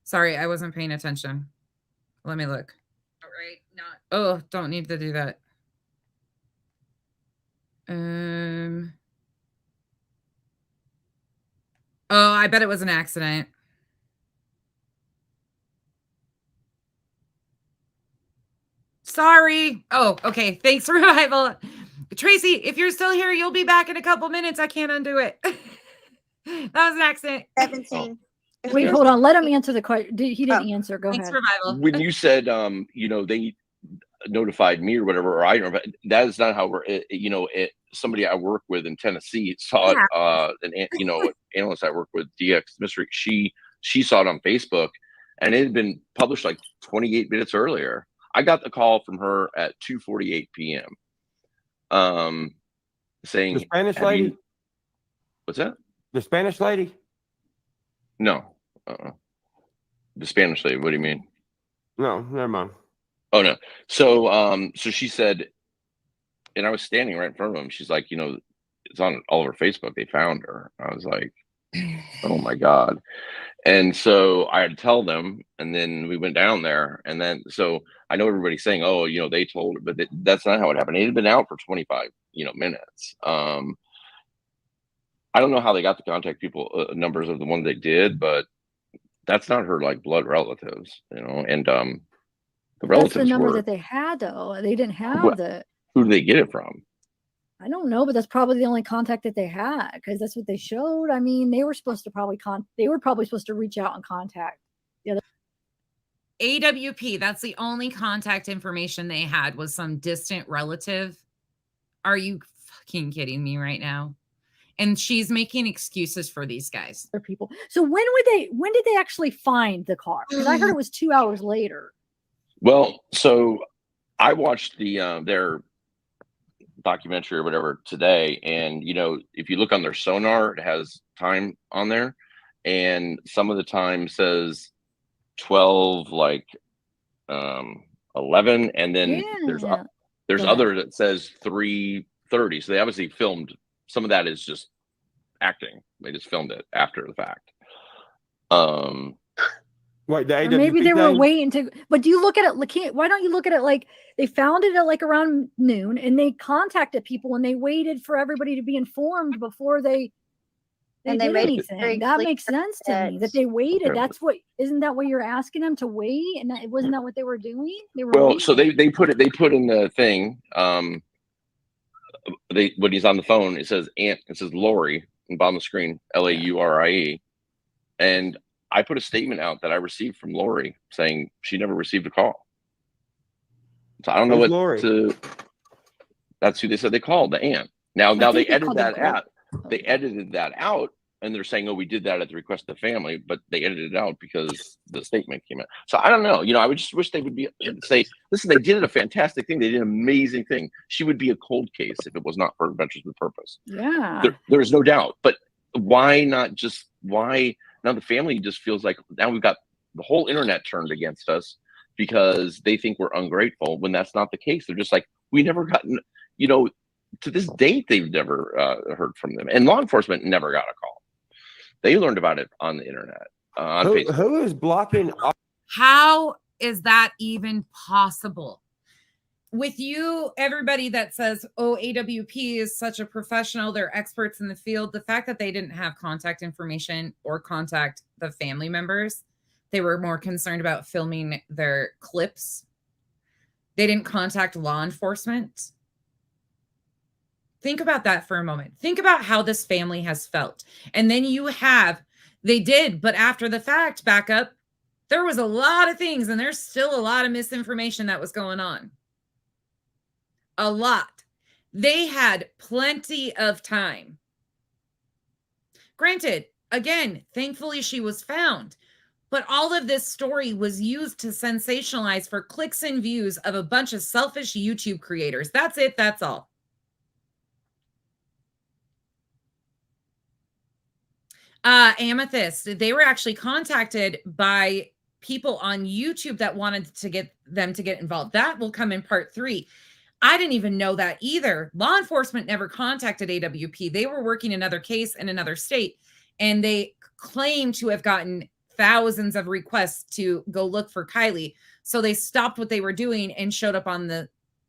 Sorry, I wasn't paying attention. Let me look. All right, not. Oh, don't need to do that. Oh, I bet it was an accident. Sorry. Oh, okay. Thanks, Revival. Tracy, if you're still here, you'll be back in a couple minutes. I can't undo it. That was an accident. 17. Wait, hold on. Let him answer the question. He didn't answer. Go Thanks, ahead. Revival. when you said they notified me or whatever, or I don't know, that is not how we're. Somebody I work with in Tennessee saw it. An analyst I work with, DX Mystery. She saw it on Facebook, and it had been published like 28 minutes earlier. I got the call from her at 2:48 p.m. Saying the Spanish lady. What's that? The Spanish lady? No. The Spanish lady. What do you mean? No, never mind. Oh no. So she said, and I was standing right in front of him. She's like, it's on all over Facebook. They found her. I was like, oh my God. And so I had to tell them, and then we went down there, and then so I know everybody's saying, oh, they told her, but that's not how it happened. It had been out for 25, minutes. I don't know how they got the contact people numbers of the ones they did, but that's not her like blood relatives, and The That's the relatives number were. that they had, though. They didn't have What? the. Who did they get it from? I don't know, but that's probably the only contact that they had because that's what they showed. I mean, they were supposed to they were probably supposed to reach out and contact the other. AWP, that's the only contact information they had was some distant relative. Are you fucking kidding me right now? And she's making excuses for these guys. People. So when did they actually find the car? Because I heard it was 2 hours later. Well, so I watched their documentary or whatever today, and if you look on their sonar, it has time on there, and some of the time says 12, like 11, and then there's other that says 3:30. So they obviously filmed. Some of that is just acting. They just filmed it after the fact. What, the Or AWP maybe they were thing? waiting to. But do you look at it? Why don't you look at it like they found it at like around noon, and they contacted people, and they waited for everybody to be informed before they And they did made it anything. very That clear makes sense to me that they waited. That's what isn't that what you're asking them to wait? And wasn't that what they were doing? They were Well, waiting. so they put in the thing. When he's on the phone, it says Aunt. It says Lori on the bottom of the screen, Laurie, and I put a statement out that I received from Lori saying she never received a call. So I don't know Who's what Lori? to. That's who they said they called, the aunt. Now they edited that out. They edited that out, and they're saying, "Oh, we did that at the request of the family," but they edited it out because the statement came out. So I don't know. I would just wish they would say, "Listen, they did a fantastic thing. They did an amazing thing. She would be a cold case if it was not for Adventures with Purpose." Yeah. There is no doubt. But why not just why now the family just feels like now we've got the whole internet turned against us because they think we're ungrateful when that's not the case. They're just like, we never gotten, to this date, they've never heard from them. And law enforcement never got a call. They learned about it on the internet, on Facebook. Who is blocking? How is that even possible? With you, everybody that says, oh, AWP is such a professional, they're experts in the field. The fact that they didn't have contact information or contact the family members, they were more concerned about filming their clips. They didn't contact law enforcement. Think about that for a moment. Think about how this family has felt. And then they did, but after the fact, back up, there was a lot of things, and there's still a lot of misinformation that was going on. A lot. They had plenty of time. Granted, again, thankfully she was found, but all of this story was used to sensationalize for clicks and views of a bunch of selfish YouTube creators. That's it. That's all. Amethyst, they were actually contacted by people on YouTube that wanted to get them to get involved. That will come in part 3. I didn't even know that either. Law enforcement never contacted AWP. They were working another case in another state, and they claim to have gotten thousands of requests to go look for Kylie. So they stopped what they were doing and showed up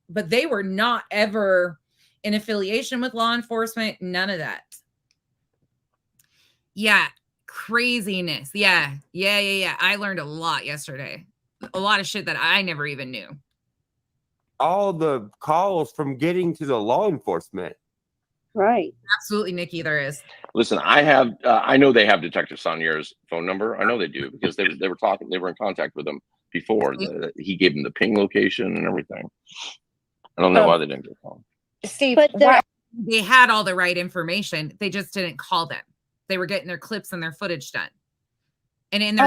but they were not ever in affiliation with law enforcement. None of that. Yeah. Craziness. Yeah. I learned a lot yesterday. A lot of shit that I never even knew. All the calls from getting to the law enforcement. Right. Absolutely, Nikki, there is. Listen, I know they have Detective Sonier's phone number. I know they do because they were talking. They were in contact with him before. He gave them the ping location and everything. I don't know why they didn't get called. Steve, but they had all the right information. They just didn't call them. They were getting their clips and their footage done. And in their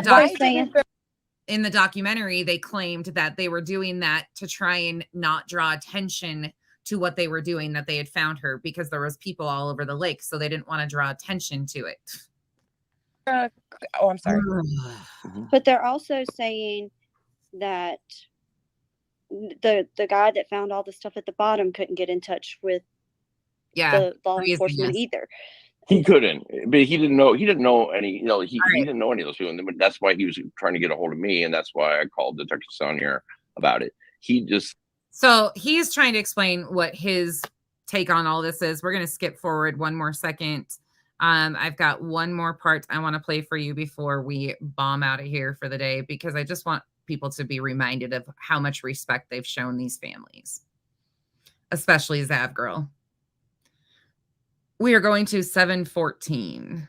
in the documentary, they claimed that they were doing that to try and not draw attention to what they were doing, that they had found her because there was people all over the lake. So they didn't want to draw attention to it. I'm sorry. But they're also saying that the guy that found all the stuff at the bottom couldn't get in touch with the law enforcement either. He couldn't, but he didn't know. He didn't know any. He didn't know any of those people. And that's why he was trying to get a hold of me, and that's why I called Detective Sonier about it. So he's trying to explain what his take on all this is. We're going to skip forward one more second. I've got one more part I want to play for you before we bomb out of here for the day, because I just want people to be reminded of how much respect they've shown these families, especially Zav Girl. We are going to 714.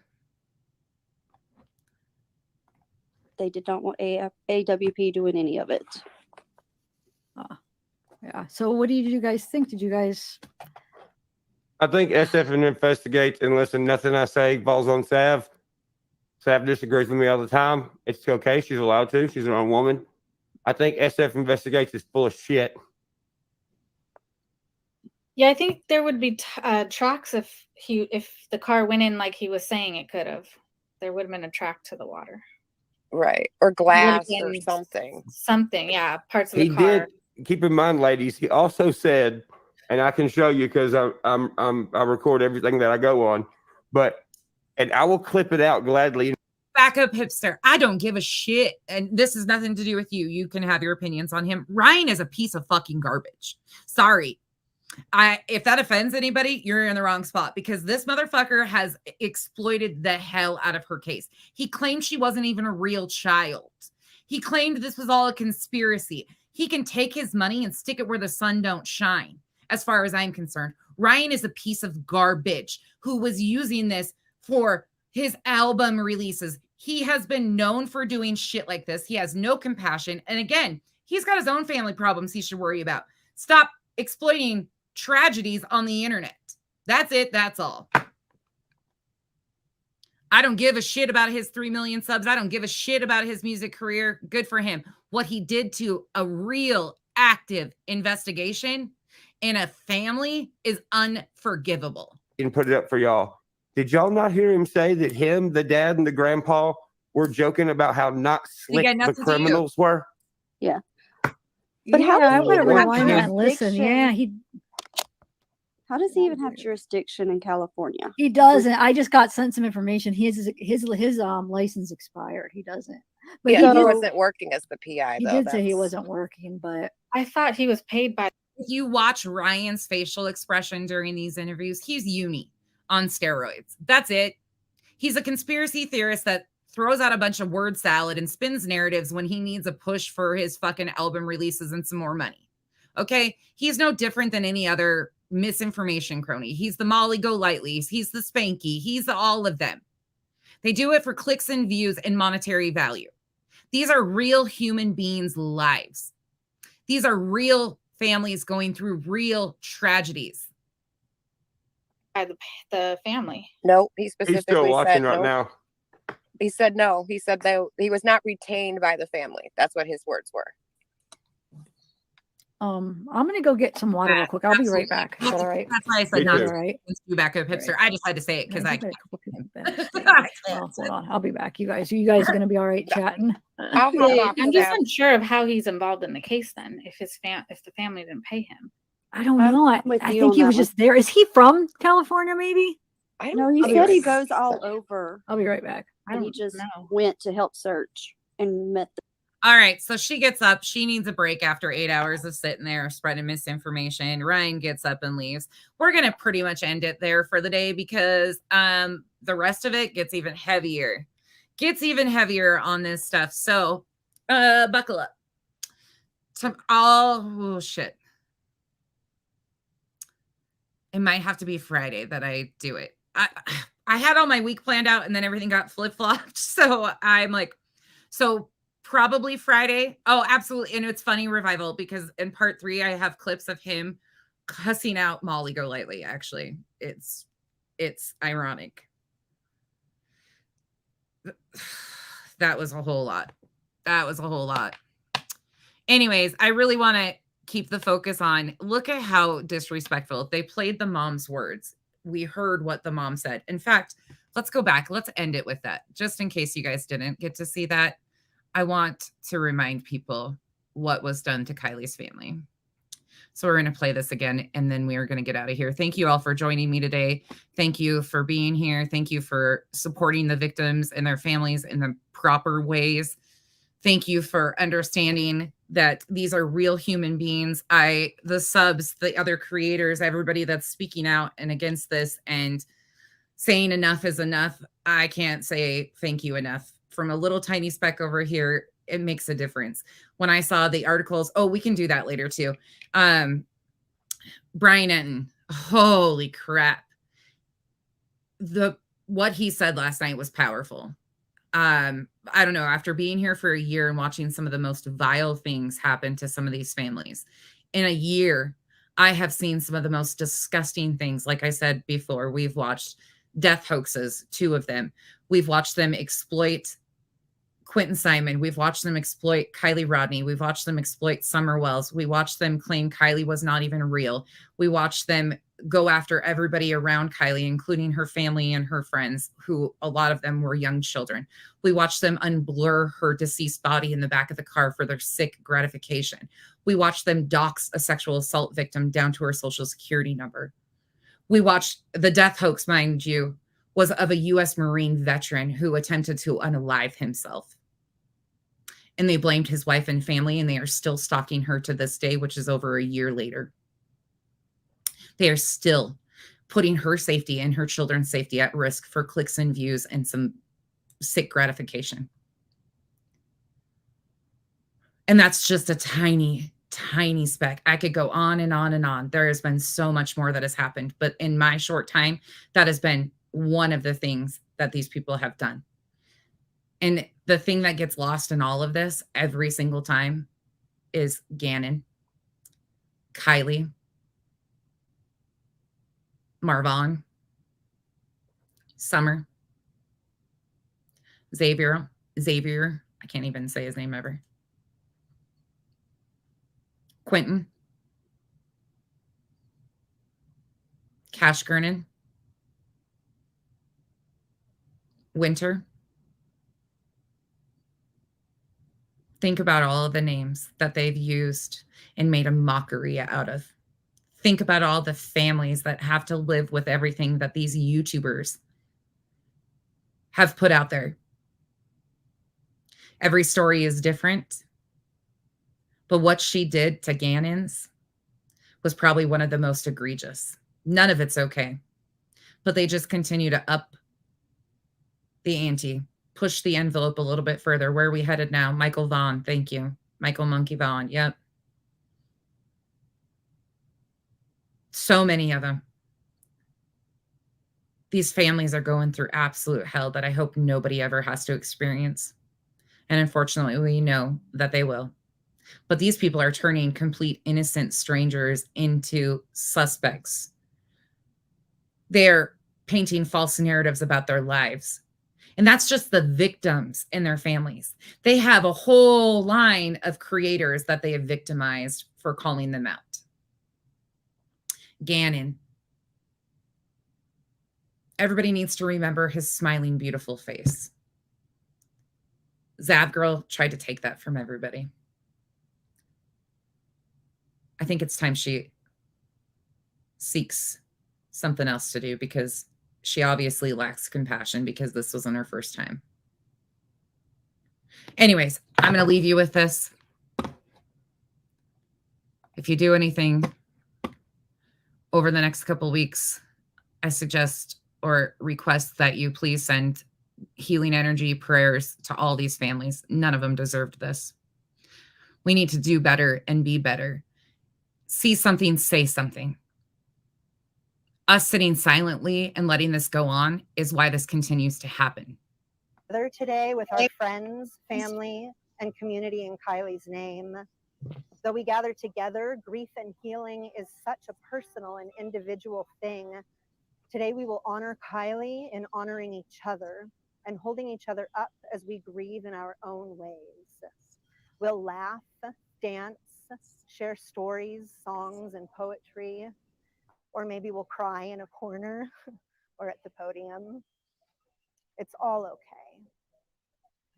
They did not want AWP doing any of it. Yeah. So what did you guys think? Did you guys? I think SF investigates, and listen, nothing I say falls on Sav. Sav disagrees with me all the time. It's okay. She's allowed to. She's her own woman. I think SF investigates is full of shit. Yeah, I think there would be tracks if the car went in like he was saying it could have. There would have been a track to the water. Right. Or glass or something. Something, yeah. Parts of He the car. did. Keep in mind, ladies, he also said, and I can show you because I record everything that I go on, and I will clip it out gladly. Back up, hipster. I don't give a shit. And this has nothing to do with you. You can have your opinions on him. Ryan is a piece of fucking garbage. Sorry. If that offends anybody, you're in the wrong spot, because this motherfucker has exploited the hell out of her case. He claimed she wasn't even a real child. He claimed this was all a conspiracy. He can take his money and stick it where the sun don't shine. As far as I'm concerned, Ryan is a piece of garbage who was using this for his album releases. He has been known for doing shit like this. He has no compassion. And again, he's got his own family problems he should worry about. Stop exploiting tragedies on the internet. That's it. That's all. I don't give a shit about his 3 million subs. I don't give a shit about his music career. Good for him. What he did to a real active investigation in a family is unforgivable. And put it up for y'all. Did y'all not hear him say that him, the dad, and the grandpa were joking about how not slick the criminals were? Yeah. But how I does would he have even have rewind and listen. jurisdiction? Yeah, How does he even have jurisdiction in California? he doesn't. I just got sent some information. His license expired. He doesn't. But Yeah, he did, wasn't working as the PI, he though. did say he wasn't working, but I thought he was paid by. If you watch Ryan's facial expression during these interviews, he's uni on steroids. That's it. He's a conspiracy theorist that throws out a bunch of word salad and spins narratives when he needs a push for his fucking album releases and some more money. Okay? He's no different than any other misinformation crony. He's the Molly Golightly. He's the Spanky. He's all of them. They do it for clicks and views and monetary value. These are real human beings' lives. These are real families going through real tragedies. By the family. No, he specifically He's still watching said right no. now. He said no. He said that he was not retained by the family. That's what his words were. I'm gonna go get some water real quick. I'll be right back. Is that all right? That's why I Me said not too. to you back up, hipster. I just had to say it because I got a couple people well, hold on. I'll be back. You guys are gonna be all right chatting. I'll Yeah, hop off I'm of just that. unsure of how he's involved in the case then, if the family didn't pay him. I don't know. I with you think on he that was one. just there. Is he from California? Maybe. I No, don't he I'll be said right he back. goes all over. I'll be right back. And he just know. went to help search and met the All right, so she gets up. She needs a break after 8 hours of sitting there spreading misinformation. Ryan gets up and leaves. We're going to pretty much end it there for the day because the rest of it gets even heavier. On this stuff. So buckle up. Oh, shit. It might have to be Friday that I do it. I had all my week planned out and then everything got flip-flopped. So I'm like, probably Friday. Oh, absolutely. And it's funny revival because in part 3, I have clips of him cussing out Molly Golightly. Actually, it's ironic. That was a whole lot. Anyways, I really want to keep the focus on, look at how disrespectful. They played the mom's words. We heard what the mom said. In fact, let's go back. Let's end it with that. Just in case you guys didn't get to see that. I want to remind people what was done to Kylie's family. So we're going to play this again, and then we are going to get out of here. Thank you all for joining me today. Thank you for being here. Thank you for supporting the victims and their families in the proper ways. Thank you for understanding that these are real human beings. The subs, the other creators, everybody that's speaking out and against this and saying enough is enough. I can't say thank you enough. From a little tiny speck over here it makes a difference. When I saw the articles, we can do that later too. Brian Enton, holy crap. What he said last night was powerful. I don't know, after being here for a year and watching some of the most vile things happen to some of these families in a year, I have seen some of the most disgusting things. Like I said before, we've watched death hoaxes, 2 of them. We've watched them exploit Quentin Simon. We've watched them exploit Kylie Rodney. We've watched them exploit Summer Wells. We watched them claim Kylie was not even real. We watched them go after everybody around Kylie, including her family and her friends, who a lot of them were young children. We watched them unblur her deceased body in the back of the car for their sick gratification. We watched them dox a sexual assault victim down to her social security number. We watched the death hoax, mind you, was of a U.S. Marine veteran who attempted to unalive himself. And they blamed his wife and family, and they are still stalking her to this day, which is over a year later. They are still putting her safety and her children's safety at risk for clicks and views and some sick gratification. And that's just a tiny, tiny speck. I could go on and on and on. There has been so much more that has happened, but in my short time, that has been one of the things that these people have done. And the thing that gets lost in all of this every single time is Gannon, Kylie, Marvon, Summer, Xavier, I can't even say his name ever. Quentin, Cash Gernon, Winter. Think about all of the names that they've used and made a mockery out of. Think about all the families that have to live with everything that these YouTubers have put out there. Every story is different, but what she did to Gannon's was probably one of the most egregious. None of it's okay, but they just continue to up the ante, push the envelope a little bit further. Where are we headed now? Michael Vaughn, thank you. Michael Monkey Vaughn, yep. So many of them. These families are going through absolute hell that I hope nobody ever has to experience. And unfortunately, we know that they will. But these people are turning complete innocent strangers into suspects. They're painting false narratives about their lives. And that's just the victims and their families. They have a whole line of creators that they have victimized for calling them out. Gannon. Everybody needs to remember his smiling, beautiful face. Zav Girl tried to take that from everybody. I think it's time she seeks something else to do, because she obviously lacks compassion, because this wasn't her first time. Anyways, I'm going to leave you with this. If you do anything over the next couple weeks, I suggest or request that you please send healing energy prayers to all these families. None of them deserved this. We need to do better and be better. See something, say something. Us sitting silently and letting this go on is why this continues to happen. Today with our friends, family, and community in Kylie's name. Though we gather together, grief and healing is such a personal and individual thing. Today we will honor Kylie in honoring each other and holding each other up as we grieve in our own ways. We'll laugh, dance, share stories, songs, and poetry, or maybe we'll cry in a corner or at the podium. It's all okay.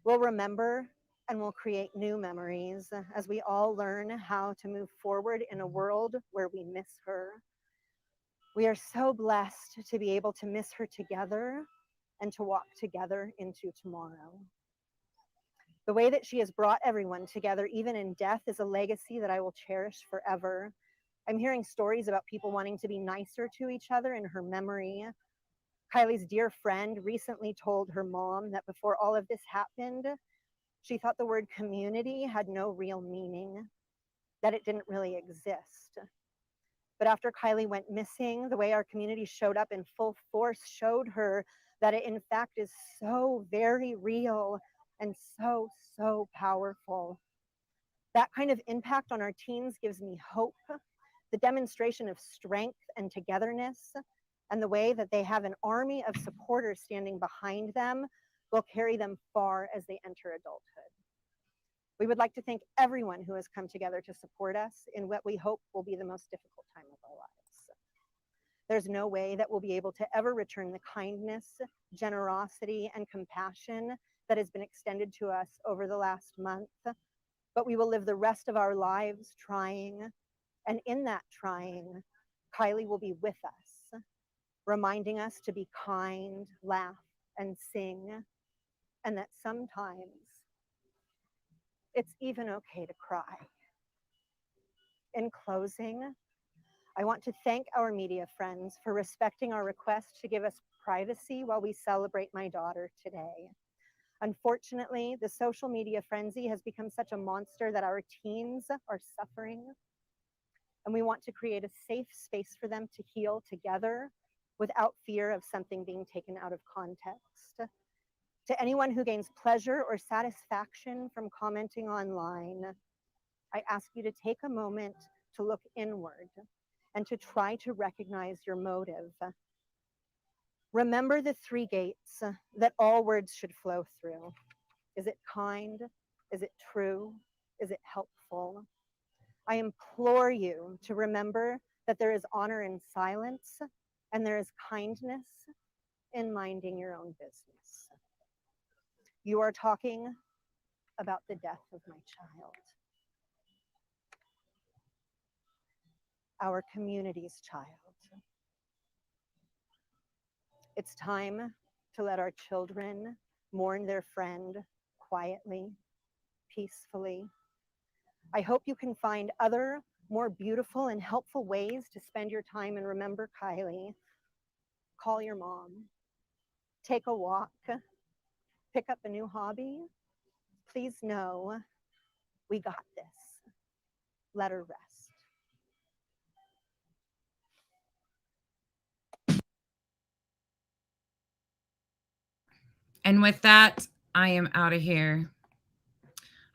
We'll remember and we'll create new memories as we all learn how to move forward in a world where we miss her. We are so blessed to be able to miss her together and to walk together into tomorrow. The way that she has brought everyone together, even in death, is a legacy that I will cherish forever. I'm hearing stories about people wanting to be nicer to each other in her memory. Kylie's dear friend recently told her mom that before all of this happened, She thought the word community had no real meaning, that it didn't really exist. But after Kylie went missing, the way our community showed up in full force showed her that it in fact is so very real and so, so powerful. That kind of impact on our teens gives me hope. The demonstration of strength and togetherness and the way that they have an army of supporters standing behind them will carry them far as they enter adulthood. We would like to thank everyone who has come together to support us in what we hope will be the most difficult time of our lives. There's no way that we'll be able to ever return the kindness, generosity, and compassion that has been extended to us over the last month, but we will live the rest of our lives trying, and in that trying, Kylie will be with us, reminding us to be kind, laugh, and sing, and that sometimes it's even okay to cry. In closing, I want to thank our media friends for respecting our request to give us privacy while we celebrate my daughter today. Unfortunately, the social media frenzy has become such a monster that our teens are suffering, and we want to create a safe space for them to heal together without fear of something being taken out of context. To anyone who gains pleasure or satisfaction from commenting online, I ask you to take a moment to look inward and to try to recognize your motive. Remember the three gates that all words should flow through. Is it kind? Is it true? Is it helpful? I implore you to remember that there is honor in silence and there is kindness in minding your own business. You are talking about the death of my child, our community's child. It's time to let our children mourn their friend quietly, peacefully. I hope you can find other, more beautiful and helpful ways to spend your time and remember Kylie. Call your mom, take a walk, pick up a new hobby. Please know we got this. Let her rest. And with that, I am out of here.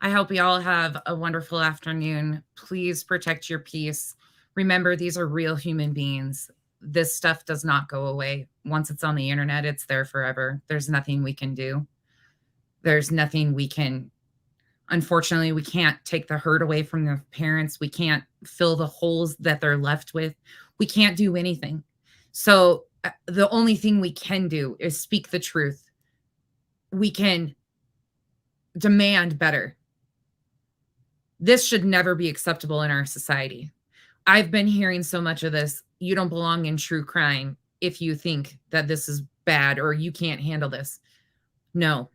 I hope you all have a wonderful afternoon. Please protect your peace. Remember, these are real human beings. This stuff does not go away. Once it's on the internet, it's there forever. There's nothing we can do. There's nothing we can, unfortunately, we can't take the hurt away from the parents. We can't fill the holes that they're left with. We can't do anything. So the only thing we can do is speak the truth. We can demand better. This should never be acceptable in our society. I've been hearing so much of this. You don't belong in true crime if you think that this is bad or you can't handle this. No,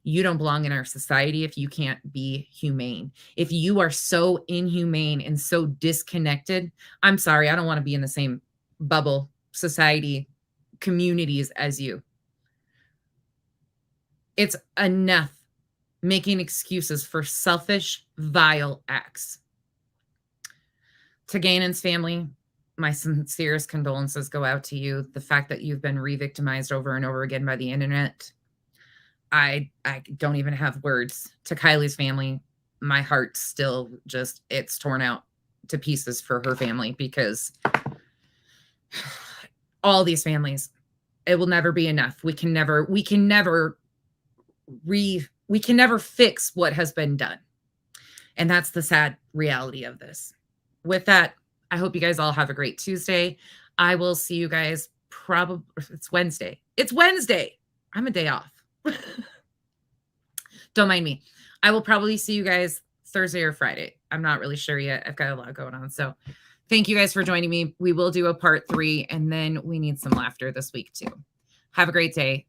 you don't belong in our society if you can't be humane. If you are so inhumane and so disconnected, I'm sorry, I don't want to be in the same bubble, society, communities as you. It's enough making excuses for selfish, vile acts. To Ganon's family, my sincerest condolences go out to you. The fact that you've been re-victimized over and over again by the internet, I don't even have words. To Kylie's family, my heart still just, it's torn out to pieces for her family, because all these families, it will never be enough. We can never fix what has been done. And that's the sad reality of this. With that, I hope you guys all have a great Tuesday. I will see you guys probably, it's Wednesday. It's Wednesday. I'm a day off. Don't mind me. I will probably see you guys Thursday or Friday. I'm not really sure yet. I've got a lot going on. So thank you guys for joining me. We will do a part 3, and then we need some laughter this week too. Have a great day.